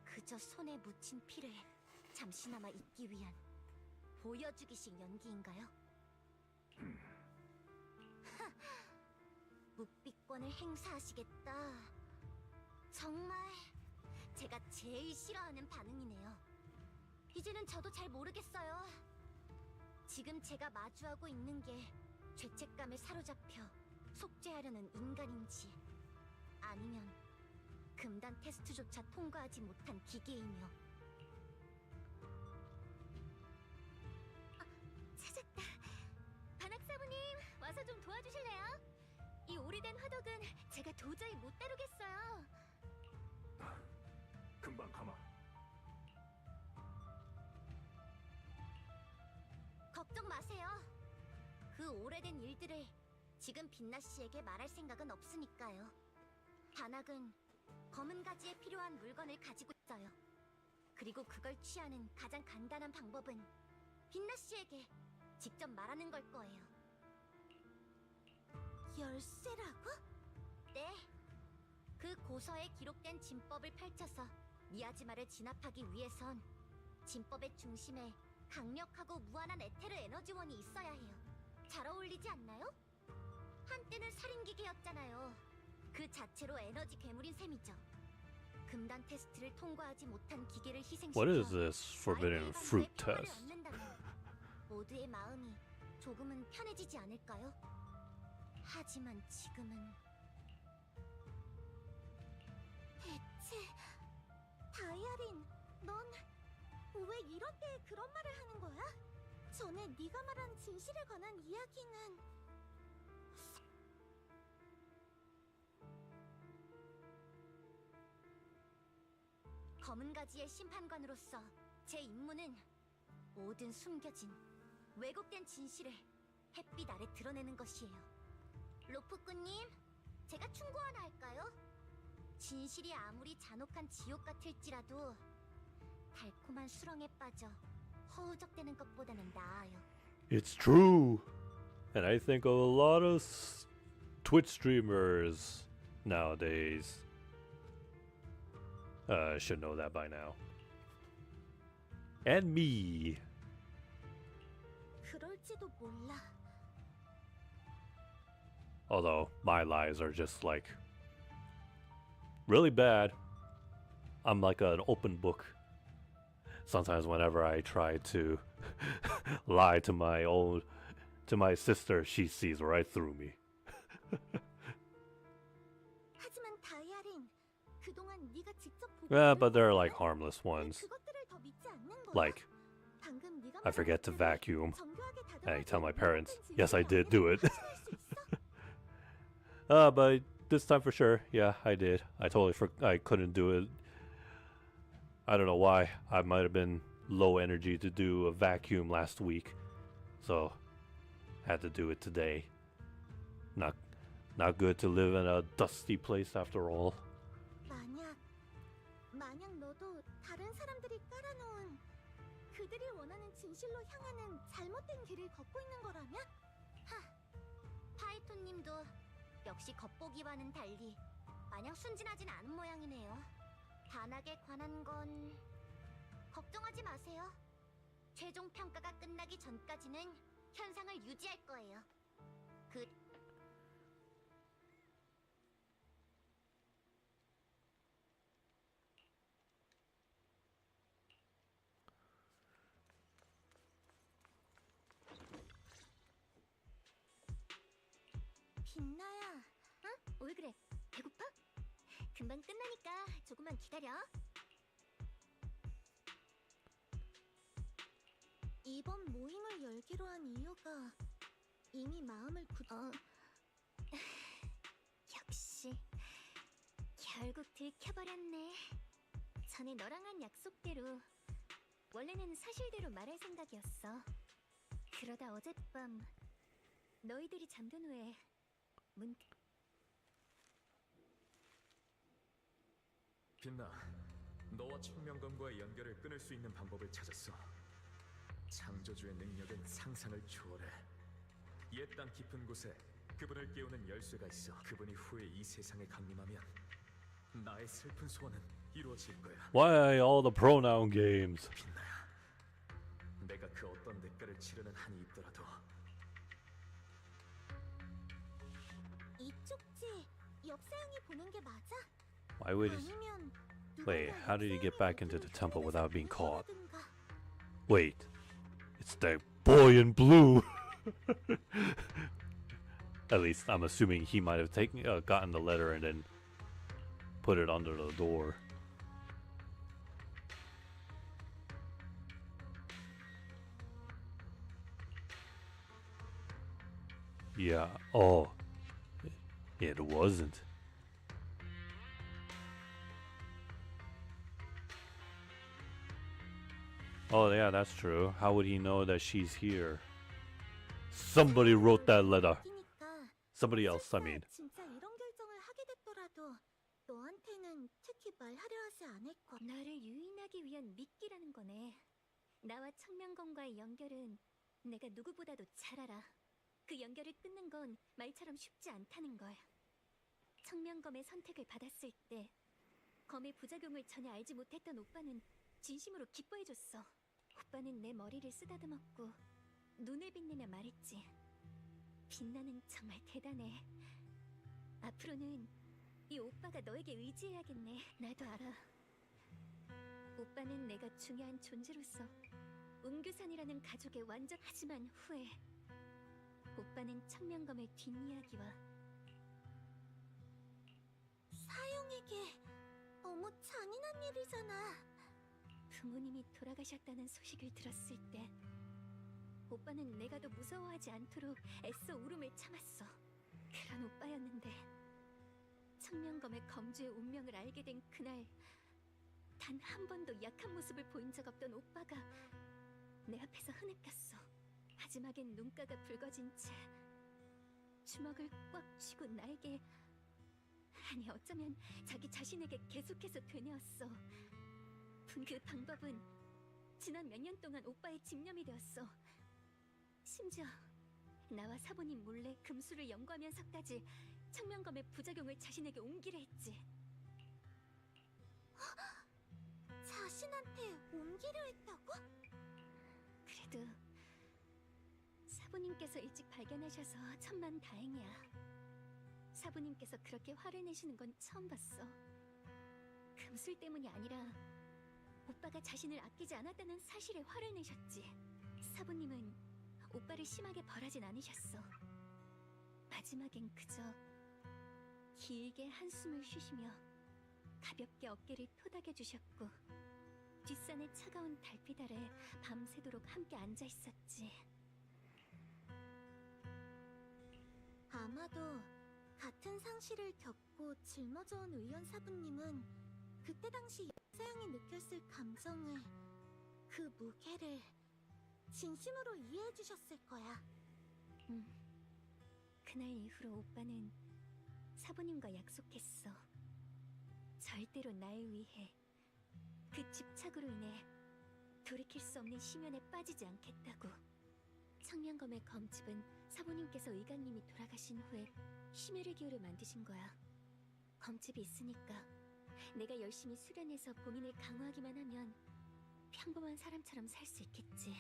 그저 손에 묻힌 피를 잠시나마 잊기 위한 보여주기식 연기인가요? 묵비권을 행사하시겠다. 정말 제가 제일 싫어하는 반응이네요. 이제는 저도 잘 모르겠어요. 지금 제가 마주하고 있는 게 죄책감에 사로잡혀 속죄하려는 인간인지 아니면 금단 테스트조차 통과하지 못한 기계이며. 찾았다. 반학사부님, 와서 좀 도와주실래요? 이 오래된 화덕은 제가 도저히 못 다루겠어요. 금방 가마. 걱정 마세요. 그 오래된 일들을 지금 빛나 씨에게 말할 생각은 없으니까요. 반학은 검은 가지에 필요한 물건을 가지고 있어요. 그리고 그걸 취하는 가장 간단한 방법은 빛나 씨에게 직접 말하는 걸 거예요. 열쇠라고? 네. 그 고서에 기록된 진법을 펼쳐서 미야지마를 진압하기 위해선 진법의 중심에 강력하고 무한한 에테르 에너지원이 있어야 해요. 잘 어울리지 않나요? 한때는 살인기계였잖아요. 그 자체로 에너지 괴물인 셈이죠. 금단 테스트를 통과하지 못한 기계를 희생시켜 What is this forbidden fruit test? 모두의 마음이 조금은 편해지지 않을까요? 하지만 지금은 대체 다이아린, 넌 왜 이런 때에 그런 말을 하는 거야? 전에 네가 말한 진실에 관한 이야기는 검은 가지의 심판관으로서 제 임무는 모든 숨겨진 왜곡된 진실을 햇빛 아래 드러내는 것이에요. 로프꾼님, 제가 충고 하나 할까요? 진실이 아무리 잔혹한 지옥 같을지라도 달콤한 수렁에 빠져 허우적대는 것보다는 나아요. It's true. And I think a lot of Twitch streamers nowadays should know that by now. And me. 그럴지도 몰라. Although my lies are just like really bad. I'm like an open book. Sometimes whenever I try to lie to my own To my sister, she sees right through me. 하지만 다이아린, 그동안 네가 직접 보고 Yeah, 들은 but they're like 거라면 harmless 왜 ones. 그것들을 더 믿지 않는 거야? Like, 방금 네가 I forget to 말한 vacuum. 것들을 정교하게 I tell my 다듬어진 parents, 완벽한 yes, I 진실이 did do 아니라고 it. 확신할 수 있어? But this time for sure, yeah, I did. I totally I couldn't do it. I don't know why. I might have been low energy to do a vacuum last week, so had to do it today. Not good to live in a dusty place after all. 만약 너도 다른 사람들이 깔아놓은 그들이 원하는 진실로 향하는 잘못된 길을 걷고 있는 거라면? 파이톤님도 역시 겉보기와는 달리 마냥 순진하진 않은 모양이네요. 단학에 관한 건 걱정하지 마세요. 최종 평가가 끝나기 전까지는 현상을 유지할 거예요. 빛나야. 응? 왜 그래? 배고파? 금방 끝나니까 조금만 기다려. 이번 모임을 열기로 한 이유가 이미 마음을 역시 결국 들켜버렸네. 전에 너랑 한 약속대로 원래는 사실대로 말할 생각이었어. 그러다 어젯밤 너희들이 잠든 후에 문득 빛나, 너와 청명검과의 연결을 끊을 수 있는 방법을 찾았어. 창조주의 능력은 상상을 초월해. 옛 땅 깊은 곳에 그분을 깨우는 열쇠가 있어. 그분이 후에 이 세상에 강림하면 나의 슬픈 소원은 이루어질 거야. Why all the pronoun games? 빛나야, 내가 그 어떤 대가를 치르는 한이 있더라도 이 쪽지 옆사양이 보는 게 맞아? Why would he... 아니면 Wait, 누군가 how did he get back into the 옆사양의 temple without being caught? 얘기라든가. Wait, it's the boy in blue. At least I'm assuming he might have gotten the letter and then put it under the door. Yeah. Oh, it wasn't. Oh yeah, that's true. How would he know that she's here? Somebody wrote that letter. 느끼니까 Somebody else, I mean. 진짜 이런 결정을 하게 됐더라도 너한테는 특히 말하려 하지 않을 거. 너를 유인하기 위한 미끼라는 거네. 나와 청명검과의 연결은 내가 누구보다도 잘 알아. 그 연결을 끊는 건 말처럼 쉽지 않다는 걸. 청명검의 선택을 받았을 때 검의 부작용을 전혀 알지 못했던 오빠는 진심으로 기뻐해줬어. 오빠는 내 머리를 쓰다듬었고 눈을 빛내며 말했지. 빛나는 정말 대단해. 앞으로는 이 오빠가 너에게 의지해야겠네. 나도 알아. 오빠는 내가 중요한 존재로서 웅규산이라는 가족의 완전. 하지만 후에 오빠는 청명검의 뒷이야기와 사용에게 너무 잔인한 일이잖아. 부모님이 돌아가셨다는 소식을 들었을 때 오빠는 내가 더 무서워하지 않도록 애써 울음을 참았어. 그런 오빠였는데 청명검의 검주의 운명을 알게 된 그날 단 한 번도 약한 모습을 보인 적 없던 오빠가 내 앞에서 흐느꼈어. 마지막엔 눈가가 붉어진 채 주먹을 꽉 쥐고 나에게, 아니 어쩌면 자기 자신에게 계속해서 되뇌었어. 그 방법은 지난 몇 년 동안 오빠의 집념이 되었어. 심지어 나와 사부님 몰래 금수를 연구하면서까지 청명검의 부작용을 자신에게 옮기려 했지. 자신한테 옮기려 했다고? 그래도 사부님께서 일찍 발견하셔서 천만 다행이야. 사부님께서 그렇게 화를 내시는 건 처음 봤어. 금술 때문이 아니라 오빠가 자신을 아끼지 않았다는 사실에 화를 내셨지. 사부님은 오빠를 심하게 벌하진 않으셨어. 마지막엔 그저 길게 한숨을 쉬시며 가볍게 어깨를 토닥여 주셨고 뒷산의 차가운 달빛 아래 밤새도록 함께 앉아 있었지. 아마도 같은 상실을 겪고 짊어져온 의연사부님은 그때 당시 역사형이 느꼈을 감정을, 그 무게를 진심으로 이해해 주셨을 거야. 그날 이후로 오빠는 사부님과 약속했어. 절대로 날 위해, 그 집착으로 인해 돌이킬 수 없는 심연에 빠지지 않겠다고. 청명검의 검집은 사부님께서 의강님이 돌아가신 후에 심혈을 기울여 만드신 거야. 검집이 있으니까 내가 열심히 수련해서 본인을 강화하기만 하면 평범한 사람처럼 살 수 있겠지.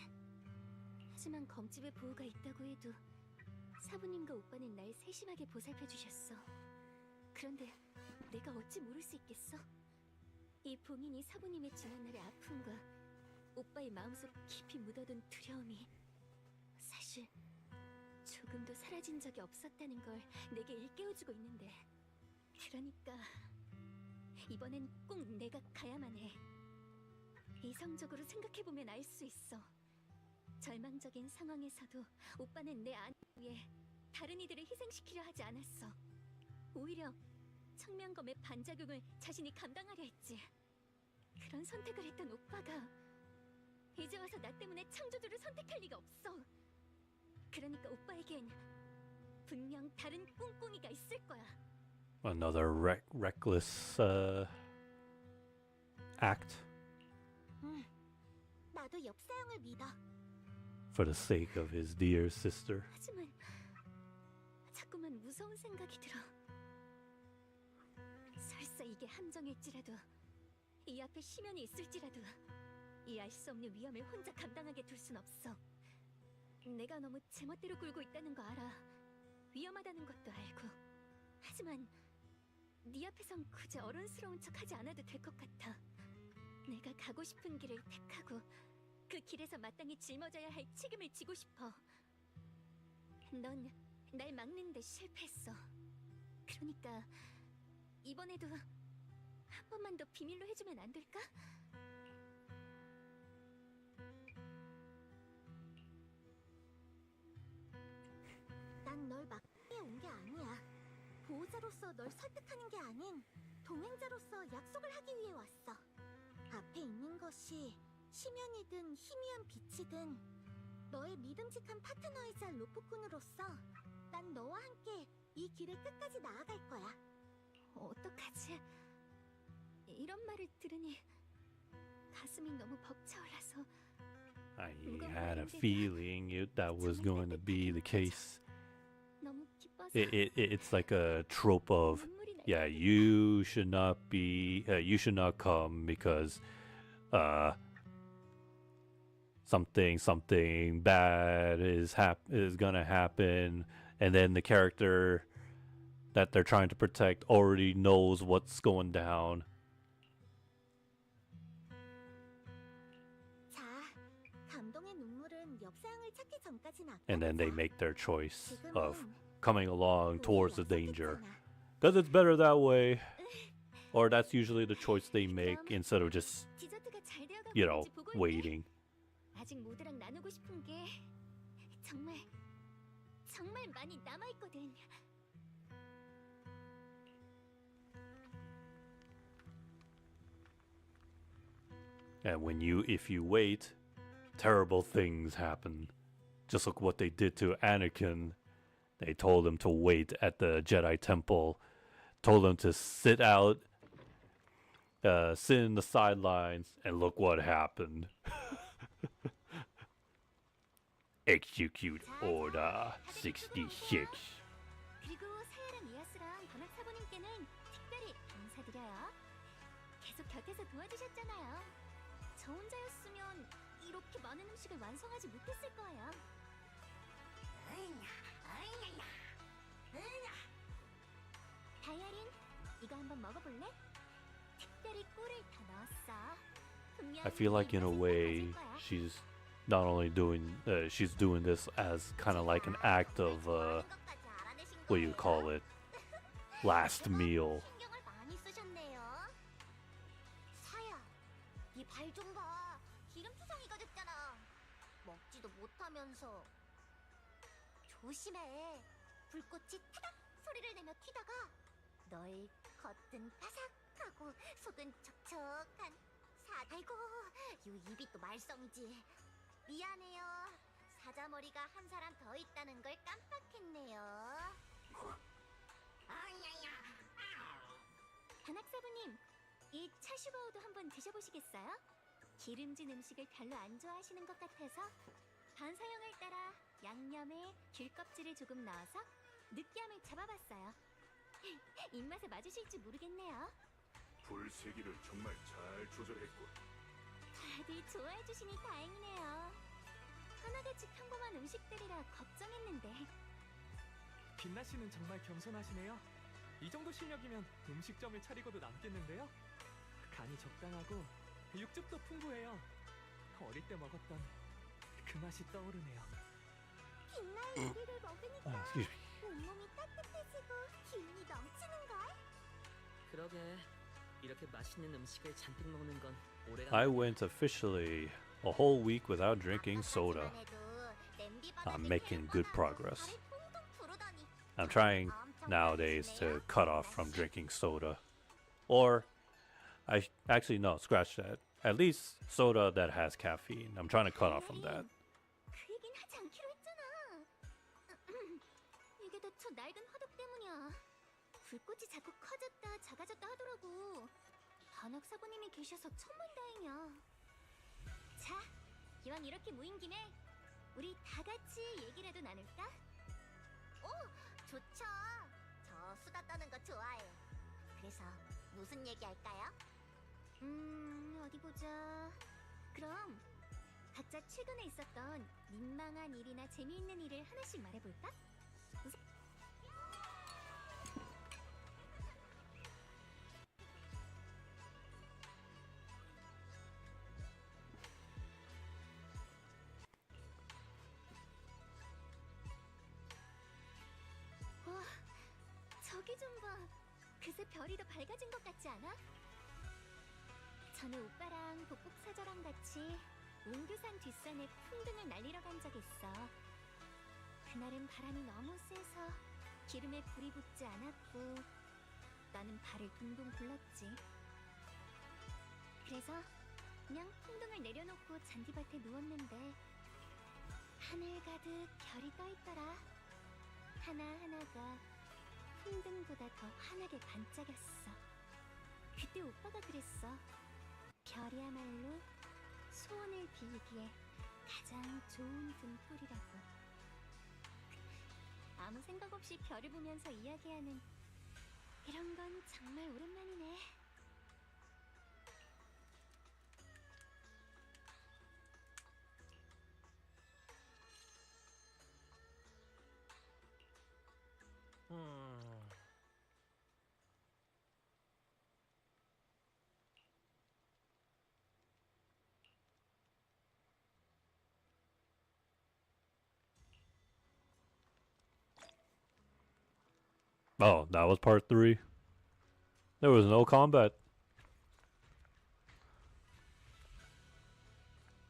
하지만 검집의 보호가 있다고 해도 사부님과 오빠는 날 세심하게 보살펴 주셨어. 그런데 내가 어찌 모를 수 있겠어? 이 봉인이 사부님의 지난날의 아픔과 오빠의 마음속 깊이 묻어둔 두려움이 사실 조금도 사라진 적이 없었다는 걸 내게 일깨워주고 있는데, 그러니까 이번엔 꼭 내가 가야만 해. 이성적으로 생각해보면 알 수 있어. 절망적인 상황에서도 오빠는 내 안을 위해 다른 이들을 희생시키려 하지 않았어. 오히려 청명검의 반작용을 자신이 감당하려 했지. 그런 선택을 했던 오빠가 이제 와서 나 때문에 창조주를 선택할 리가 없어. 그러니까 오빠에겐 분명 다른 꿍꿍이가 있을 거야. Another reckless act 나도 엽사형을 믿어. for the sake of his dear sister. 하지만 자꾸만 무서운 생각이 들어. 설사 이게 함정일지라도, 이 앞에 심연이 있을지라도 이 알 수 없는 위험을 혼자 감당하게 둘 순 없어. 내가 너무 제멋대로 굴고 있다는 거 알아. 위험하다는 것도 알고. 하지만 네 앞에선 굳이 어른스러운 척 하지 않아도 될 것 같아. 내가 가고 싶은 길을 택하고 그 길에서 마땅히 짊어져야 할 책임을 지고 싶어. 넌 날 막는데 실패했어. 그러니까 이번에도 한 번만 더 비밀로 해주면 안 될까? 난 널 막기에 온 게 아니야. 보호자로서 널 설득하는 게 아닌 동행자로서 약속을 하기 위해 왔어. 앞에 있는 것이 심연이든 희미한 빛이든 너의 믿음직한 파트너이자 로프꾼으로서 난 너와 함께 이 길을 끝까지 나아갈 거야. 어떡하지? 이런 말을 들으니 가슴이 너무 벅차올라서. I had a feeling that was going to be the case. 너무 기뻐서 It's like a trope of, 눈물이 날 yeah, 때가 you should not be, you should not come because something bad is gonna happen, and then the character that they're trying to protect already knows what's going down. 자, 감동의 눈물은 엽사형을 찾기 전까진 And then they 아까워져. make their choice of 지금은 coming along 우리 towards the danger. 약속했잖아. Because it's better that way. Or that's usually the choice they make instead of just, 디저트가 잘 되어가고 you know, 있는지 보고 있네. waiting. 아직 모두랑 나누고 싶은 게 정말 많이 남아있거든. And if you wait, terrible things happen. Just look what they did to Anakin. They told him to wait at the Jedi Temple. Told him to sit in the sidelines, and look what happened. Execute Order 66. 그리고 사야랑 이아스랑 반학 사부님께는 특별히 감사드려요. 계속 곁에서 도와주셨잖아요. 저 혼자였으면 이렇게 많은 음식을 완성하지 못했을 거예요. 다이아린, 이거 한번 먹어볼래? 특별히 꿀을 다 넣었어. I feel like in a way she's not only doing, she's doing this as kind of like an act of, what do you call it? Last meal. 신경을 많이 쓰셨네요. 사야, 네 발 좀 봐. 기름투성이가 됐잖아. 먹지도 못하면서. 조심해. 불꽃이 타닥 소리를 내며 튀다가 너의 겉은 바삭하고 속은 촉촉한 아이고, 요 입이 또 말썽이지. 미안해요. 사자머리가 한 사람 더 있다는 걸 깜빡했네요. 단학사부님, 이 차슈바오도 한번 드셔보시겠어요? 기름진 음식을 별로 안 좋아하시는 것 같아서 반사형을 따라 양념에 귤껍질을 조금 넣어서 느끼함을 잡아봤어요. 입맛에 맞으실지 모르겠네요. 불세기를 정말 잘 조절했군. 다들 좋아해주시니 다행이네요. 하나같이 평범한 음식들이라 걱정했는데. 빛나 씨는 정말 겸손하시네요. 이 정도 실력이면 음식점을 차리고도 남겠는데요. 간이 적당하고 육즙도 풍부해요. 어릴 때 먹었던 그 맛이 떠오르네요. 빛나의 요리를 먹으니까 Excuse me. 온몸이 따뜻해지고 기운이 넘치는걸. 그러게 이렇게 맛있는 음식을 잔뜩 먹는 건 I went officially a whole week without drinking soda. I'm making good progress. I'm trying nowadays to cut off from drinking soda. Or, actually, no, scratch that. At least soda that has caffeine. I'm trying to cut off from that. 그 얘긴 하지 않기로 했잖아. 이게 다 저 낡은 화덕 때문이야. 불꽃이 자꾸 커졌다 작아졌다 하더라고. 단학사부님이 계셔서 천만다행이야. 자, 기왕 이렇게 모인 김에 우리 다 같이 얘기라도 나눌까? 오, 좋죠. 저 수다 떠는 거 좋아해요. 그래서 무슨 얘기 할까요? 어디 보자. 그럼 각자 최근에 있었던 민망한 일이나 재미있는 일을 하나씩 말해볼까? 와, 저기 좀 봐. 그새 별이 더 밝아진 것 같지 않아? 전에 오빠랑 복복사저랑 같이 웅규산 뒷산에 풍등을 날리러 간 적 있어. 그날은 바람이 너무 세서 기름에 불이 붙지 않았고 나는 발을 둥둥 굴렀지. 그래서 그냥 풍등을 내려놓고 잔디밭에 누웠는데 하늘 가득 별이 떠있더라. 하나하나가 풍등보다 더 환하게 반짝였어. 그때 오빠가 그랬어. 별이야말로 소원을 빌기에 가장 좋은 등불이라고. 아무 생각 없이 별을 보면서 이야기하는 이런 건 정말 오랜만이네. Oh, that was part 3. There was no combat.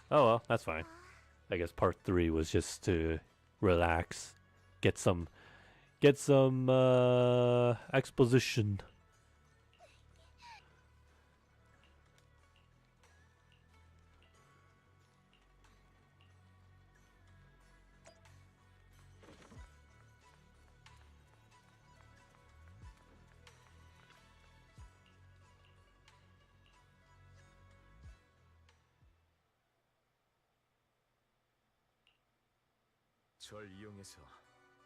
Oh well, that's fine. I guess part 3 was just to relax, get some exposition. 절 이용해서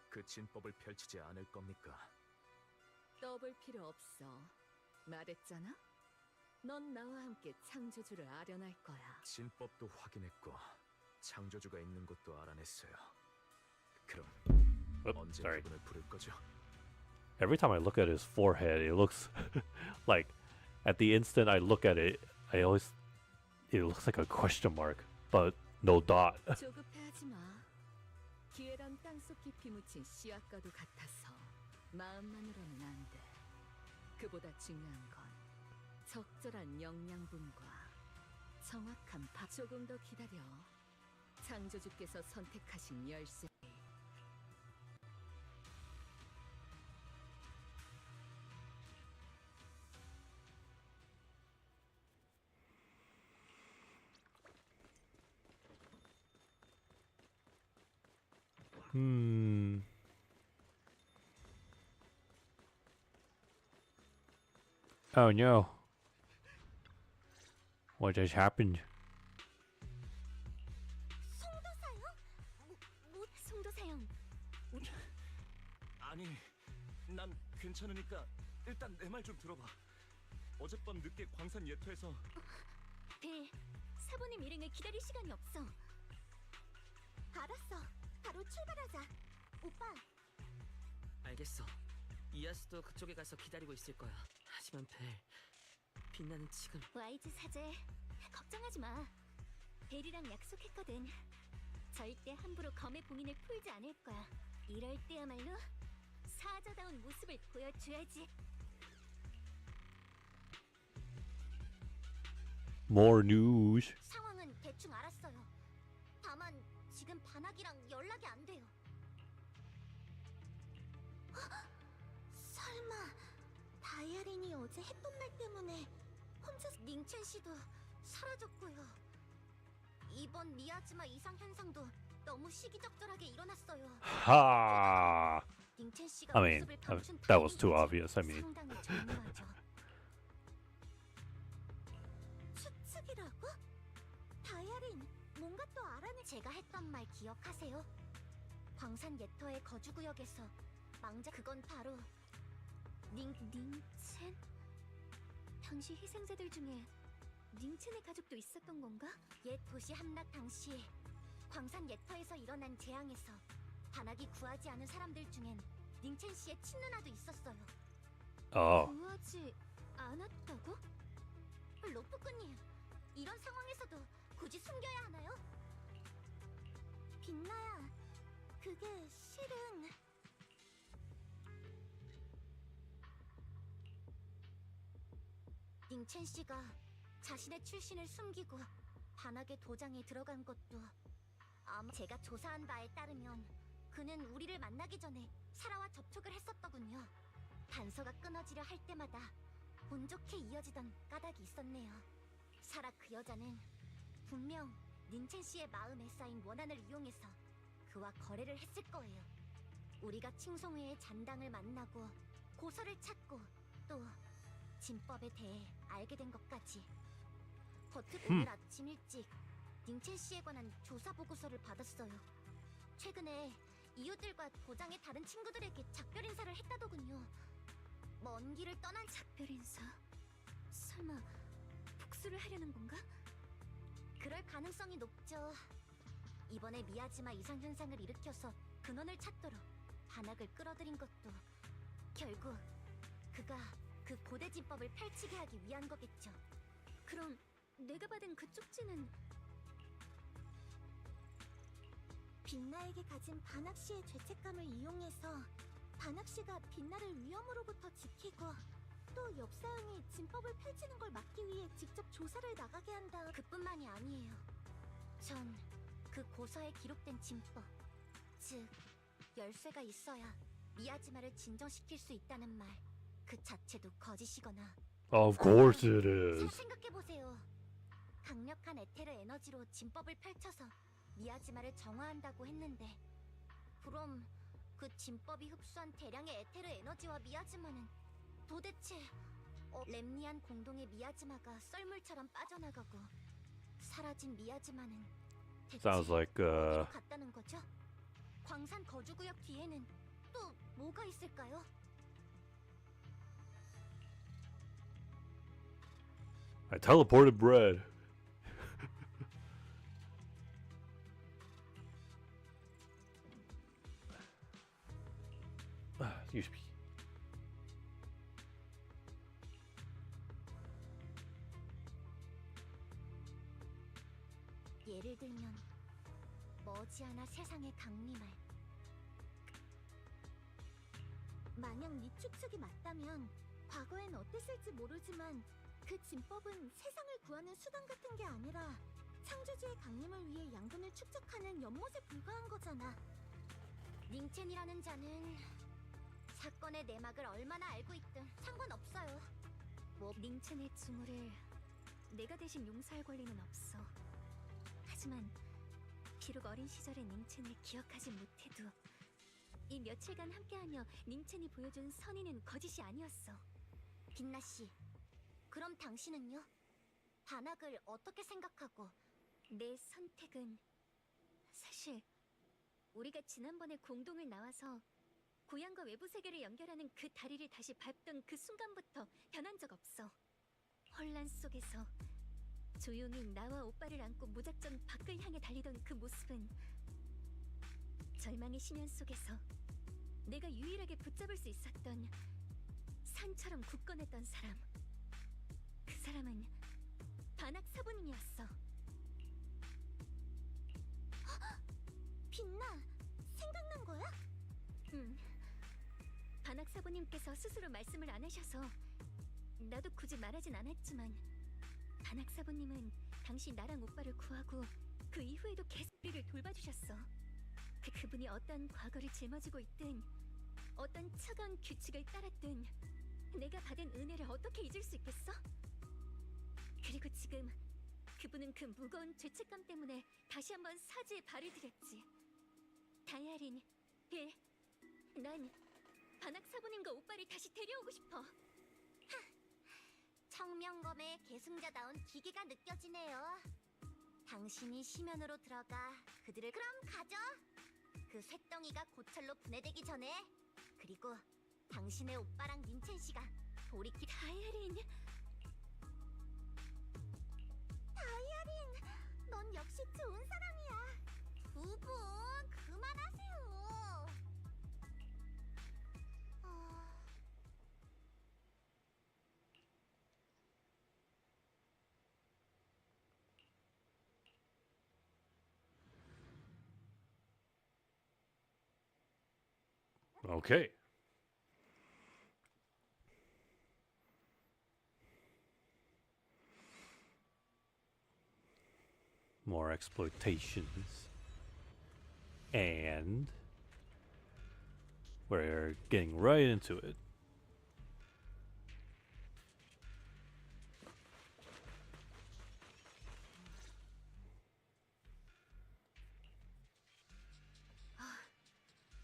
그 진법을 펼치지 않을 겁니까? 떠볼 필요 없어. 말했잖아. 넌 나와 함께 창조주를 아련할 거야. 진법도 확인했고 창조주가 있는 것도 알아냈어요. 그럼 Oops, 언제 sorry. 그분을 부를 거죠? Every time I look at his forehead, it looks like at the instant I look at it, it looks like a question mark. But No dot. 조급해하지 마. 기회란 땅속 깊이 묻힌 씨앗과도 같아서 마음만으로는 안 돼. 그보다 중요한 건 적절한 영양분과 정확한 밥. 조금 더 기다려. 창조주께서 선택하신 열쇠. Oh no. What has happened? 송도사형. 아니, 난 괜찮으니까 일단 내 말 좀 들어봐. 어젯밤 늦게 광산 예토에서 빌, 사부님 일행을 기다릴 시간이 없어. 알았어. 바로 출발하자. 오빠, 알겠어. 이아스도 그쪽에 가서 기다리고 있을 거야. 하지만 빛나는 지금 와이즈 사제, 걱정하지 마. 벨이랑 약속했거든. 절대 함부로 검의 봉인을 풀지 않을 거야. 이럴 때야말로 사자다운 모습을 보여줘야지. More news. 상황은 대충 알았어요. 다만 지금 반학이랑 연락이 안 돼요. 설마 다이아린이 어제 했던 말 때문에 혼자 닝첸 씨도 사라졌고요. 이번 미야즈마 이상 현상도 너무 시기적절하게 일어났어요. Ha! 닝첸 씨가 I mean, 모습을 감춘 that was too 타이밍까지 obvious. I mean, 상당히 절묘하죠. 추측이라고? 다이아린, 뭔가 또 알아내. 제가 했던 말 기억하세요? 광산 예터의 거주구역에서 망자. 그건 바로 닝첸? 당시 희생자들 중에 닝첸의 가족도 있었던 건가? 옛 도시 함락 당시 광산 예터에서 일어난 재앙에서 반학이 구하지 않은 사람들 중엔 닝첸 씨의 친누나도 있었어요. oh. 구하지 않았다고? 로프꾼님, 이런 상황에서도 굳이 숨겨야 하나요? 빛나야, 그게 실은... 닝첸 씨가 자신의 출신을 숨기고 반학의 도장에 들어간 것도 아마 제가 조사한 바에 따르면 그는 우리를 만나기 전에 사라와 접촉을 했었더군요. 단서가 끊어지려 할 때마다 운 좋게 이어지던 까닭이 있었네요. 사라 그 여자는 분명 닌첸 씨의 마음에 쌓인 원한을 이용해서 그와 거래를 했을 거예요. 우리가 칭송회의 잔당을 만나고 고서를 찾고 또 진법에 대해 알게 된 것까지. 오늘 아침 일찍 닌첸 씨에 관한 조사 보고서를 받았어요. 최근에 이웃들과 도장의 다른 친구들에게 작별 인사를 했다더군요. 먼 길을 떠난 작별 인사? 설마 복수를 하려는 건가? 그럴 가능성이 높죠. 이번에 미야지마 이상 현상을 일으켜서 근원을 찾도록 반학을 끌어들인 것도 결국 그가 그 고대 진법을 펼치게 하기 위한 거겠죠. 그럼 내가 받은 그 쪽지는 빛나에게 가진 반학 씨의 죄책감을 이용해서 반학 씨가 빛나를 위험으로부터 지키고 또 엽사형이 진법을 펼치는 걸 막기 위해 직접 조사를 나가게 한다. 그뿐만이 아니에요. 전 그 고서에 기록된 진법, 즉 열쇠가 있어야 미야지마를 진정시킬 수 있다는 말 그 자체도 거짓이거나. Of course it 잘 is. 생각해보세요. 강력한 에테르 에너지로 진법을 펼쳐서 미야지마를 정화한다고 했는데 그럼 그 진법이 흡수한 대량의 에테르 에너지와 미야지마는 도대체 렘니안 공동의 미야지마가 썰물처럼 빠져나가고 사라진 미야지마는 대체 Sounds like 어디로 갔다는 거죠? 광산 거주구역 뒤에는 또 뭐가 있을까요? I teleported bread. Excuse me. 예를 들면 머지않아 세상에 강림할. 만약 네 추측이 맞다면 과거엔 어땠을지 모르지만 그 진법은 세상을 구하는 수단 같은 게 아니라 창조주의 강림을 위해 양분을 축적하는 연못에 불과한 거잖아. 닝첸이라는 자는 사건의 내막을 얼마나 알고 있든 상관없어요. 닝첸의 증오를 내가 대신 용서할 권리는 없어. 하지만 비록 어린 시절의 닝첸을 기억하지 못해도 이 며칠간 함께하며 닝첸이 보여준 선의는 거짓이 아니었어. 빛나 씨, 그럼 당신은요? 반학을 어떻게 생각하고? 내 선택은 사실 우리가 지난번에 공동을 나와서 고향과 외부 세계를 연결하는 그 다리를 다시 밟던 그 순간부터 변한 적 없어. 혼란 속에서 조용히 나와 오빠를 안고 무작정 밖을 향해 달리던 그 모습은 절망의 심연 속에서 내가 유일하게 붙잡을 수 있었던 산처럼 굳건했던 사람. 그 사람은 반학 사부님이었어. 빛나, 생각난 거야? 응. 반학 사부님께서 스스로 말씀을 안 하셔서 나도 굳이 말하진 않았지만 반학 사부님은 당시 나랑 오빠를 구하고 그 이후에도 계속 우리를 돌봐주셨어. 그분이 어떤 과거를 짊어지고 있든 어떤 차가운 규칙을 따랐든 내가 받은 은혜를 어떻게 잊을 수 있겠어? 그리고 지금 그분은 그 무거운 죄책감 때문에 다시 한번 사지에 발을 들였지. 다이아린, 난 반학 사부님과 오빠를 다시 데려오고 싶어. 청명검의 계승자다운 기계가 느껴지네요. 당신이 심연으로 들어가 그들을 그럼 가죠. 그 쇳덩이가 고철로 분해되기 전에. 그리고 당신의 오빠랑 닌첸 씨가 돌이키. 다이아린, 넌 역시 좋은 사람이야. 두 분 그만하세요. Okay. More exploitations. And we're getting right into it.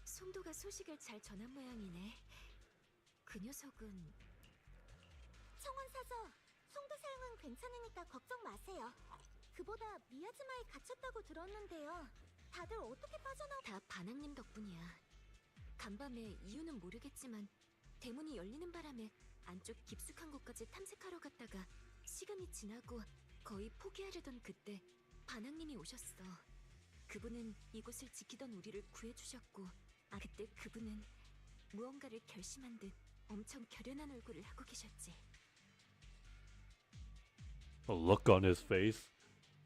송도가 소식을 잘 전한 모양이네. 그 녀석은 청원사저, 송도 사용은 괜찮으니까 걱정 마세요. 그보다 미야즈마에 갇혔다고 들었는데요. 다들 어떻게 다 반항님 덕분이야. 간밤에 이유는 모르겠지만 대문이 열리는 바람에 안쪽 깊숙한 곳까지 탐색하러 갔다가 시간이 지나고 거의 포기하려던 그때 반항님이 오셨어. 그분은 이곳을 지키던 우리를 구해주셨고, 그때 그분은 무언가를 결심한 듯 엄청 결연한 얼굴을 하고 계셨지. A look on his face.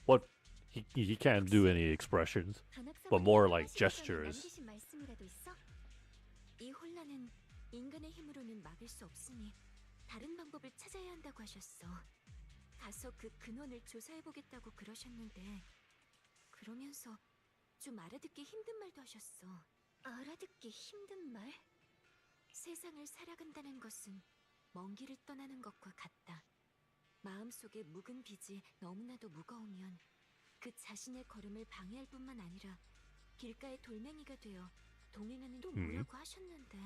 What? He can't do any expressions, but more like gestures. 남기신 말씀이라도 있어? 이 혼란은 인간의 힘으로는 막을 수 없으니 다른 방법을 찾아야 한다고 하셨어. 가서 그 근원을 조사해보겠다고 그러셨는데, 그러면서 좀 알아듣기 힘든 말도 하셨어. 알아듣기 힘든 말? 세상을 살아간다는 것은 먼 길을 떠나는 것과 같다. 마음속에 묵은 빚이 너무나도 무거우면 그 자신의 걸음을 방해할 뿐만 아니라 길가의 돌멩이가 되어 동행하는 또 뭐라고 하셨는데,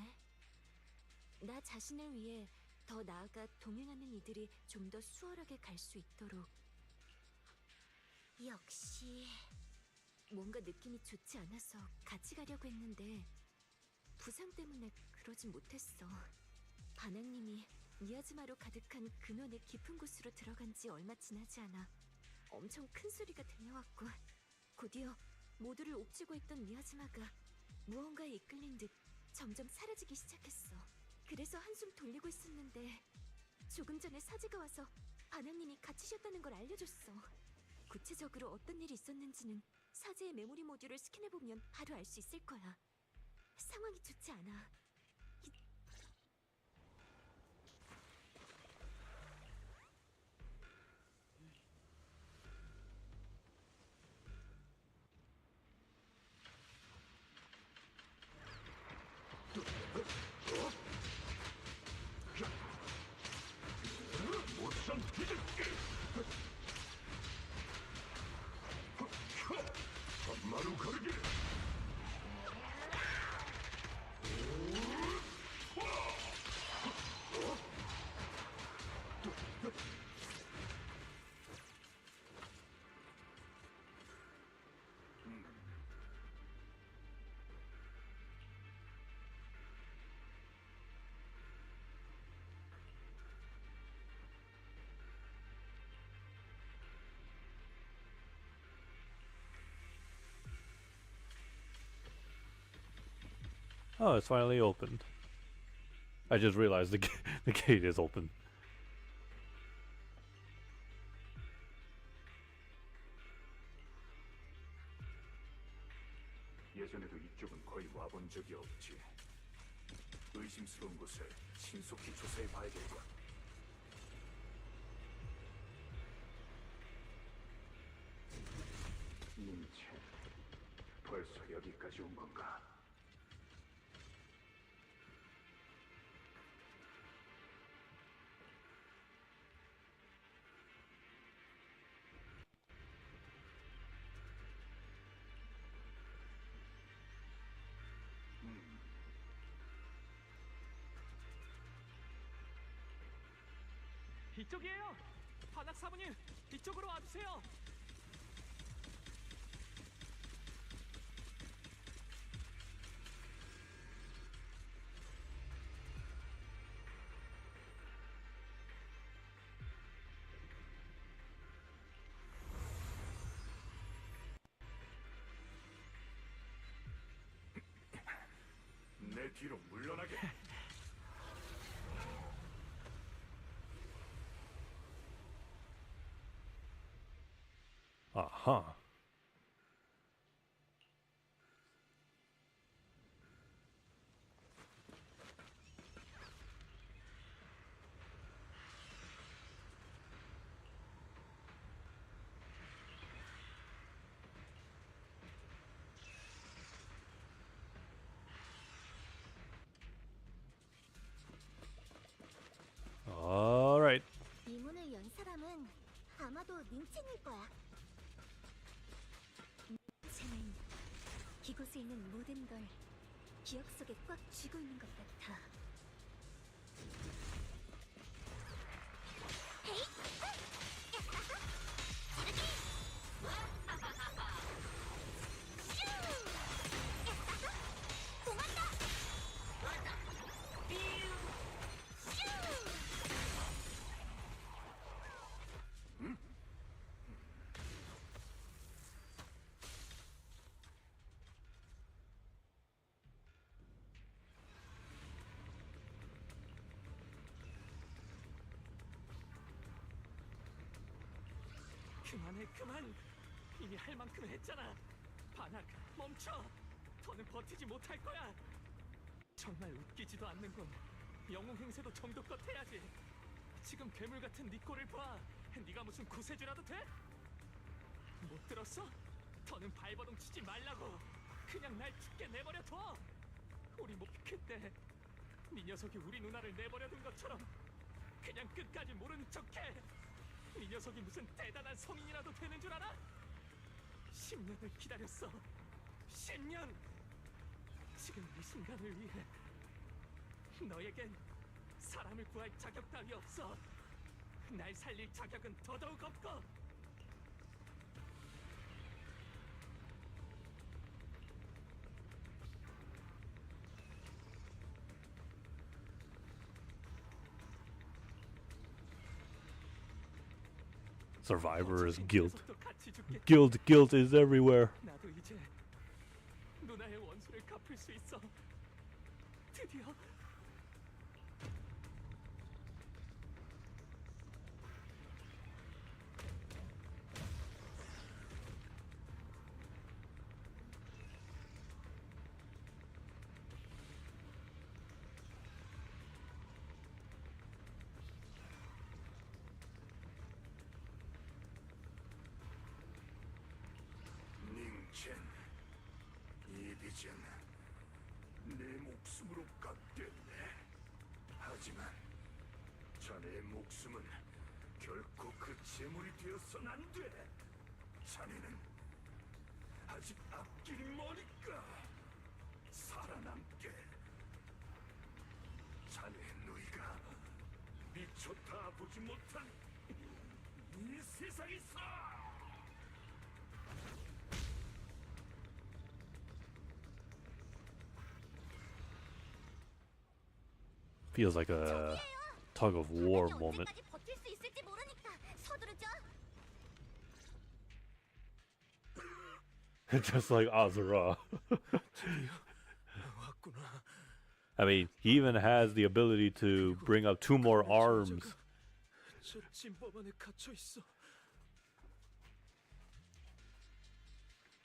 나 자신을 위해 더 나아가 동행하는 이들이 좀 더 수월하게 갈 수 있도록. 역시 뭔가 느낌이 좋지 않아서 같이 가려고 했는데 부상 때문에 그러진 못했어. 반항님이 미야즈마로 가득한 근원의 깊은 곳으로 들어간 지 얼마 지나지 않아 엄청 큰 소리가 들려왔고, 곧이어 모두를 옥죄고 있던 미야즈마가 무언가에 이끌린 듯 점점 사라지기 시작했어. 그래서 한숨 돌리고 있었는데 조금 전에 사제가 와서 반항님이 갇히셨다는 걸 알려줬어. 구체적으로 어떤 일이 있었는지는 사제의 메모리 모듈을 스캔해보면 바로 알 수 있을 거야. 상황이 좋지 않아. 마루 가르기. Oh, it's finally opened. I just realized the gate is open. 예전에도 이쪽은 거의 와본 적이 없지. 의심스러운 곳을 신속히 조사해 봐야겠군. 인체, 벌써 여기까지 온 건가? 이쪽이에요. 반학 사부님, 이쪽으로 와주세요. 내 뒤로 물러나게. Aha. All right. 이 문을 연 사람은 아마도 닌첸일 거야. 쟤는 이곳에 있는 모든 걸 기억 속에 꽉 쥐고 있는 것 같아. 그만해, 그만. 이미 할 만큼 했잖아. 반학, 멈춰. 더는 버티지 못할 거야. 정말 웃기지도 않는군. 영웅 행세도 정도껏 해야지. 지금 괴물 같은 네 꼴을 봐. 네가 무슨 구세주라도 돼? 못 들었어? 더는 발버둥 치지 말라고. 그냥 날 죽게 내버려둬. 우리 뭐 그때 네 녀석이 우리 누나를 내버려둔 것처럼 그냥 끝까지 모른 척해. 이 녀석이 무슨 대단한 성인이라도 되는 줄 알아? 10년을 기다렸어. 10년! 지금 이 순간을 위해 너에겐 사람을 구할 자격 따위 없어. 날 살릴 자격은 더더욱 없고. Survivor is 어차피 guilt. 녀석도 같이 죽겠지. Guilt is everywhere. 나도 이제 누나의 원수를 갚을 수 있어. 드디어. 이젠 내 목숨으로 깎겠네. 하지만 자네의 목숨은 결코 그 재물이 되어선 안 돼. 자네는 아직 앞길이 머니까 살아남게. 자네의 누이가 미처 다 보지 못한 이 세상에서 Feels like a tug of war moment. 언제까지 버틸 수 있을지 모르니까 서두르죠. Just like Azura. 왔구나. I mean, he even has the ability to bring up 2 more arms. 저 진법 안에 갇혀 있어.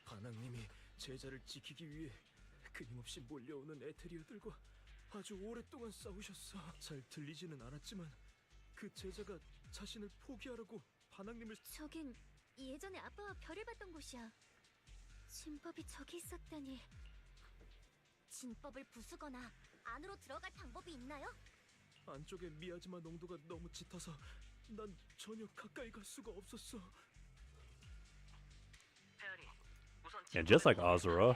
반항님이 제자를 지키기 위해 끊임없이 몰려오는 에테리어들과 아주 오랫동안 싸우셨어. 잘 들리지는 않았지만 그 제자가 자신을 포기하라고 반항님을 저긴 예전에 아빠와 별을 봤던 곳이야. 진법이 저기 있었다니. 진법을 부수거나 안으로 들어갈 방법이 있나요? 안쪽에 미아즈마 농도가 너무 짙어서 난 전혀 가까이 갈 수가 없었어. And just like Azura,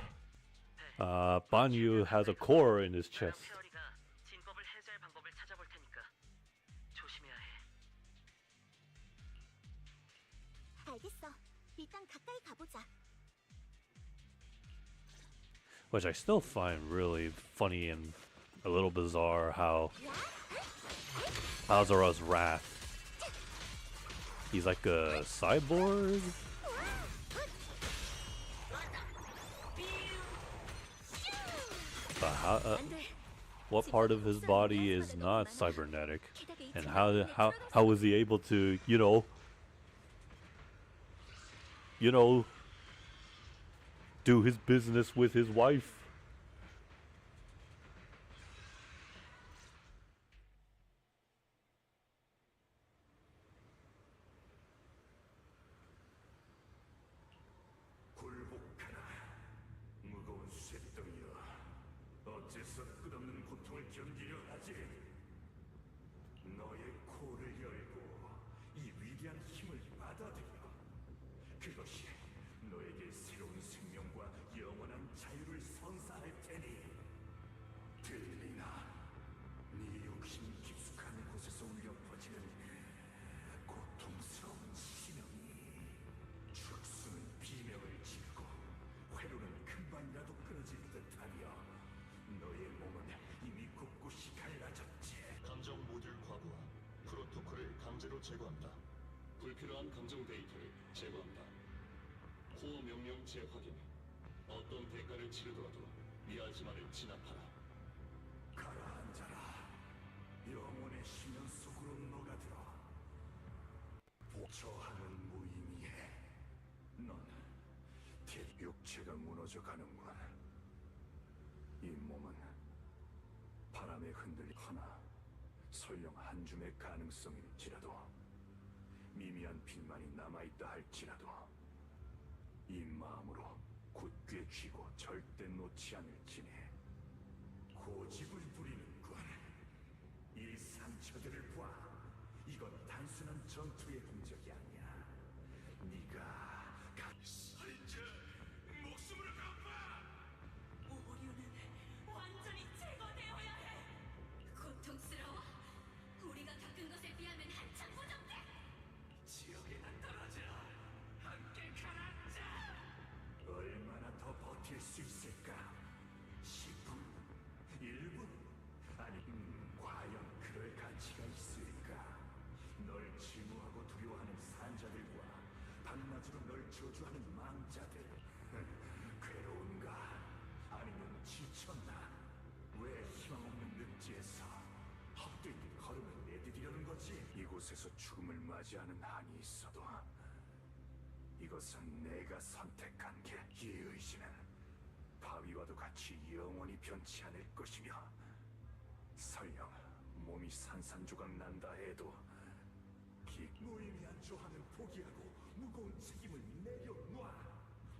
Banyu has a core in his chest. 페어리가 진법을 해제할 방법을 찾아볼 테니까 조심해야 해. 알겠어. 일단 가까이 가보자. Which I still find really funny and a little bizarre how Azura's wrath. He's like a cyborg? But what part of his body is not cybernetic? And how was he able to, do his business with his wife? 굴복하라. 무거운 쇠덩이여. 어째서 끝없는 고통을 견디려 하지? 너의 코를 열고 이 위대한 힘을 받아들여. 그것이 너에게 새로운 생명과 영원한 자유를 선사할 테니. 들리나? 네 욕심 깊숙한 곳에서 울려 퍼지는 고통스러운 신음이. 축수는 비명을 지르고 회로는 금방이라도 끊어질 듯하며 너의 몸은 이미 곳곳이 갈라졌지. 감정 모듈 과부하 프로토콜을 강제로 제거한다. 불필요한 감정 데이터를 제거한다. 코어 명령 재확인. 어떤 대가를 치르더라도 미아즈마를 진압하라. 가라앉아라. 영혼의 심연 속으로 녹아들어. 저항은 무의미해. 넌 육체가 무너져가는군. 이 몸은 바람에 흔들리거나 설령 한 줌의 가능성일지라도 미미한 빛만이 남아있다 할지라도 이 마음으로 굳게 쥐고 절대 놓지 않을지니 고집을 부리는군. 이 상처들을 봐. 이건 단순한 전투의 공적이 아니야. 네가 살인자 목숨을 갚아. 오류는 완전히 제거되어야 해. 고통스러워. 우리가 겪은 것에 비하면 한참 부족해. 지옥에나 떨어져. 함께 가라앉아. 얼마나 더 버틸 수 있을까? 10분? 1분? 아니, 과연 그럴 가치가 있을까? 널 증오하고 두려워하는 산자들과 밤낮으로 널 저주하는 망자들. 괴로운가? 아니면 지쳤나? 왜 희망 없는 늪지에서 헛되이 걸음을 내디디려는 거지? 이곳에서 죽음을 맞이하는 한이 있어도 이것은 내가 선택한 길. 이 의지는 바위와도 같이 영원히 변치 않을 것이며 설령 몸이 산산조각 난다 해도 무의미한 조항을 포기하고 무거운 책임을 내려놔.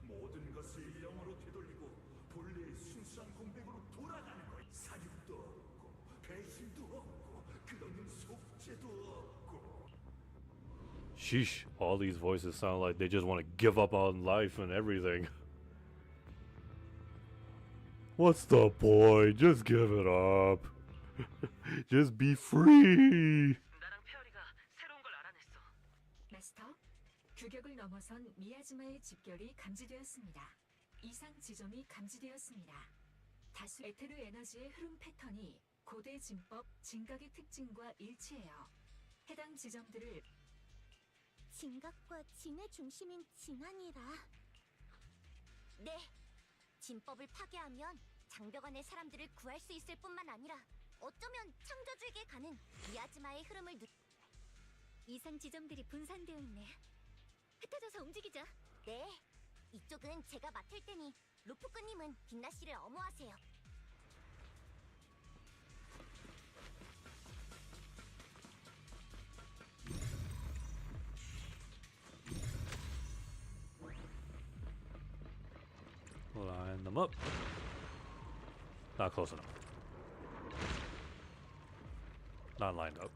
모든 것을 영어로 되돌리고 본래의 Sheesh, all these voices sound like they just want to give up on life and everything. What's the point? Just give it up. Just be free. 나랑 페어리가 새로운 걸 알아냈어. 마스터, 규격을 넘어선 미야지마의 집결이 감지되었습니다. 이상 지점이 감지되었습니다. 다수 에테르 에너지의 흐름 패턴이 고대 진법 진각의 특징과 일치해요. 해당 지점들을 진각과 진의 중심인 진안이라. 네. 진법을 파괴하면 장벽 안의 사람들을 구할 수 있을 뿐만 아니라 어쩌면 창조주에게 가는 미야지마의 흐름을 이상 지점들이 분산되어 있네. 흩어져서 움직이자. 네. 이쪽은 제가 맡을 테니 루프크님은 빛나 씨를 엄호하세요. Line them up. Not close enough. Not lined up.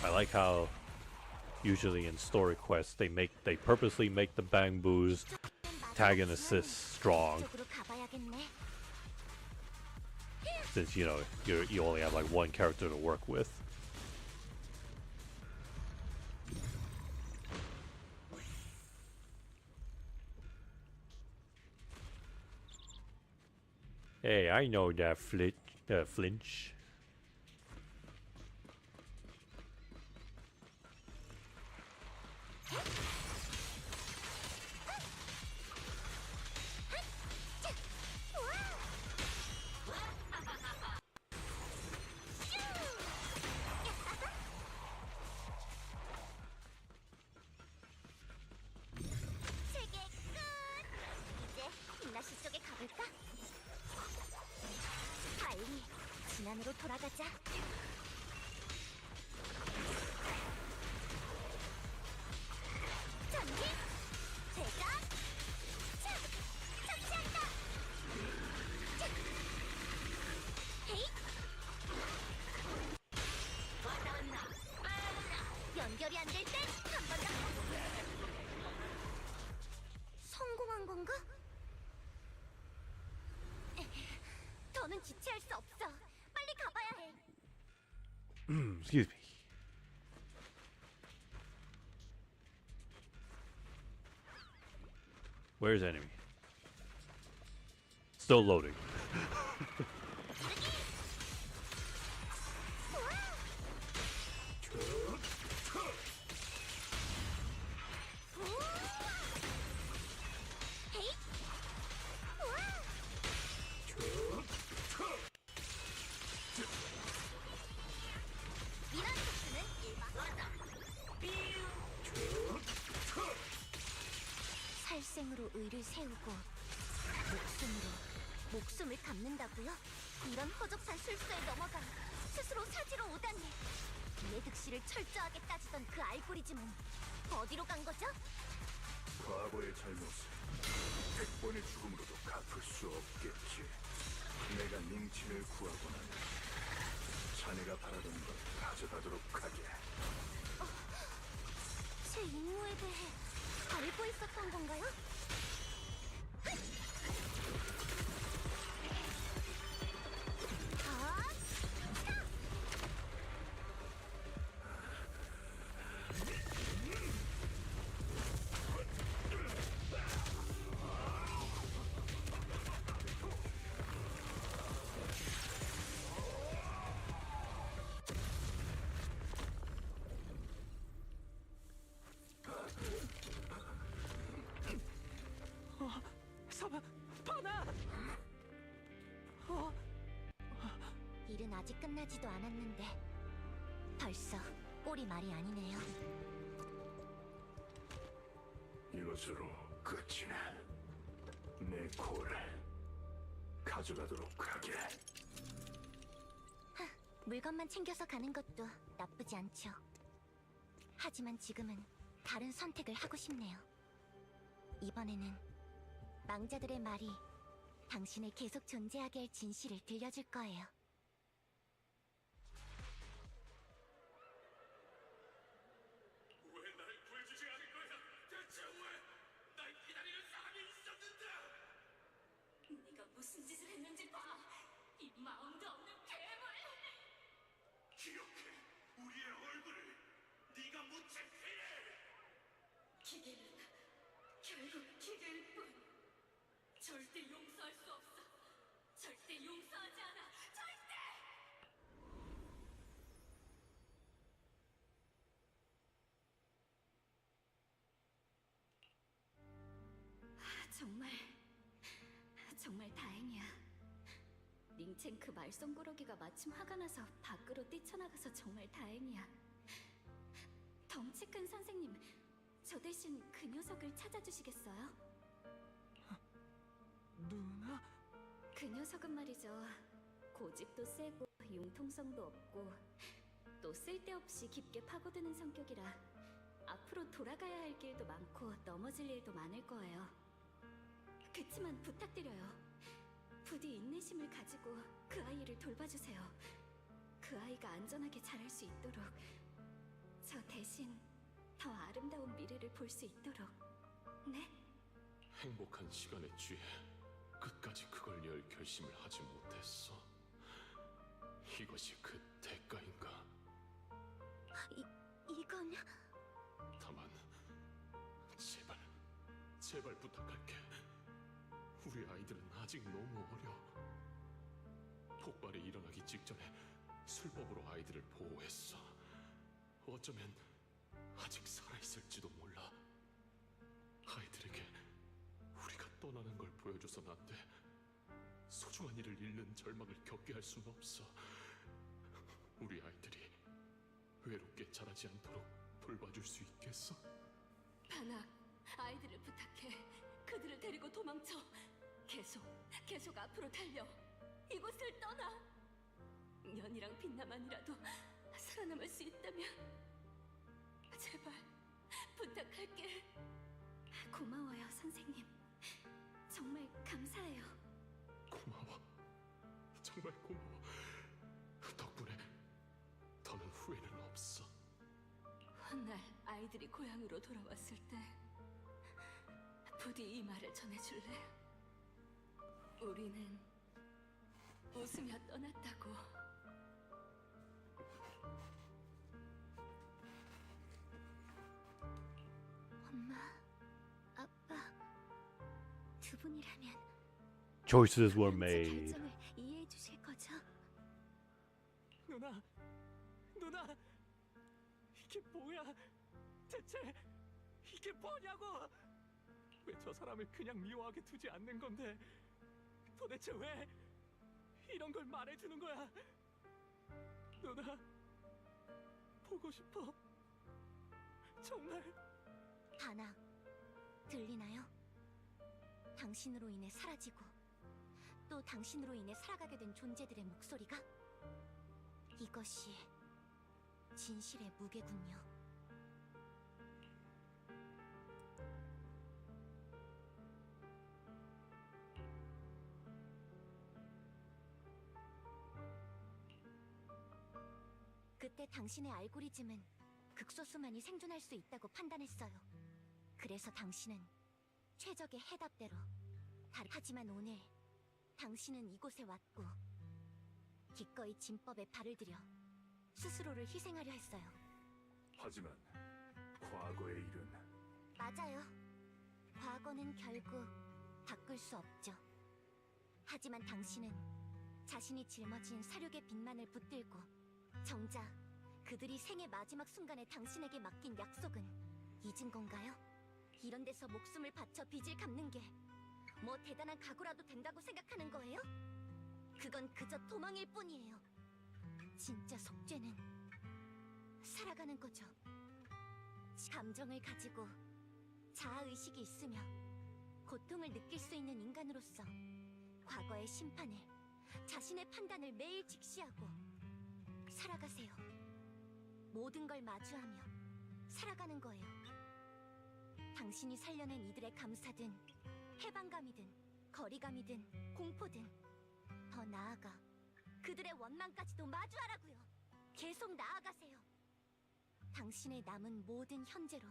I like how usually in story quests they purposely make the bang boos tag and assist strong, 쪽으로 가봐야겠네. since you know you only have like one character to work with. Hey, I know that flinch. 세계 끝! 이제 빛나 씨 쪽에 가볼까? 빨리 진안으로 돌아가자. 전진! 제작! 차! 터치한다! 차! 헤이! 연결이 안 될 땐 한 번 더! 성공한 건가? 더는 지체할 수 없어. 빨리 가봐야 해. Excuse me. Where's enemy? Still loading. 헤이! 우와! 이런 속도는 일반. 살생으로 의를 세우고 목숨으로 목숨을 갚는다고요? 이런 허접한 술수에 넘어가 스스로 사지로 오다니. 이해 득실을 철저하게 따지던 그 알고리즘은 어디로 간 거죠? 과거의 잘못을 100번의 죽음으로도 갚을 수 없겠지. 내가 닝친을 구하고 나면 자네가 바라던 걸 가져가도록 하게. 제 임무에 대해 알고 있었던 건가요? 파나! 일은 아직 끝나지도 않았는데 벌써 꼴이 말이 아니네요. 이것으로 끝이네. 내 코를 가져가도록 하게. 물건만 챙겨서 가는 것도 나쁘지 않죠. 하지만 지금은 다른 선택을 하고 싶네요. 이번에는 망자들의 말이 당신을 계속 존재하게 할 진실을 들려줄 거예요. 왜 나를 구해주지 않을 거야? 대체 왜? 날 기다리는 사람이 있었는데! 네가 무슨 짓을 했는지 봐. 이 마음도 없는 괴물. 기억해! 우리의 얼굴을! 네가 묻힌 피를! 기계는 결국 기계일 뿐. 절대 용서할 수 없어. 절대 용서하지 않아. 절대! 정말 다행이야. 링첸크 말썽꾸러기가 마침 화가 나서 밖으로 뛰쳐나가서 정말 다행이야. 덩치 큰 선생님, 저 대신 그 녀석을 찾아주시겠어요? 누나? 그 녀석은 말이죠. 고집도 세고 융통성도 없고 또 쓸데없이 깊게 파고드는 성격이라 앞으로 돌아가야 할 길도 많고 넘어질 일도 많을 거예요. 그치만 부탁드려요. 부디 인내심을 가지고 그 아이를 돌봐주세요. 그 아이가 안전하게 자랄 수 있도록, 저 대신 더 아름다운 미래를 볼 수 있도록. 네? 행복한 시간에 취해 끝까지 그걸 열 결심을 하지 못했어. 이것이 그 대가인가? 이건... 다만 제발 부탁할게. 우리 아이들은 아직 너무 어려. 폭발이 일어나기 직전에 술법으로 아이들을 보호했어. 어쩌면 아직 살아있을지도 몰라. 아이들에게 우리가 떠나는 걸 보여줘선 안 돼. 소중한 이를 잃는 절망을 겪게 할 수는 없어. 우리 아이들이 외롭게 자라지 않도록 돌봐줄 수 있겠어? 바나, 아이들을 부탁해. 그들을 데리고 도망쳐. 계속 앞으로 달려. 이곳을 떠나. 연이랑 빛나만이라도 살아남을 수 있다면 제발 부탁할게. 고마워요, 선생님. 정말 감사해요. 고마워. 정말 고마워. 덕분에 더는 후회는 없어. 훗날 아이들이 고향으로 돌아왔을 때 부디 이 말을 전해줄래? 우리는 웃으며 떠났다고. 엄마, 아빠, 두 분이라면 Choices were 제 made. 결정을 이해해 주실 거죠? 누나! 이게 뭐야? 대체 이게 뭐냐고! 왜 저 사람을 그냥 미워하게 두지 않는 건데? 도대체 왜 이런 걸 말해주는 거야? 누나, 보고 싶어. 정말. 바나, 들리나요? 당신으로 인해 사라지고 또 당신으로 인해 살아가게 된 존재들의 목소리가? 이것이 진실의 무게군요. 그때 당신의 알고리즘은 극소수만이 생존할 수 있다고 판단했어요. 그래서 당신은 최적의 해답대로 하지만 오늘 당신은 이곳에 왔고 기꺼이 진법에 발을 들여 스스로를 희생하려 했어요. 하지만 과거의 일은 맞아요. 과거는 결국 바꿀 수 없죠. 하지만 당신은 자신이 짊어진 사륙의 빚만을 붙들고 정작 그들이 생의 마지막 순간에 당신에게 맡긴 약속은 잊은 건가요? 이런 데서 목숨을 바쳐 빚을 갚는 게 뭐 대단한 각오라도 된다고 생각하는 거예요? 그건 그저 도망일 뿐이에요. 진짜 속죄는 살아가는 거죠. 감정을 가지고 자아의식이 있으며 고통을 느낄 수 있는 인간으로서 과거의 심판을, 자신의 판단을 매일 직시하고 살아가세요. 모든 걸 마주하며 살아가는 거예요. 당신이 살려낸 이들의 감사든 해방감이든 거리감이든 공포든 더 나아가 그들의 원망까지도 마주하라고요. 계속 나아가세요. 당신의 남은 모든 현재로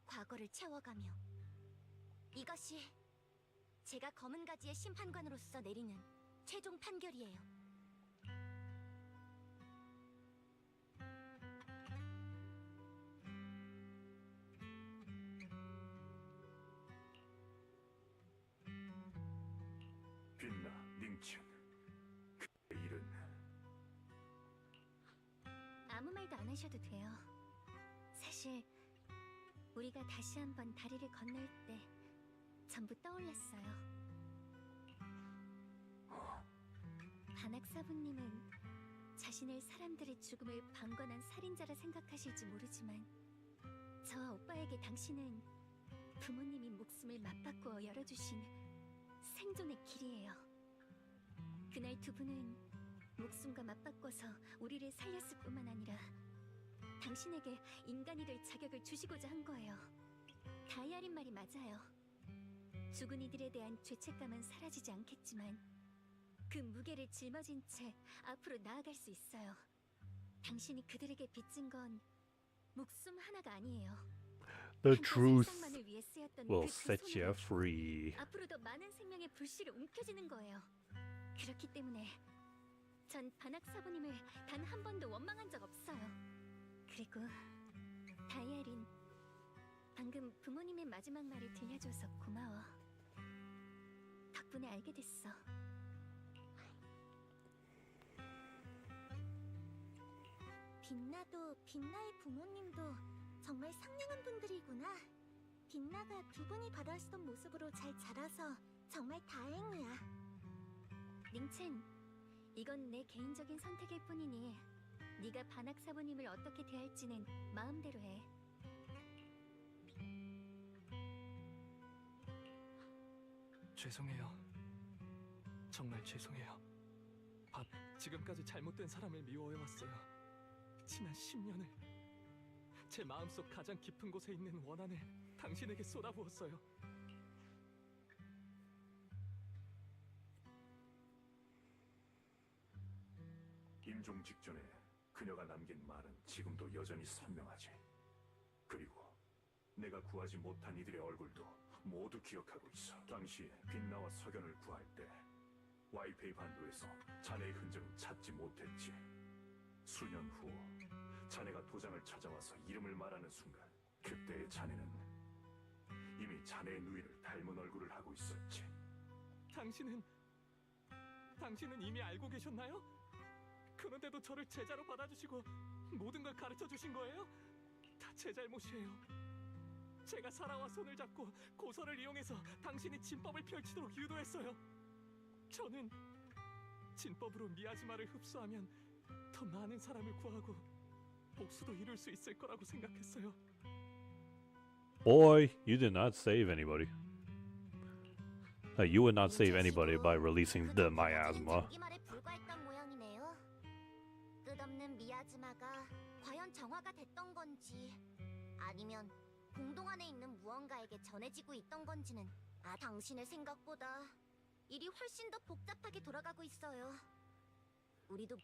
과거를 채워가며. 이것이 제가 검은 가지의 심판관으로서 내리는 최종 판결이에요. 빛나, 닝첸. 그의 일은 아무 말도 안 하셔도 돼요. 사실 우리가 다시 한번 다리를 건널 때 전부 떠올랐어요. 반학사부님은 자신을 사람들의 죽음을 방관한 살인자라 생각하실지 모르지만 저와 오빠에게 당신은 부모님이 목숨을 맞바꾸어 열어주신 생존의 길이에요. 그날 두 분은 목숨과 맞바꿔서 우리를 살렸을 뿐만 아니라 당신에게 인간이 될 자격을 주시고자 한 거예요. 다이아린 말이 맞아요. 죽은 이들에 대한 죄책감은 사라지지 않겠지만 그 무게를 짊어진 채 앞으로 나아갈 수 있어요. 당신이 그들에게 빚진 건 목숨 하나가 아니에요. The 한때 truth 살상만을 위해 쓰였던 will 그 두 set you 손으로 free. 앞으로 더 많은 생명의 불씨를 움켜쥐는 거예요. 그렇기 때문에 전 반학사부님을 단 한 번도 원망한 적 없어요. 그리고 다이아린, 방금 부모님의 마지막 말을 들려줘서 고마워. 덕분에 알게 됐어. 빛나도 빛나의 부모님도 정말 상냥한 분들이구나. 빛나가 두 분이 바라시던 모습으로 잘 자라서 정말 다행이야. 닝첸, 이건 내 개인적인 선택일 뿐이니 네가 반학사부님을 어떻게 대할지는 마음대로 해. 죄송해요. 정말 죄송해요. 지금까지 잘못된 사람을 미워해왔어요. 지난 10년을 제 마음속 가장 깊은 곳에 있는 원한을 당신에게 쏟아부었어요. 임종 직전에 그녀가 남긴 말은 지금도 여전히 선명하지. 그리고 내가 구하지 못한 이들의 얼굴도 모두 기억하고 있어. 당시에 빛나와 석연을 구할 때 와이페이 반도에서 자네의 흔적은 찾지 못했지. 수년 후 자네가 도장을 찾아와서 이름을 말하는 순간 그때의 자네는 이미 자네의 누이를 닮은 얼굴을 하고 있었지. 당신은 이미 알고 계셨나요? 그런데도 저를 제자로 받아주시고 모든 걸 가르쳐 주신 거예요? 다 제 잘못이에요. 제가 사라와 손을 잡고 고서를 이용해서 당신이 진법을 펼치도록 유도했어요. 저는 진법으로 미야지마를 흡수하면 더 많은 사람을 구하고 복수도 이룰 수 있을 거라고 생각했어요. Boy, you did not save anybody. You would not save anybody by releasing the miasma. 말에 불과했던 모양이네요. 끝없는 미야즈마가 과연 정화가 됐던 건지 아니면 공동 안에 있는 무언가에게 전해지고 있던 건지는 당신의 생각보다 일이 훨씬 더 복잡하게 돌아가고 있어요. 우리도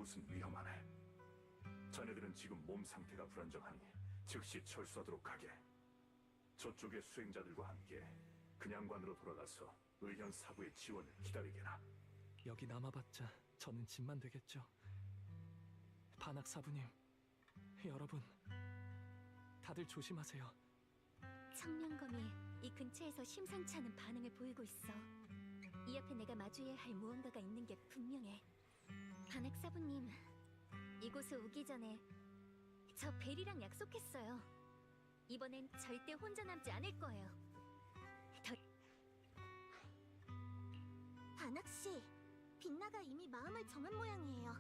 무슨 위험하네. 자네들은 지금 몸 상태가 불안정하니 즉시 철수하도록 하게. 저쪽의 수행자들과 함께 그냥관으로 돌아가서 의현 사부의 지원을 기다리게나. 여기 남아봤자 저는 짐만 되겠죠. 반학 사부님, 여러분, 다들 조심하세요. 청명검이 이 근처에서 심상치 않은 반응을 보이고 있어. 이 앞에 내가 마주해야 할 무언가가 있는 게 분명해. 반학사부님, 이곳에 오기 전에 저 벨이랑 약속했어요. 이번엔 절대 혼자 남지 않을 거예요. 반학씨, 빛나가 이미 마음을 정한 모양이에요.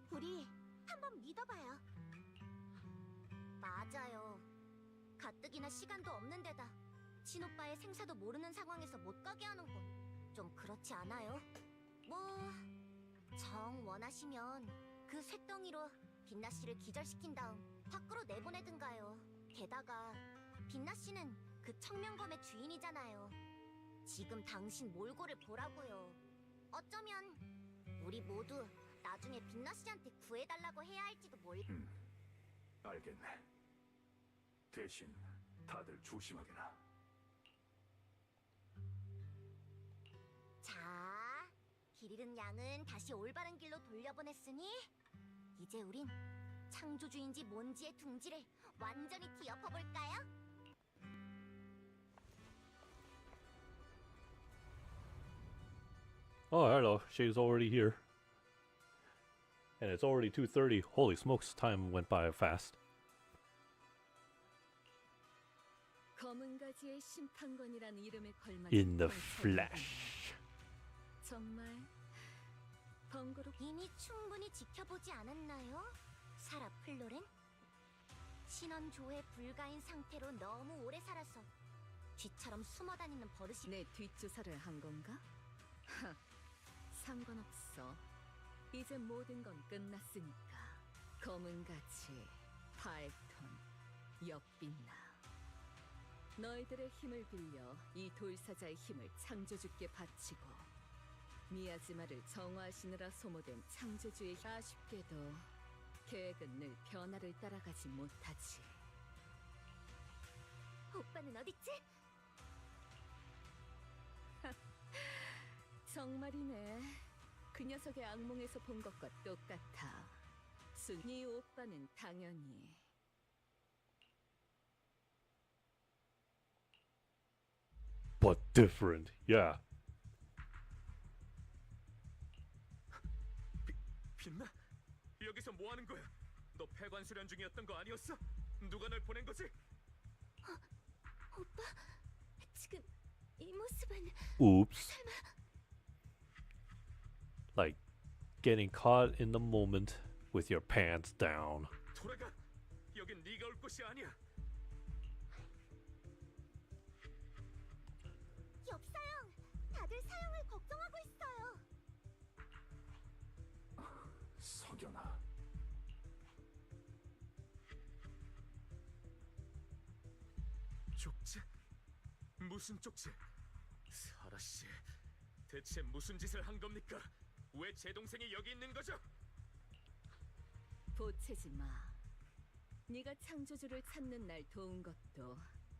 우리 한번 믿어봐요. 맞아요. 가뜩이나 시간도 없는 데다 친오빠의 생사도 모르는 상황에서 못 가게 하는 건 좀 그렇지 않아요? 뭐... 정 원하시면 그 쇳덩이로 빛나씨를 기절시킨 다음 밖으로 내보내든가요. 게다가 빛나씨는 그 청명검의 주인이잖아요. 지금 당신 몰골을 보라고요. 어쩌면 우리 모두 나중에 빛나씨한테 구해달라고 해야 할지도 알겠네. 대신 다들 조심하게나. 자, 길 잃은 양은 다시 올바른 길로 돌려보냈으니 이제 우린 창조주인지 뭔지의 둥지를 완전히 뒤엎어볼까요? Oh, hello. She's already here. And it's already 2:30. Holy smokes, time went by fast. 검은 가지의 심판관이란 이름에 걸맞은 In the 통찰을 flesh. 정말 번거롭. 이미 충분히 지켜보지 않았나요? 사라 플로렌? 신원 조회 불가인 상태로 너무 오래 살아서 쥐처럼 숨어다니는 버릇이. 내 뒷조사를 한 건가? 하, 상관없어. 이제 모든 건 끝났으니까. 검은 가지, 파액톤, 역빛나. 너희들의 힘을 빌려 이 돌사자의 힘을 창조주께 바치고 미야지마를 정화하시느라 소모된 창조주의 아쉽게도 계획은 늘 변화를 따라가지 못하지. 오빠는 어딨지? 정말이네. 그 녀석의 악몽에서 본 것과 똑같아. 네 오빠는 당연히 But different, yeah. 빛나? 여기서 뭐 하는 거야? 너 폐관 수련 중이었던 거 아니었어? 누가 널 보낸 거지? 오빠, 지금 이 모습은 Oops. Like getting caught in the moment with your pants down. 돌아가. 여긴 네가 올 곳이 아니야. 엽사형! 다들 사형을 걱정하고 있어요. 석연아. 쪽지? 무슨 쪽지? 사라 씨, 대체 무슨 짓을 한 겁니까? 왜 제 동생이 여기 있는 거죠? 보채지 마. 네가 창조주를 찾는 날 도운 것도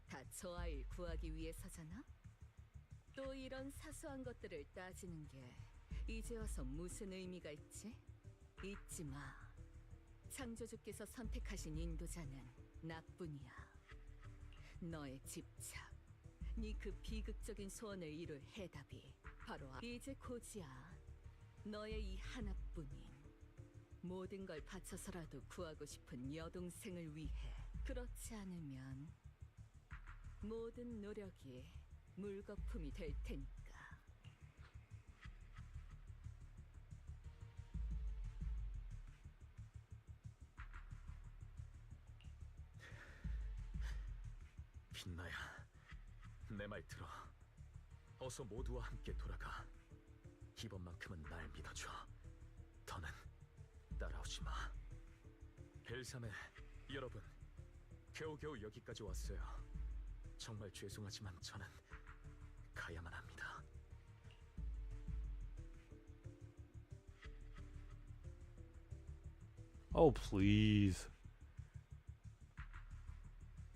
다 저 아이를 구하기 위해서잖아? 또 이런 사소한 것들을 따지는 게 이제 와서 무슨 의미가 있지? 잊지 마. 창조주께서 선택하신 인도자는 나뿐이야. 너의 집착, 네 그 비극적인 소원을 이룰 해답이 바로 이제 고지야. 너의 이 하나뿐인 모든 걸 바쳐서라도 구하고 싶은 여동생을 위해. 그렇지 않으면 모든 노력이 물거품이 될 테니까. 빛나야, 내 말 들어. 어서 모두와 함께 돌아가. 이번만큼은 날 믿어줘. 더는 따라오지 마. 벨삼의 여러분, 겨우겨우 여기까지 왔어요. 정말 죄송하지만 저는 가야만 합니다. Oh, please.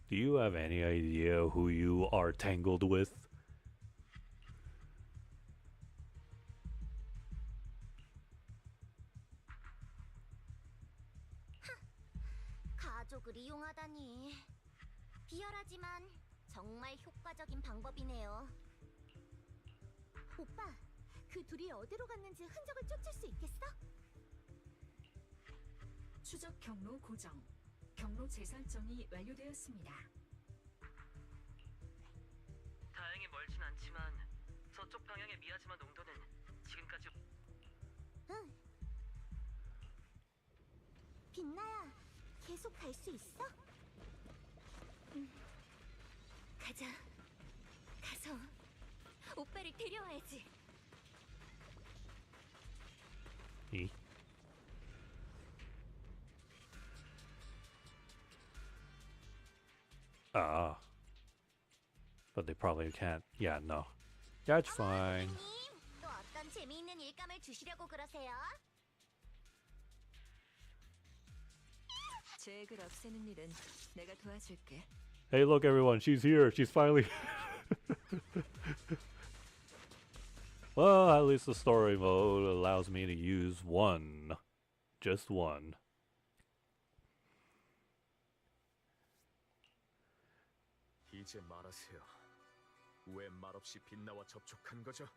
Do you have any idea who you are tangled with? 가족을 이용하다니. 비열하지만 정말 효과적인 방법이네요. 오빠, 그 둘이 어디로 갔는지 흔적을 쫓을 수 있겠어? 추적 경로 고정. 경로 재설정이 완료되었습니다. 다행히 멀진 않지만 저쪽 방향의 미야지마 농도는 지금까지 응. 빛나야, 계속 갈 수 있어? 가자. 가서 오빠를 데려와야지. E. Ah. But they probably can't. Yeah, no. That's fine. 님, 또 어떤 재미있는 일감을 주시려고 그러세요? 제액을 없애는 일은 내가 도와줄게. Hey, look, everyone. She's here. She's finally. Well, at least the story mode allows me to use one. Just one. 이제 말하세요. 왜 말없이 빛나와 접촉한 거죠?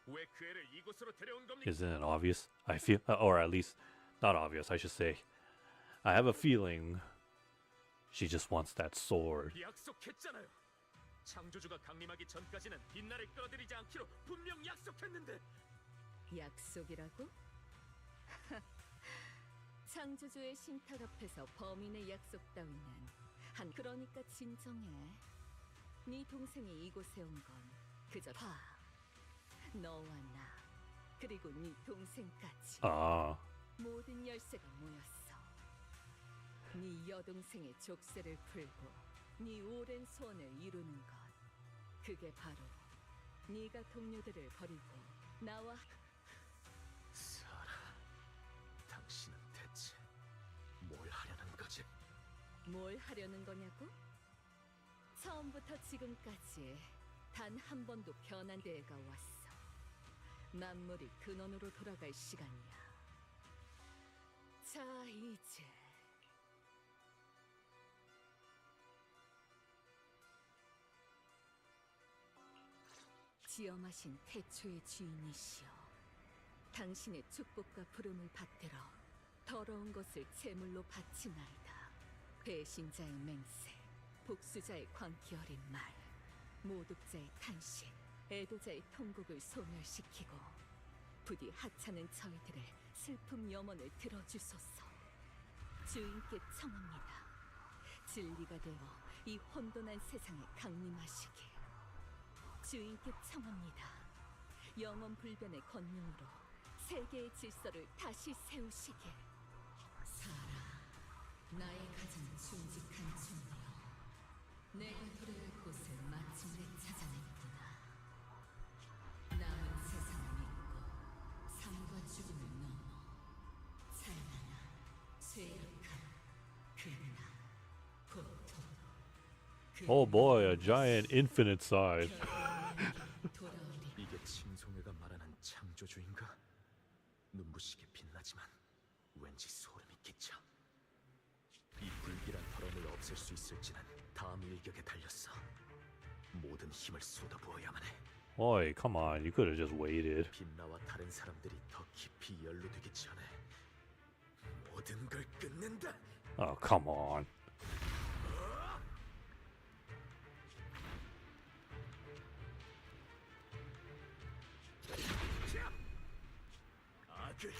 왜 그 애를 이곳으로 데려온 겁니까? Isn't it obvious? I feel, or at least, not obvious, I should say. I have a feeling she just wants that sword. 약속했잖아요. 창조주가 강림하기 전까지는 빛나를 끌어들이지 않기로 분명 약속했는데. 약속이라고? 창조주의 신탁 앞에서 범인의 약속 따위는 그러니까 진정해. 네 동생이 이곳에 온 건 그저 봐. 너와 나 그리고 네 동생까지 Ah. 모든 열쇠가 모였어. 네 여동생의 족쇄를 풀고 네 오랜 소원을 이루는 것. 그게 바로 네가 동료들을 버리고 나와 사라, 당신은 대체 뭘 하려는 거지? 뭘 하려는 거냐고? 처음부터 지금까지 단 한 번도 변한 때가 왔어. 만물이 근원으로 돌아갈 시간이야. 자, 이제 지엄하신 태초의 주인이시여, 당신의 축복과 부름을 받들어 더러운 것을 제물로 바치나이다. 배신자의 맹세, 복수자의 광기 어린 말, 모독자의 탄식, 애도자의 통곡을 소멸시키고 부디 하찮은 저희들의 슬픔 염원을 들어주소서. 주인께 청합니다. 진리가 되어 이 혼돈한 세상에 강림하시길. 주인께 청합니다. 영원 불변의 권능으로 세계의 질서를 다시 세우시길. 사라, 나의 가장 충직한 종이여, 내가 돌아갈 곳을 마침내 찾아냈구나. 남은 세상을 믿고 삶과 죽음을 넘어 찬란한 쇠약한 근나 고통. Oh boy, a giant infinite side. 돌아오리. 이게 칭송회가 말하는 창조주인가? 눈부시게 빛나지만 왠지 소름이 끼쳐. 이 불길한 발언을 없앨 수 있을지는 다음 일격에 달렸어. 모든 힘을 쏟아부어야만 해. Oi, come on. You could have just waited. 빛나와 다른 사람들이 더 깊이 연루되기 전에 모든 걸 끝낸다. Oh, come on. 악을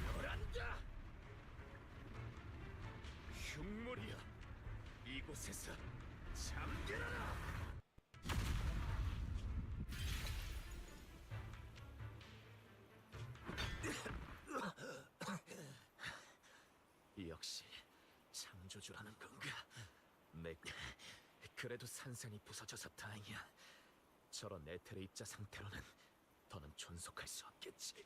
멸한다. 흉물이여, 이곳에서 잠들어라. 역시 창조주라는 건가? 그래도 산산이 부서져서 다행이야. 저런 에테르 입자 상태로는 더는 존속할 수 없겠지.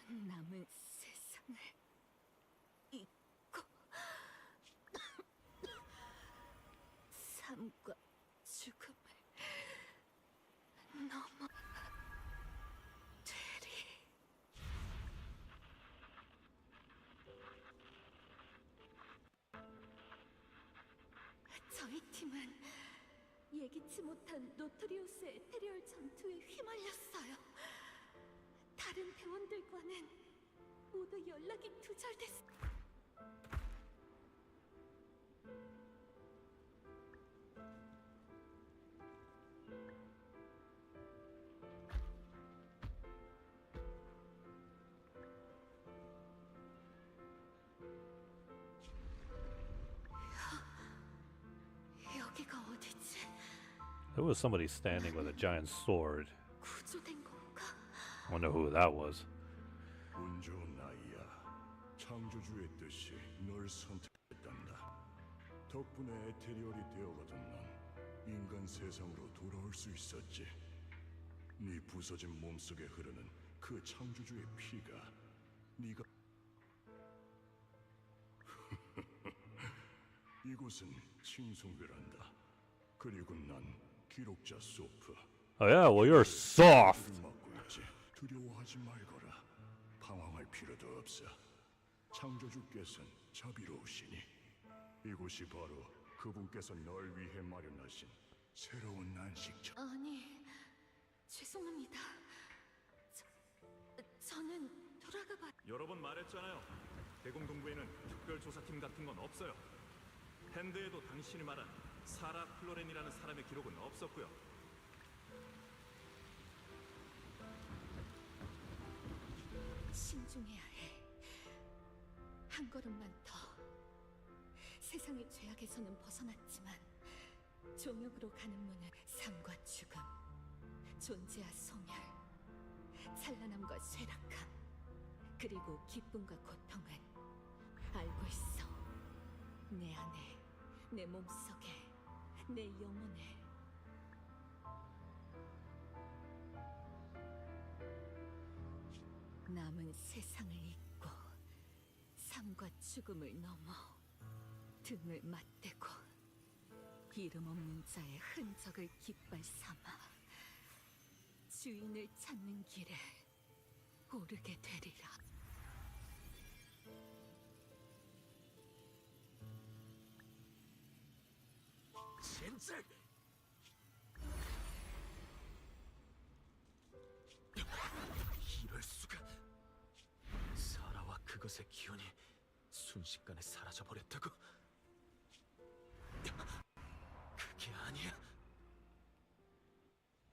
남은 세상을 잊고 삶과 죽음을 넘어 되리. 저희 팀은 예기치 못한 노토리우스 에테리얼 전투에 휘말렸어요. 다른 대원들과는 모두 연락이 두절됐어. 여기가 어디지? There was somebody standing with a giant sword. 구조된 건가? I wonder who that was. 운 좋은 아이야. 창조주의 뜻이 널 선택했단다. 덕분에 에테리얼이 되어가던 넌 인간 세상으로 돌아올 수 있었지. 네 부서진 몸속에 흐르는 그 창조주의 피가 네가 이곳은 칭송회란다. 그리고 난 기록자 소프. Oh yeah, well you're soft. 맡고 있지. 두려워하지 말거라. 방황할 필요도 없어. 창조주께서는 자비로우시니 이곳이 바로 그분께서 널 위해 마련하신 새로운 안식처. 아니, 죄송합니다. 저는 돌아가 봐. 여러 번 말했잖아요. 대공동부에는 특별조사팀 같은 건 없어요. 핸드에도 당신이 말한 사라 클로렌이라는 사람의 기록은 없었고요. 신중해야 해. 한 걸음만 더. 세상의 죄악에서는 벗어났지만 종역으로 가는 문은 삶과 죽음, 존재와 소멸, 찬란함과 쇠락함, 그리고 기쁨과 고통은 알고 있어. 내 안에, 내 몸속에, 내 영혼에. 남은 세상을 잊고 삶과 죽음을 넘어 등을 맞대고 이름 없는 자의 흔적을 깃발 삼아 주인을 찾는 길에 오르게 되리라. 진짜 이럴 수가. 사라와 그것의 기운이 순식간에 사라져 버렸다고? 그게 아니야.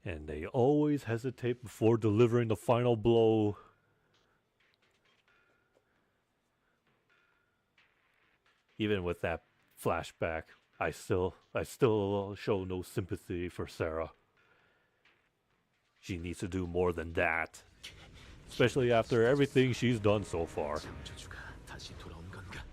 And they always hesitate before delivering the final blow. Even with that flashback, I still show no sympathy for Sarah. She needs to do more than that. Especially after everything she's done so far. 창조주가 다시 돌아온 건가?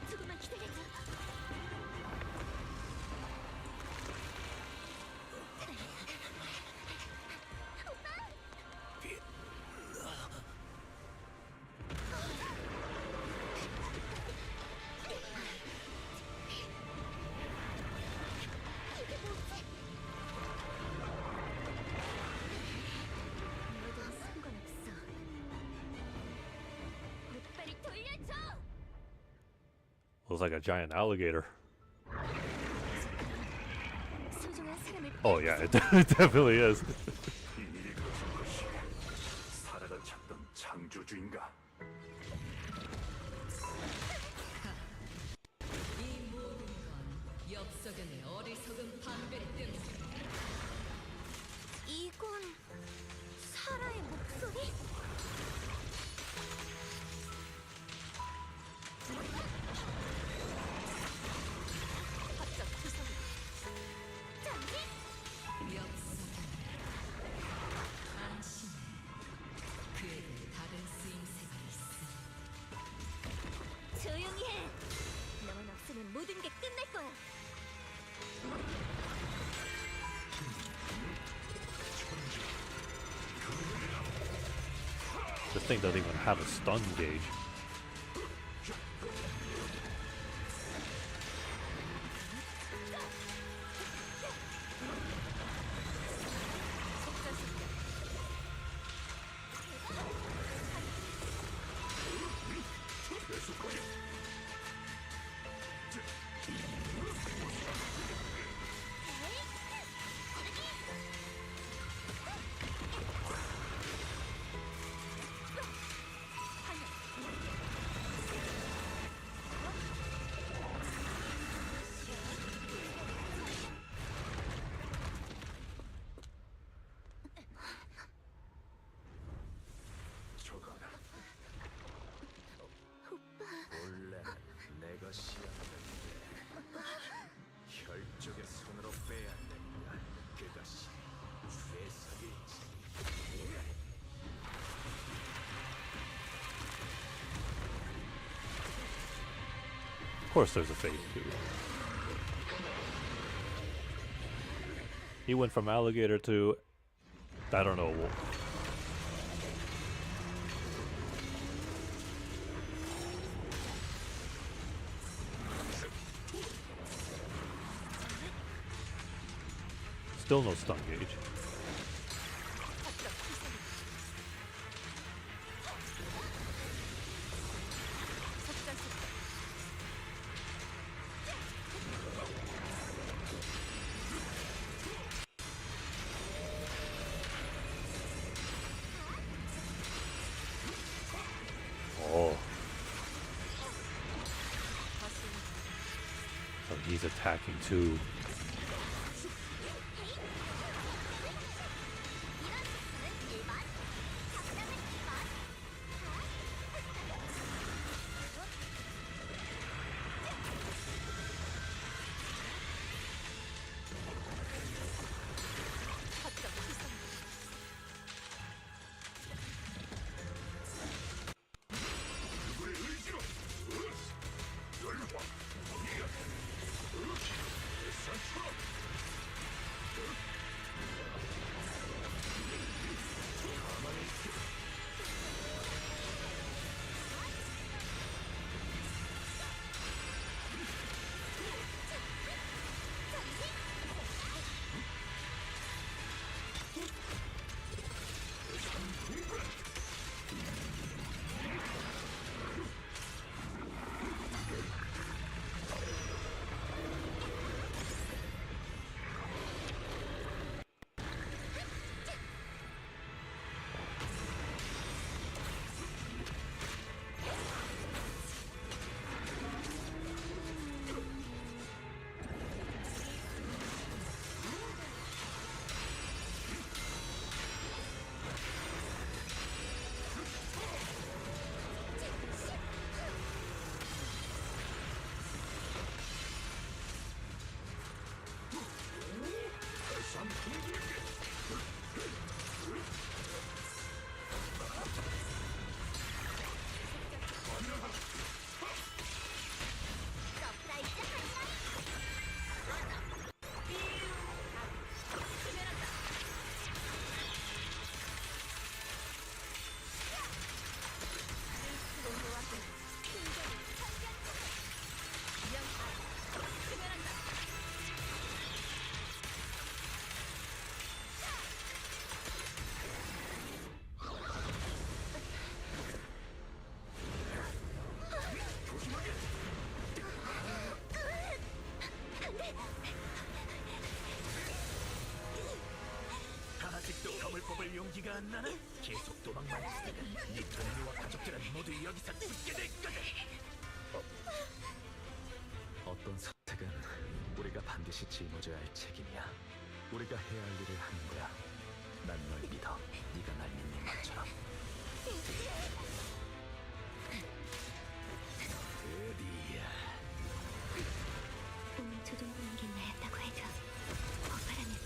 조금만 기다려줘. 너도 상관없어. 오빠를 돌려줘. Looks like a giant alligator. 소중한 사람을 Oh yeah, it definitely is. 이것은 것이 사라가 찾던 창조주인가? 이 모든 건 엽석연의 어리석은 반배 때문에. 이건 사라의 목소리? 바짝 부서지고 너만 없으면 모든 게 끝날 거야. This thing doesn't even have a stun gauge. 저거다. 원래는 내가 시작했는데 혈족의 손으로 빼앗는다. 그것이 죄석이지. Of course there's a phase 2. He went from alligator to, I don't know. Still no stun gauge. Oh. So he's attacking too. 아직도 검을 뽑을 용기가 안 나나? 계속 도망만 있으면 네 동료와 가족들은 모두 여기서 죽게 될 거다. 어떤 선택은 우리가 반드시 짊어져야 할 책임이야. 우리가 해야 할 일을 하는 거야. 난 널 믿어. 네가 날 믿는 것처럼. 드디어. 오늘 조종보는 게 나였다고 해도 오빠라면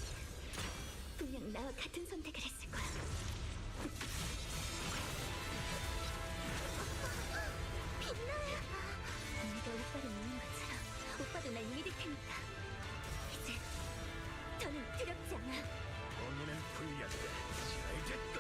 분명 나와 같은 선택을 했을 거야. 빛나야. 테니까 이제 더는 두렵지 않아. 언니는 불리하게 잘됐군.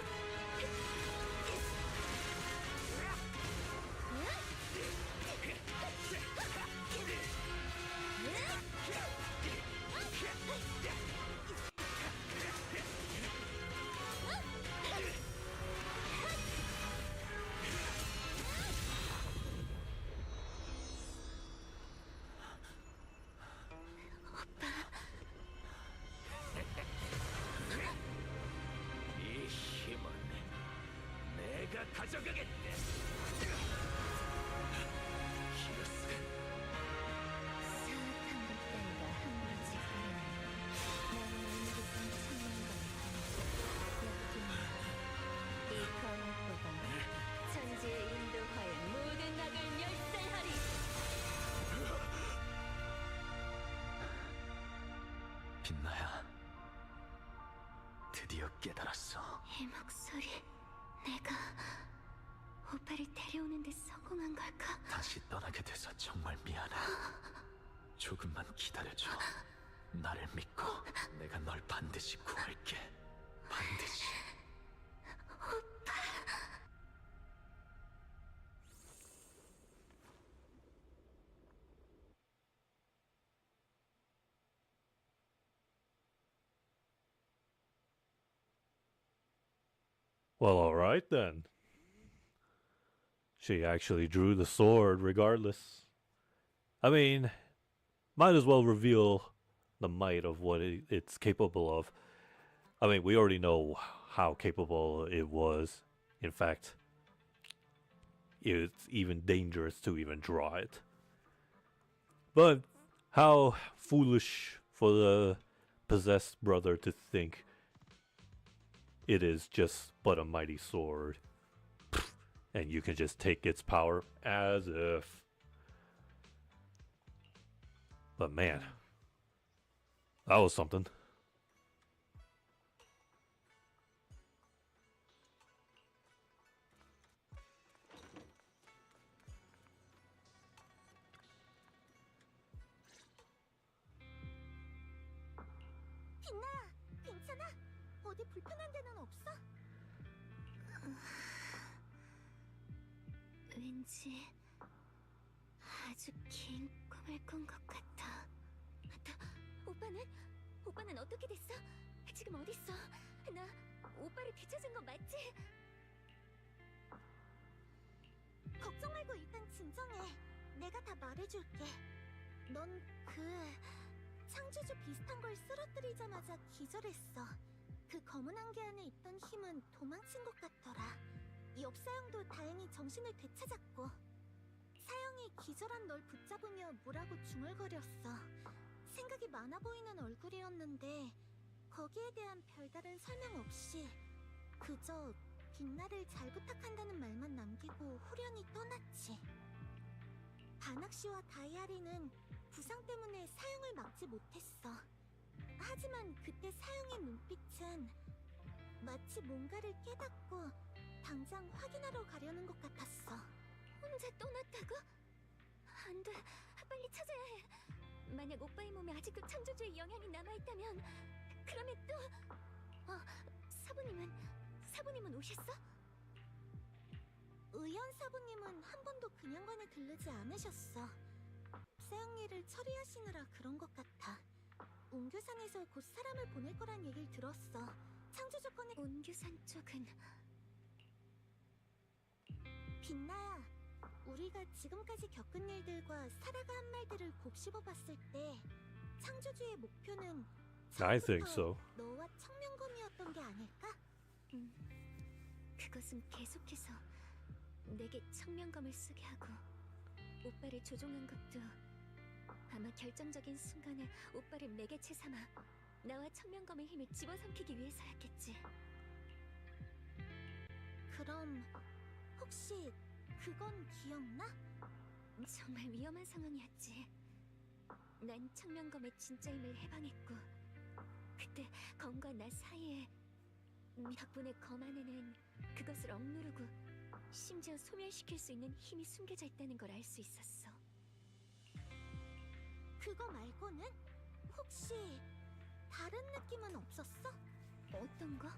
이 힘은 내가 가져가겠다. 히어스, 사악한 것 따위가 함부로 짓거리는 나는 오늘부터 청명감을 이 거울보다 천지의 인도하에 모든 악을 멸살하리. 빛나야, 드디어 깨달았어. 이 목소리, 내가 오빠를 데려오는 데 성공한 걸까? 다시 떠나게 돼서 정말 미안해. 조금만 기다려줘. 나를 믿고 내가 널 반드시 구할게. 반드시. Well, alright then. She actually drew the sword regardless. I mean, might as well reveal the might of what it's capable of. I mean, we already know how capable it was. In fact, it's even dangerous to even draw it. But how foolish for the possessed brother to think it is just but a mighty sword. And you can just take its power as if. But man, that was something. 빛나야, 괜찮아? 어디 불편한 데는 없어? 왠지 아주 긴 꿈을 꾼 것 같아. 오빠는? 오빠는 어떻게 됐어? 지금 어딨어? 나 오빠를 되찾은 거 맞지? 걱정 말고 일단 진정해. 내가 다 말해줄게. 넌 창조주 비슷한 걸 쓰러뜨리자마자 기절했어. 그 검은 안개 안에 있던 힘은 도망친 것 같더라. 엽사형도 다행히 정신을 되찾았고, 사형이 기절한 널 붙잡으며 뭐라고 중얼거렸어. 생각이 많아 보이는 얼굴이었는데 거기에 대한 별다른 설명 없이 그저 빛나를 잘 부탁한다는 말만 남기고 후련히 떠났지. 바낙시와 다이아리는 부상 때문에 사형을 막지 못했어. 하지만 그때 사형의 눈빛은 마치 뭔가를 깨닫고 당장 확인하러 가려는 것 같았어. 혼자 떠났다고? 안 돼, 빨리 찾아야 해. 만약 오빠의 몸에 아직도 창조주의 영향이 남아있다면 그러면 또... 사부님은 오셨어? 의연 사부님은 한 번도 그냥관에 들르지 않으셨어. 사형 일을 처리하시느라 그런 것 같아. 옹교산에서 곧 사람을 보낼 거란 얘기를 들었어. 창조주 건에... 온규산 쪽은... 빛나야, 우리가 지금까지 겪은 일들과 사라가 한 말들을 곱씹어봤을 때 창조주의 목표는 I think so. 너와 청명검이었던 게 아닐까? 그것은 계속해서 내게 청명검을 쓰게 하고 오빠를 조종한 것도 아마 결정적인 순간에 오빠를 매개체 삼아 나와 청명검의 힘을 집어삼키기 위해서였겠지. 그럼 혹시 그건 기억나? 정말 위험한 상황이었지. 난 청명검의 진짜 힘을 해방했고 그때 검과 나 사이에 덕분에 검 안에는 그것을 억누르고 심지어 소멸시킬 수 있는 힘이 숨겨져 있다는 걸 알 수 있었어. 그거 말고는 혹시 다른 느낌은 없었어? 어떤 거?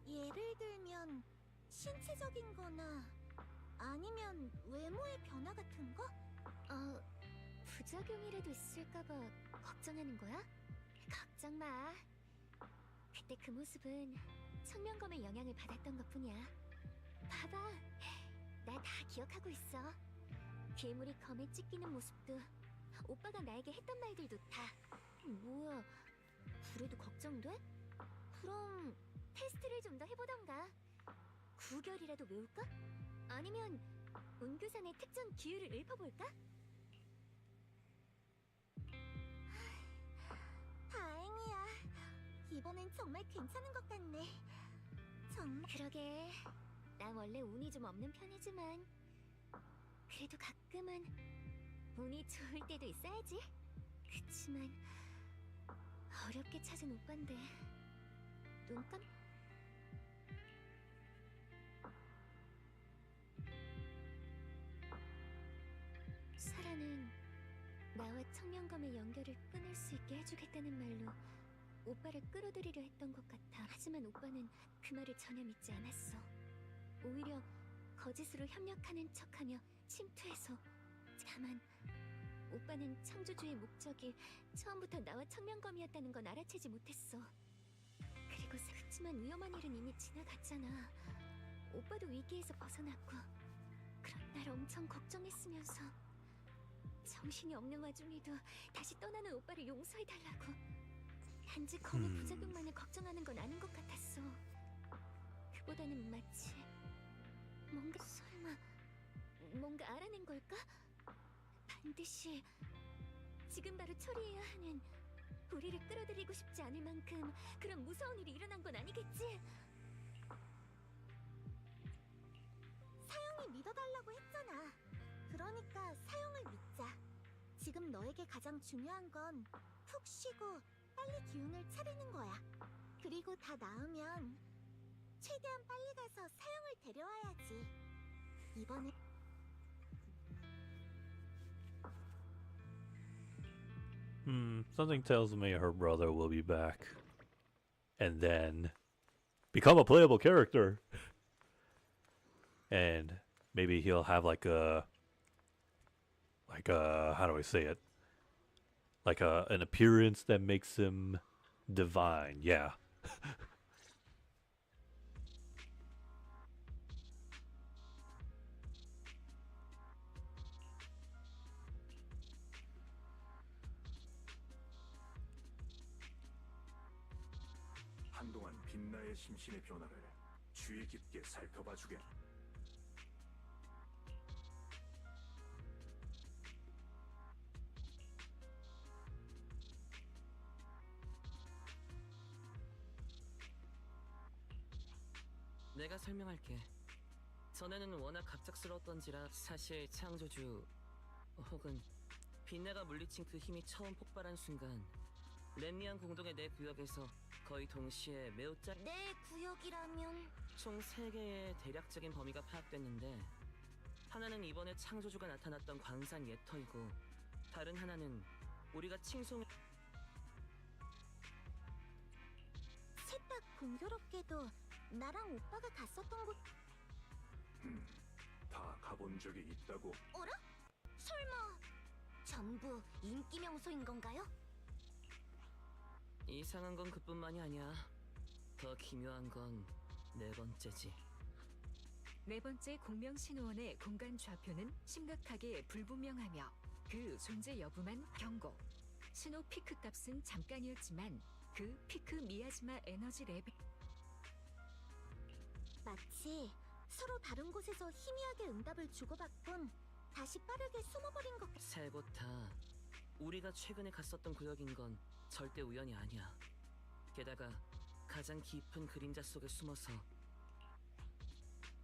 예를 들면 신체적인 거나 아니면 외모의 변화 같은 거? 부작용이라도 있을까봐 걱정하는 거야? 걱정 마. 그때 그 모습은 청명검의 영향을 받았던 것뿐이야. 봐봐, 나 다 기억하고 있어. 괴물이 검에 찢기는 모습도, 오빠가 나에게 했던 말들도 다. 뭐야, 그래도 걱정돼? 그럼 테스트를 좀 더 해보던가. 구결이라도 외울까? 아니면 운교산의 특전 기율을 읊어볼까? 다행이야. 이번엔 정말 괜찮은 것 같네. 정말. 그러게, 나 원래 운이 좀 없는 편이지만 그래도 가끔은 운이 좋을 때도 있어야지. 그치만 어렵게 찾은 오빠인데 눈감... 사라는 나와 청명검의 연결을 끊을 수 있게 해주겠다는 말로 오빠를 끌어들이려 했던 것 같아. 하지만 오빠는 그 말을 전혀 믿지 않았어. 오히려 거짓으로 협력하는 척하며 침투해서. 다만 오빠는 창조주의 목적이 처음부터 나와 청명검이었다는 건 알아채지 못했어. 그리고 그치만 위험한 일은 이미 지나갔잖아. 오빠도 위기에서 벗어났고 그런 날 엄청 걱정했으면서 정신이 없는 와중에도 다시 떠나는 오빠를 용서해달라고. 단지 검의 부작용만을 걱정하는 건 아닌 것 같았어. 그보다는 마치 설마 뭔가 알아낸 걸까? 반드시 지금 바로 처리해야 하는, 우리를 끌어들이고 싶지 않을 만큼 그런 무서운 일이 일어난 건 아니겠지? 사용이 믿어달라고 했잖아. 그러니까 사용을 믿자. 지금 너에게 가장 중요한 건 푹 쉬고 빨리 기운을 차리는 거야. 그리고 다 나으면 최대한 빨리 가서 사용을 데려와야지. 이번에 Something tells me her brother will be back. And then become a playable character. And maybe he'll have like a how do I say it? Like an appearance that makes him divine. Yeah. 한동안 빛나의 심신의 변화를 주의 깊게 살펴봐 주게. 내가 설명할게. 전에는 워낙 갑작스러웠던지라 사실 창조주 혹은 빛내가 물리친 그 힘이 처음 폭발한 순간 렘미안 공동의 내 구역에서 거의 동시에 매우 내 구역이라면 총 3개의 대략적인 범위가 파악됐는데, 하나는 이번에 창조주가 나타났던 광산 예터이고, 다른 하나는 우리가 칭송해 셋 다 공교롭게도 나랑 오빠가 갔었던 곳. 다 가본 적이 있다고. 어라? 설마 전부 인기 명소인 건가요? 이상한 건 그뿐만이 아니야. 더 기묘한 건 4번째지. 4번째 공명신호원의 공간 좌표는 심각하게 불분명하며 그 존재 여부만 경고. 신호 피크 값은 잠깐이었지만 그 피크 미야지마 에너지 레벨. 마치 서로 다른 곳에서 희미하게 응답을 주고받곤 다시 빠르게 숨어버린 것. 3곳 다 우리가 최근에 갔었던 구역인 건 절대 우연이 아니야. 게다가 가장 깊은 그림자 속에 숨어서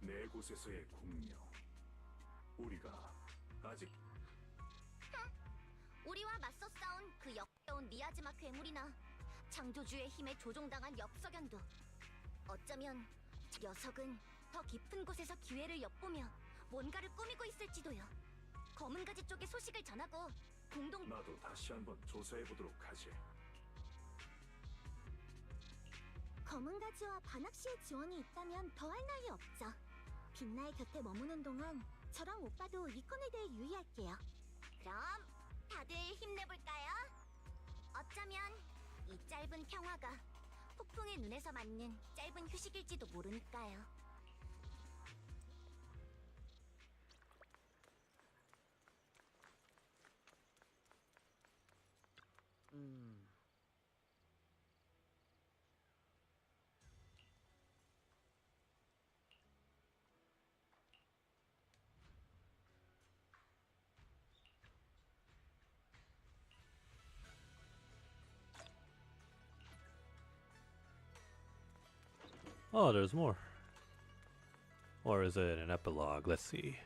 4곳에서의 공명. 우리가 아직 우리와 맞서 싸운 그 역겨운 미야지마 괴물이나 창조주의 힘에 조종당한 엽석연도, 어쩌면 녀석은 더 깊은 곳에서 기회를 엿보며 뭔가를 꾸미고 있을지도요. 검은 가지 쪽에 소식을 전하고 공동 나도 다시 한번 조사해 보도록 하지. 검은 가지와 반학 씨의 지원이 있다면 더할 나위 없죠. 빛나의 곁에 머무는 동안 저랑 오빠도 이 건에 대해 유의할게요. 그럼 다들 힘내볼까요? 어쩌면 이 짧은 평화가 폭풍의 눈에서 맞는 짧은 휴식일지도 모르니까요. Oh, there's more. Or is it an epilogue? Let's see.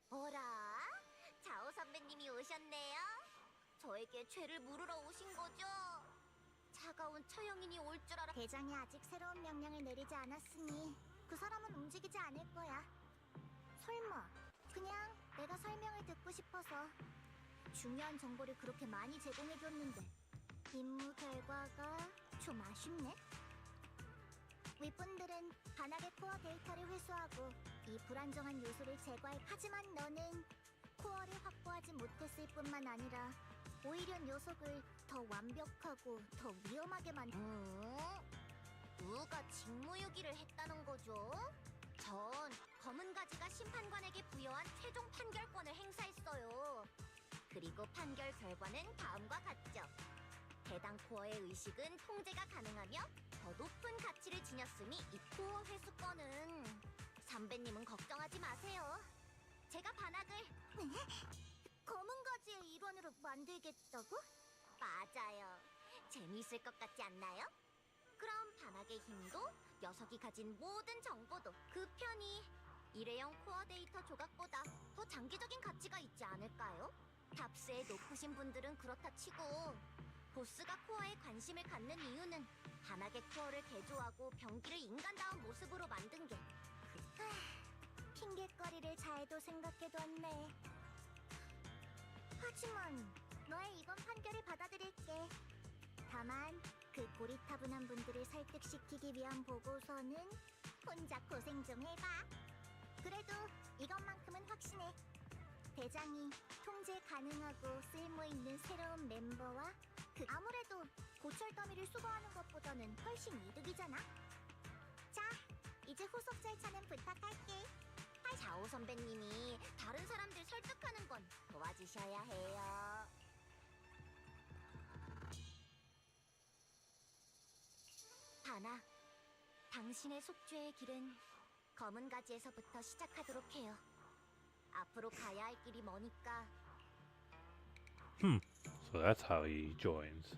어라? 자오 선배님이 오셨네요? 저에게 죄를 물으러 오신 거죠? 차가운 처형인이 올 줄 알아. 대장이 아직 새로운 명령을 내리지 않았으니 그 사람은 움직이지 않을 거야. 설마 그냥 내가 설명을 듣고 싶어서 중요한 정보를 그렇게 많이 제공해줬는데 임무 결과가 좀 아쉽네? 윗분들은 반학의 코어 데이터를 회수하고 이 불안정한 요소를 제거할. 하지만 너는 코어를 확보하지 못했을 뿐만 아니라 오히려 녀석을 더 완벽하고 더 위험하게 누가 직무유기를 했다는 거죠? 전 검은 가지가 심판관에게 부여한 최종 판결권을 행사했어요. 그리고 판결 결과는 다음과 같죠. 해당 코어의 의식은 통제가 가능하며 더 높은 가치를 지녔으니 이 코어 회수권은 선배님은 걱정하지 마세요. 제가 반학을 검은 가지의 일원으로 만들겠다고? 맞아요. 재미있을 것 같지 않나요? 그럼 반학의 힘도 녀석이 가진 모든 정보도 그 편이 일회용 코어 데이터 조각보다 더 장기적인 가치가 있지 않을까요? 답스에 높으신 분들은 그렇다 치고 보스가 코어에 관심을 갖는 이유는 반학의 코어를 개조하고 병기를 인간다운 모습으로 만든 게 핑계거리를 잘도 생각해뒀네. 하지만 너의 이번 판결을 받아들일게. 다만 그 고리타분한 분들을 설득시키기 위한 보고서는 혼자 고생 좀 해봐. 그래도 이것만큼은 확신해. 대장이 통제 가능하고 쓸모있는 새로운 멤버와 아무래도 고철 더미를 수거하는 것보다는 훨씬 이득이잖아. 자, 이제 후속 절차는 부탁할게. 자오 선배님이 다른 사람들 설득하는 건 도와주셔야 해요. 바나, 당신의 속죄의 길은 검은 가지에서부터 시작하도록 해요. 앞으로 가야 할 길이 머니까. So that's how he joins.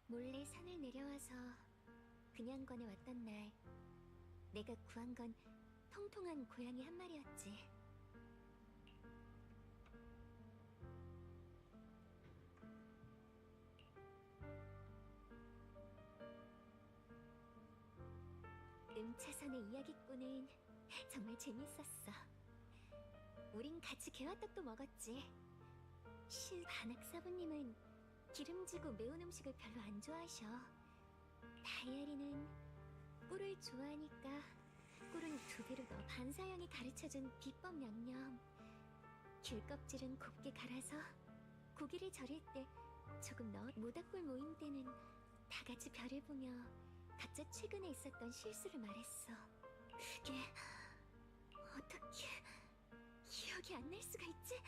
몰래 산을 내려와서 그냥관에 왔던 날 내가 구한 건 통통한 고양이 한 마리였지. 차선의 이야기꾼은 정말 재밌었어. 우린 같이 개화떡도 먹었지. 반학 사부님은 기름지고 매운 음식을 별로 안 좋아하셔. 다이아리는 꿀을 좋아하니까 꿀은 2배로 넣어. 반사형이 가르쳐준 비법 양념. 귤껍질은 곱게 갈아서 고기를 절일 때 조금 넣어. 모닥불 모임 때는 다 같이 별을 보며 각자 최근에 있었던 실수를 말했어. 그게 어떻게 기억이 안 날 수가 있지?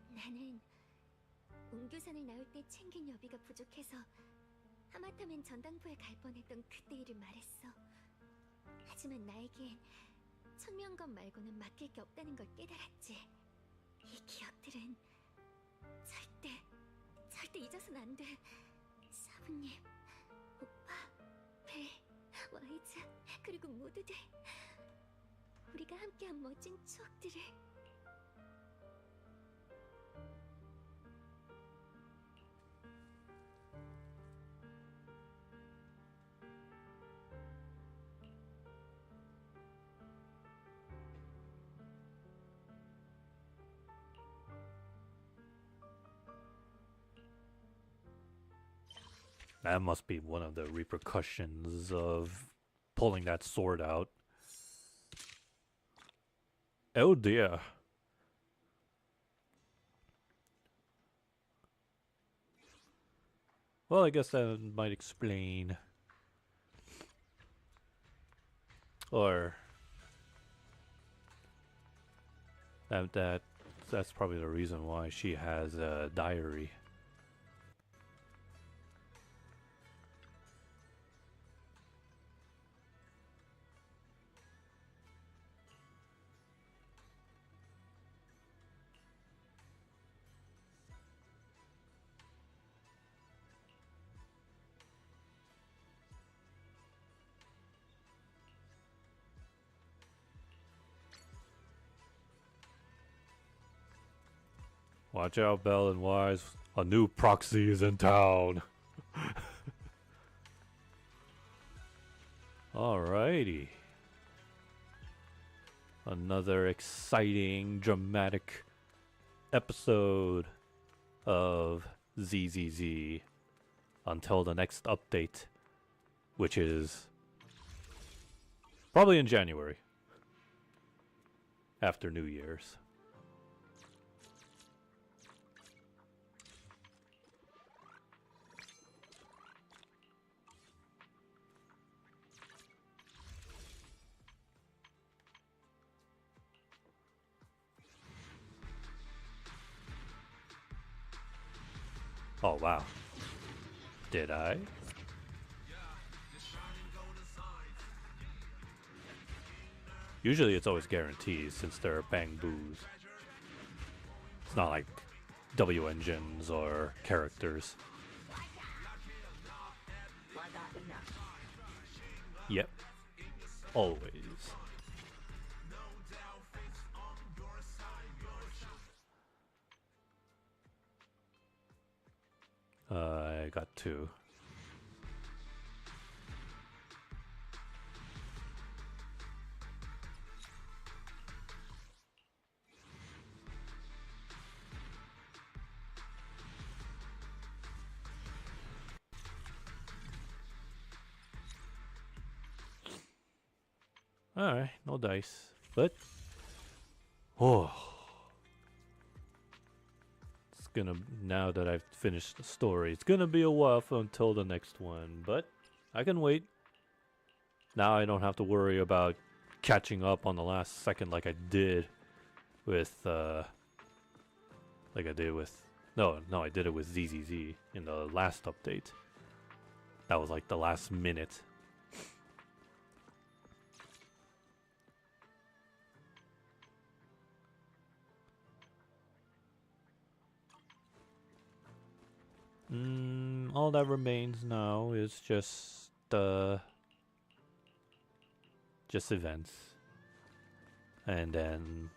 나는 웅교산을 나올 때 챙긴 여비가 부족해서 하마터면 전당포에 갈 뻔했던 그때 일을 말했어. 하지만 나에겐 청명검 말고는 맡길 게 없다는 걸 깨달았지. 이 기억들은 절대 잊어선 안 돼. 사부님, 오빠, 벨, 와이즈, 그리고 모두들. 우리가 함께한 멋진 추억들을. That must be one of the repercussions of pulling that sword out. Oh dear. Well, I guess that might explain. Or that's probably the reason why she has a diary. Watch out, Bell and Wise. A new proxy is in town. Alrighty. Another exciting, dramatic episode of ZZZ until the next update, which is probably in January after New Year's. Oh, wow. Did I? Usually it's always guaranteed since there are bang boos. It's not like W engines or characters. Yep. Always. I got 2. Alright, no dice. But oh, it's gonna, now that I've finished the story, it's gonna be a while until the next one, but I can wait. Now I don't have to worry about catching up on the last second like I did with no, I did it with ZZZ in the last update. That was like the last minute. All that remains now is just events. And then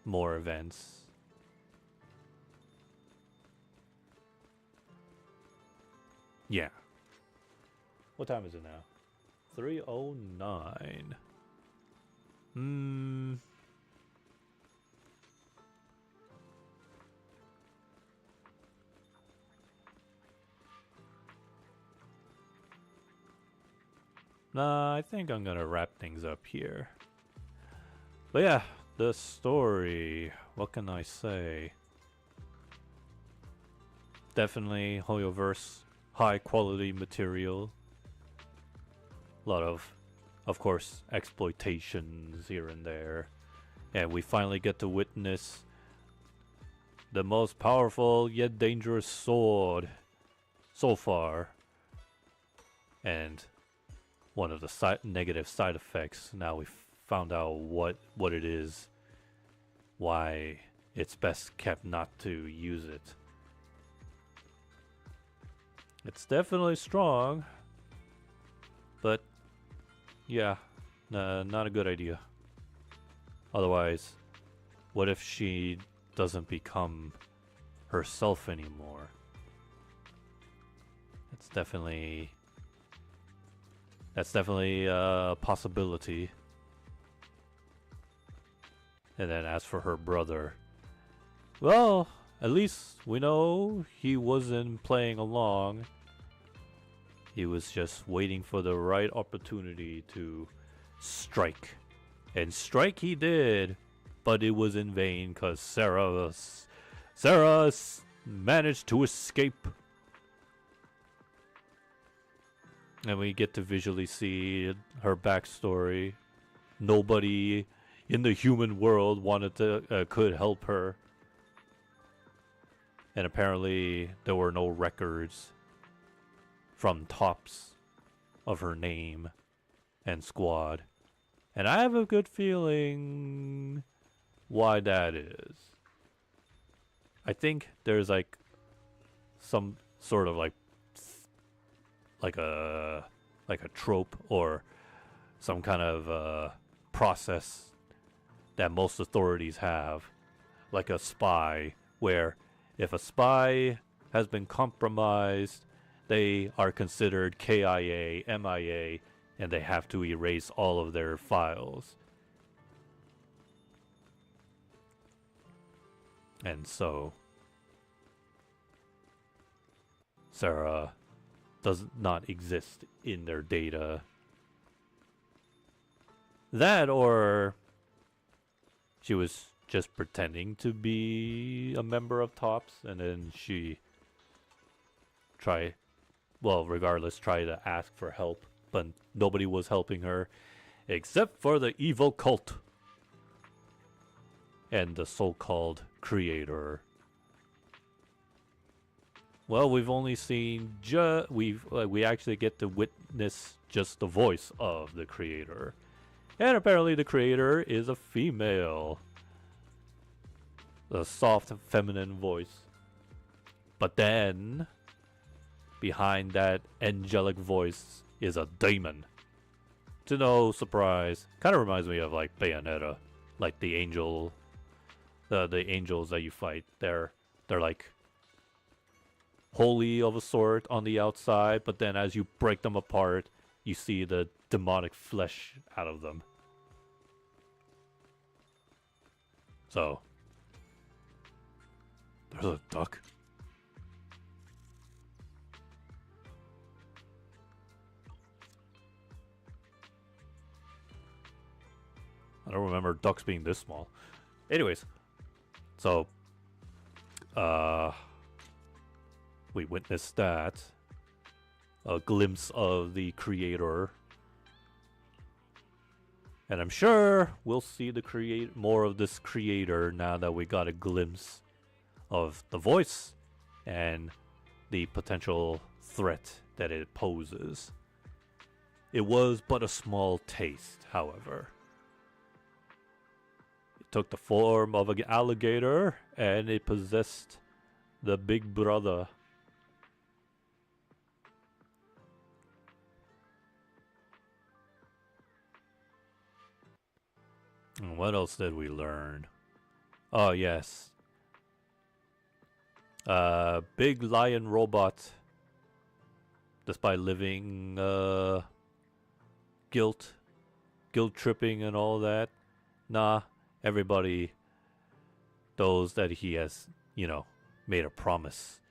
more events. Yeah. What time is it now? 3:09. Nah, I think I'm gonna wrap things up here. But yeah, the story, what can I say? Definitely Hoyoverse, high quality material. A lot of course, exploitations here and there. And we finally get to witness the most powerful yet dangerous sword so far. And one of the negative side effects. Now we found out what it is, why it's best kept not to use it. It's definitely strong, but yeah, not a good idea. Otherwise, what if she doesn't become herself anymore? That's definitely a possibility. And then as for her brother, well, at least we know he wasn't playing along. He was just waiting for the right opportunity to strike. And strike he did, but it was in vain because Sarah managed to escape. And we get to visually see her backstory. Nobody in the human world could help her. And apparently there were no records from tops of her name and squad. And I have a good feeling why that is. I think there's like some sort of like a trope or some kind of process that most authorities have, like a spy, where if a spy has been compromised, they are considered KIA, MIA, and they have to erase all of their files. And so Sarah does not exist in their data. That, or she was just pretending to be a member of TOPS, and then she tried to ask for help, but nobody was helping her except for the evil cult and the so-called creator. Well, we've only seen we actually get to witness just the voice of the creator. And apparently the creator is a female. A soft feminine voice. But then behind that angelic voice is a demon. To no surprise. Kind of reminds me of like Bayonetta. Like the angel the angels that you fight. They're like holy of a sort on the outside, but then as you break them apart, you see the demonic flesh out of them. So, there's a duck. I don't remember ducks being this small. Anyways, so, we witnessed that. A glimpse of the creator. And I'm sure we'll see more of this creator now that we got a glimpse of the voice and the potential threat that it poses. It was but a small taste, however. It took the form of an alligator and it possessed the big brother. And what else did we learn? Oh, yes. Big lion robot. Despite living guilt tripping and all that. Nah, everybody knows that he has, made a promise.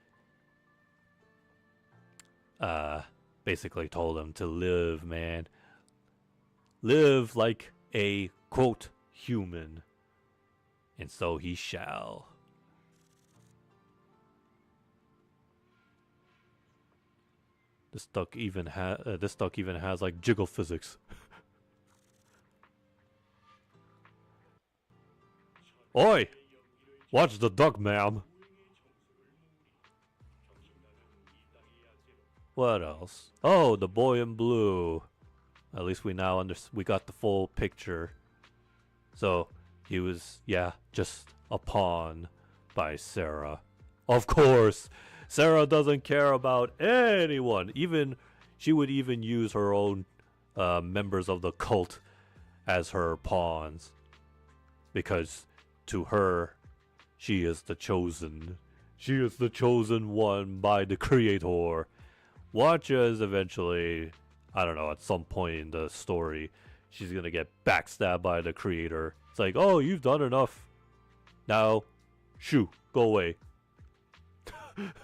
Basically told him to live, man. Live like a, quote, human, and so he shall. This duck even has like jiggle physics. Oi! Watch the duck, ma'am. What else? Oh, the boy in blue. At least we now we got the full picture. So he was, yeah, just a pawn by Sarah. Of course, Sarah doesn't care about anyone. She would even use her own members of the cult as her pawns, because to her, she is the chosen. She is the chosen one by the creator. Watch as eventually, I don't know, at some point in the story, she's gonna get backstabbed by the creator. It's like, oh, you've done enough. Now, shoo, go away.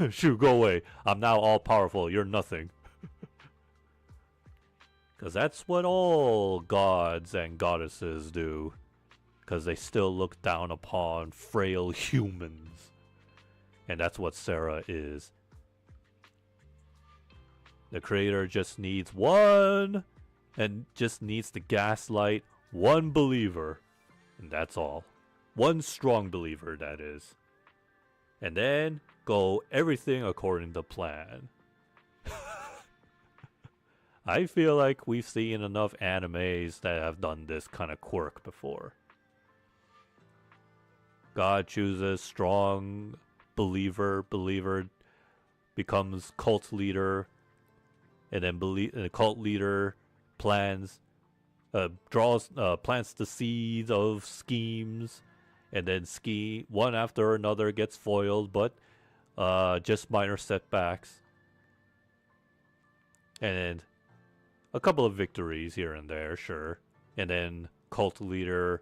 Shoo, go away. I'm now all powerful. You're nothing. Because that's what all gods and goddesses do. Because they still look down upon frail humans. And that's what Sarah is. The creator just needs one, and just needs to gaslight one believer. And that's all. One strong believer, that is. And then go everything according to plan. I feel like we've seen enough animes that have done this kind of quirk before. God chooses strong believer becomes cult leader, and then the cult leader plants the seeds of schemes, and then one after another gets foiled, but just minor setbacks, and a couple of victories here and there, sure, and then cult leader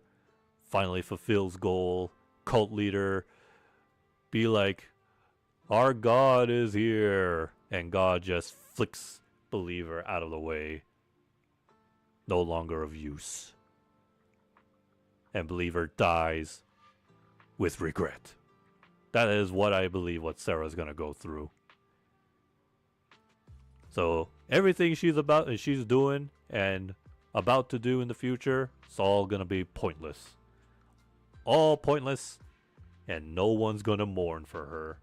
finally fulfills goal. Cult leader be like, our God is here, and God just flicks believer out of the way. No longer of use. And believer dies with regret. That is what I believe what Sarah's gonna go through. So everything she's doing and about to do in the future, it's all gonna be pointless. All pointless, and no one's gonna mourn for her.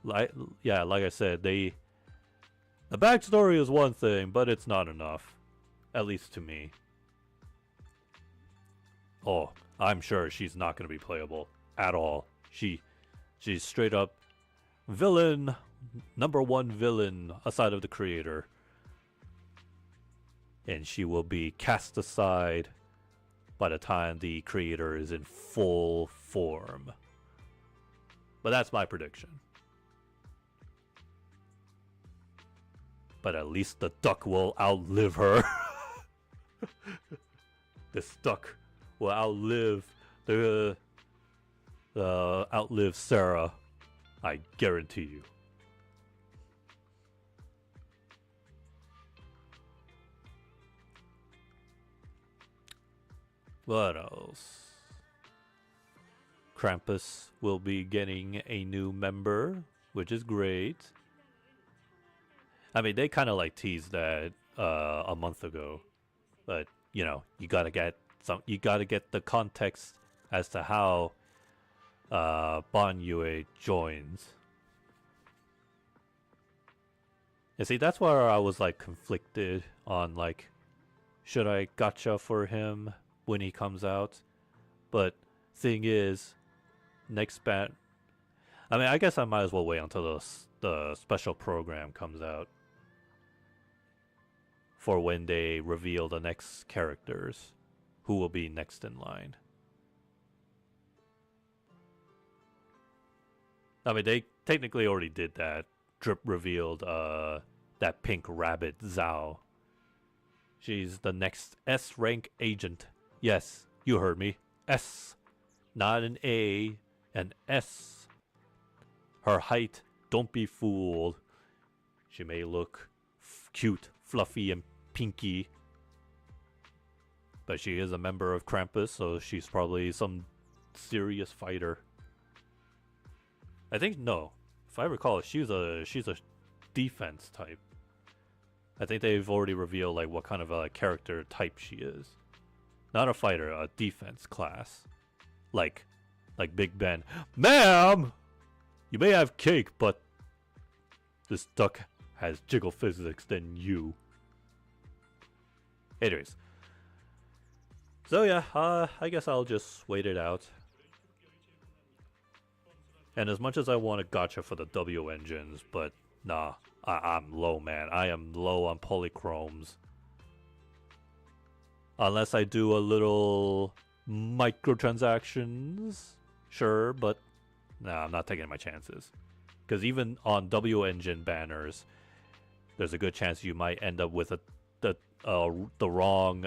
Like I said, the backstory is one thing, but it's not enough. At least to me. Oh, I'm sure she's not gonna be playable at all. She's straight up villain, number one villain aside of the creator. And she will be cast aside by the time the creator is in full form. But that's my prediction. But at least the duck will outlive her. This duck will outlive outlive Sarah. I guarantee you. What else? Krampus will be getting a new member, which is great. I mean, they kind of like teased that a month ago, but you know, you gotta get the context as to how Bon Yue joins. And see, that's where I was like conflicted on, like, should I gacha for him when he comes out? But thing is, next I mean, I guess I might as well wait until the special program comes out for when they reveal the next characters who will be next in line. I mean, they technically already did that. Drip revealed that pink rabbit Zhao. She's the next S rank agent. Yes, you heard me. S. Not an A, an S. Her height, don't be fooled. She may look cute, fluffy, and pinky, but she is a member of Krampus, so she's probably some serious fighter. I think, no, if I recall, she's a defense type. I think they've already revealed like what kind of a character type she is. Not a fighter, a defense class. Like Big Ben. Ma'am! You may have cake, but this duck has jiggle physics than you. Anyways. So yeah, I guess I'll just wait it out. And as much as I want a gotcha for the W engines, but nah, I'm low, man. I am low on polychromes. Unless I do a little microtransactions, sure, but nah, I'm not taking my chances. Because even on W engine banners, there's a good chance you might end up with the wrong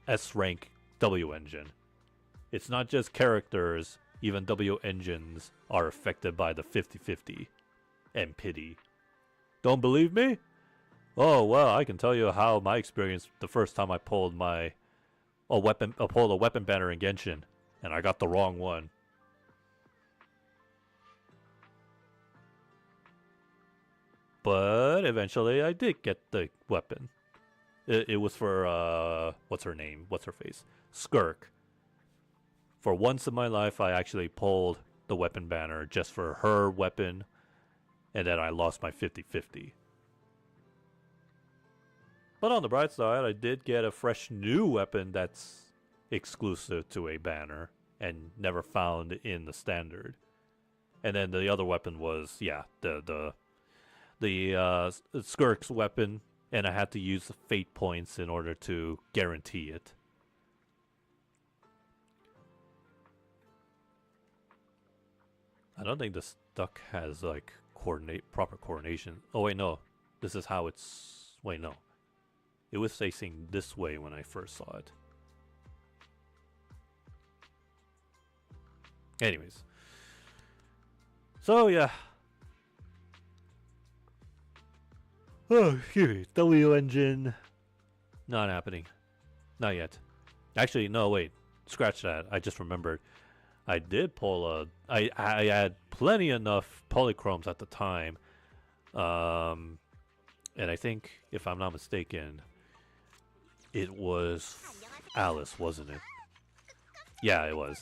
S rank W engine. It's not just characters, even W engines are affected by the 50-50 and pity. Don't believe me? Oh well, I can tell you how my experience the first time I pulled a weapon banner in Genshin, and I got the wrong one. But eventually I did get the weapon. It was for what's her name? What's her face? Skirk. For once in my life I actually pulled the weapon banner just for her weapon, and then I lost my 50-50. But on the bright side, I did get a fresh new weapon that's exclusive to a banner and never found in the standard. And then the other weapon was, yeah, the Skirk's weapon, and I had to use the fate points in order to guarantee it. I don't think this duck has like proper coordination. Oh wait, no. This is how it's. Wait, no. It was facing this way when I first saw it. Anyways. So yeah. Oh, excuse me. W engine. Not happening. Not yet. Actually, no, wait. Scratch that. I just remembered. I did pull I had plenty enough polychromes at the time. And I think, if I'm not mistaken, it was Alice, wasn't it? Yeah, it was.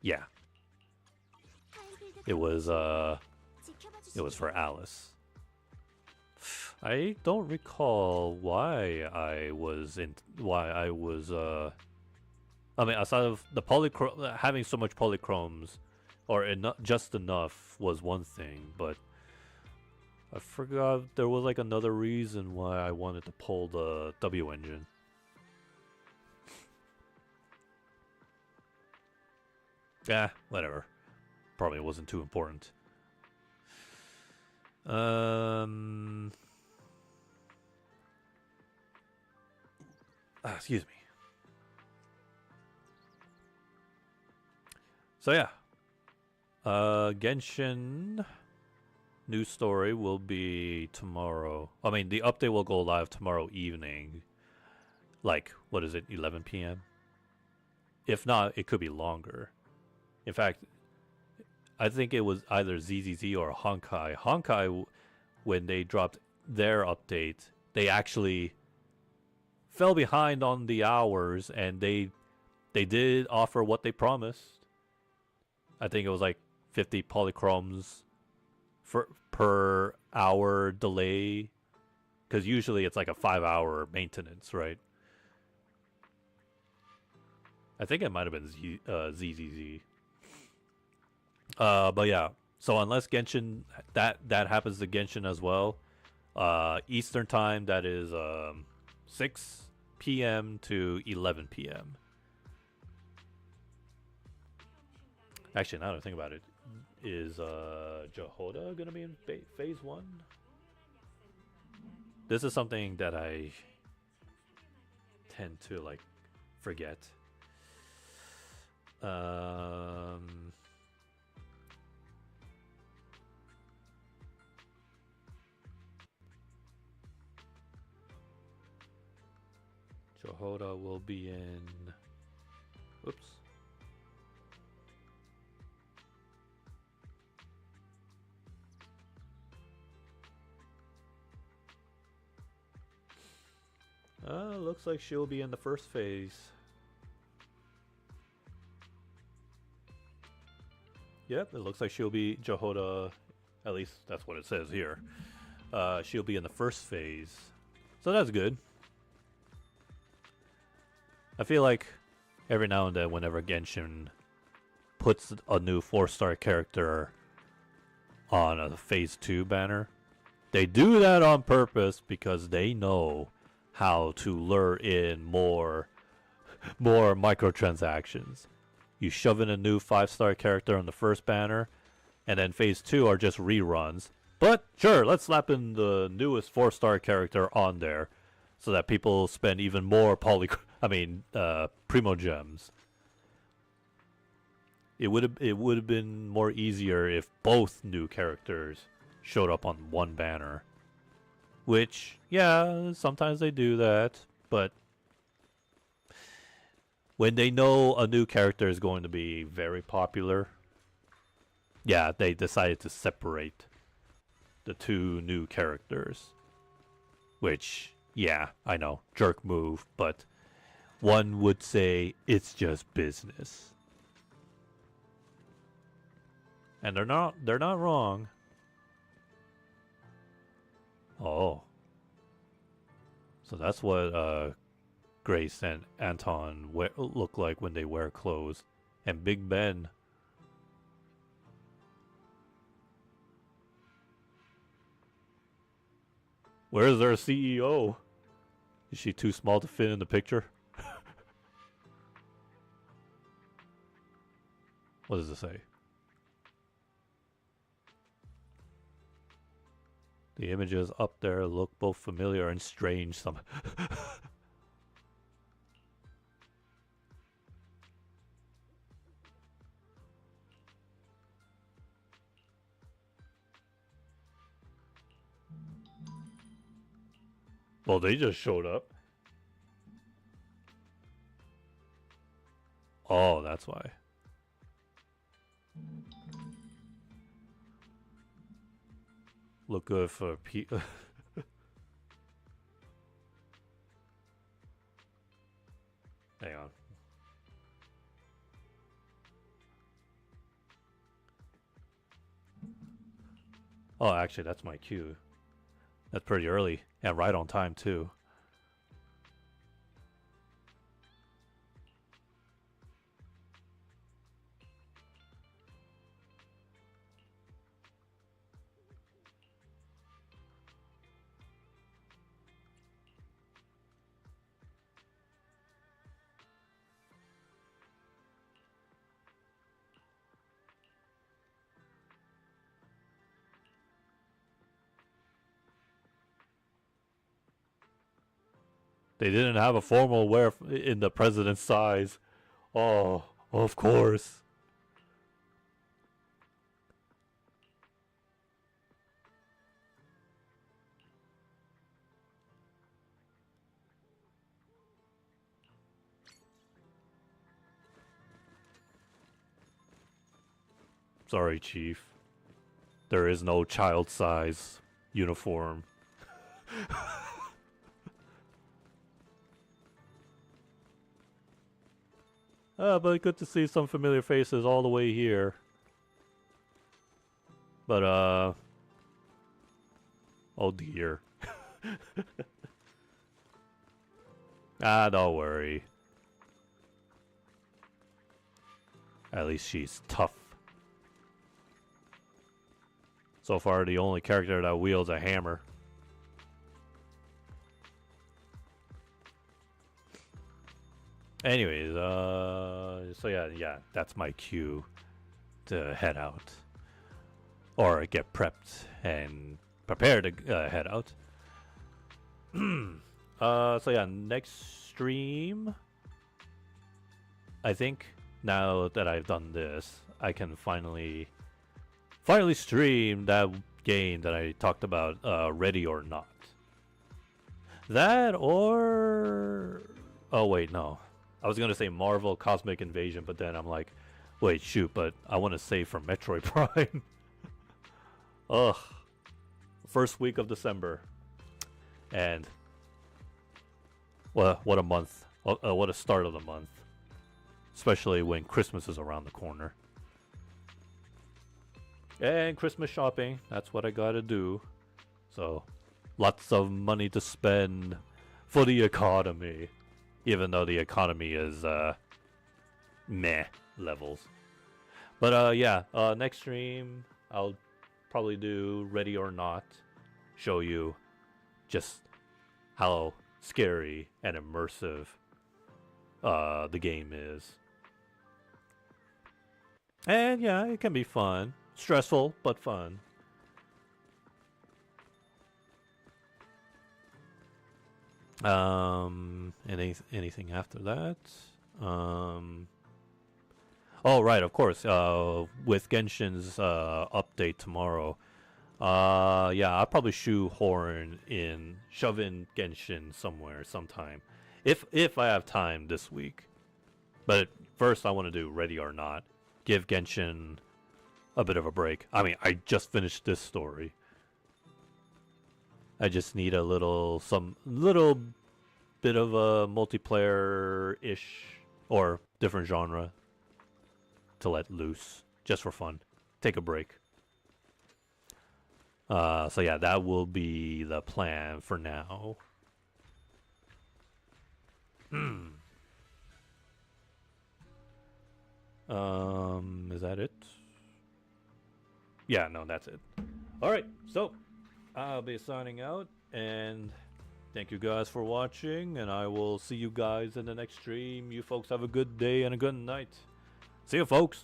Yeah. It was for Alice. I don't recall why I was I mean, aside of the having so much polychromes, or just enough was one thing, but I forgot there was like another reason why I wanted to pull the W engine. Yeah, whatever. Probably wasn't too important. Excuse me. So yeah. Genshin news story will be tomorrow. I mean, the update will go live tomorrow evening. Like, what is it, 11 p.m.? If not, it could be longer. In fact, I think it was either ZZZ or Honkai. Honkai, when they dropped their update, they actually fell behind on the hours, and they did offer what they promised. I think it was like 50 polychromes per hour delay, because usually it's like a 5-hour maintenance, right? I think it might have been ZZZ. But yeah, so unless Genshin, that happens to Genshin as well, Eastern time, that is 6 p.m. to 11 p.m. Actually, now that I think about it, is Jehoda gonna be in phase 1? This is something that I tend to like forget. Jehoda will be in. Oops. Looks like she'll be in the first phase. Yep, it looks like she'll be Jehoda. At least that's what it says here. She'll be in the first phase. So that's good. I feel like every now and then whenever Genshin puts a new 4-star character on a phase 2 banner, they do that on purpose because they know how to lure in more microtransactions. You shove in a new 5-star character on the first banner, and then phase 2 are just reruns. But sure, let's slap in the newest 4-star character on there so that people spend even more primo gems. It would have been more easier if both new characters showed up on one banner. Which, yeah, sometimes they do that, but when they know a new character is going to be very popular, yeah, they decided to separate the two new characters. Which, yeah, I know, jerk move, but one would say it's just business. And they're not wrong. Oh. So that's what Grace and Anton look like when they wear clothes. And Big Ben. Where's their CEO? Is she too small to fit in the picture? What does it say? The images up there look both familiar and strange. Well, they just showed up. Oh, that's why. Look good for Hang on. Oh, actually, that's my cue. That's pretty early and right on time, too. They didn't have a formal wear in the president's size. Oh, of course. Sorry, Chief. There is no child size uniform. But good to see some familiar faces all the way here. But, oh dear. Don't worry. At least she's tough. So far, the only character that wields a hammer. Anyways, so yeah, that's my cue to head out. Or get prepped and prepare to head out. So yeah, next stream, I think now that I've done this, I can finally stream that game that I talked about, Ready or Not. That or... Oh wait, no. I was going to say Marvel Cosmic Invasion, but then I'm like, wait, shoot, but I want to save for Metroid Prime. Ugh. First week of December. And what a month. What a start of the month. Especially when Christmas is around the corner. And Christmas shopping. That's what I gotta do. So, lots of money to spend for the economy. Even though the economy is, meh levels. But, yeah, next stream, I'll probably do Ready or Not. Show you just how scary and immersive the game is. And yeah, it can be fun. Stressful, but fun. Anything after that? Oh, right, of course. With Genshin's update tomorrow. Yeah, I'll probably shove in Genshin somewhere, sometime. If I have time this week. But first I want to do Ready or Not. Give Genshin a bit of a break. I mean, I just finished this story. I just need little bit of a multiplayer-ish or different genre to let loose, just for fun. Take a break. So yeah, that will be the plan for now. Is that it? Yeah, no, that's it. Alright, so I'll be signing out, and thank you guys for watching, and I will see you guys in the next stream. You folks have a good day and a good night. See you, folks.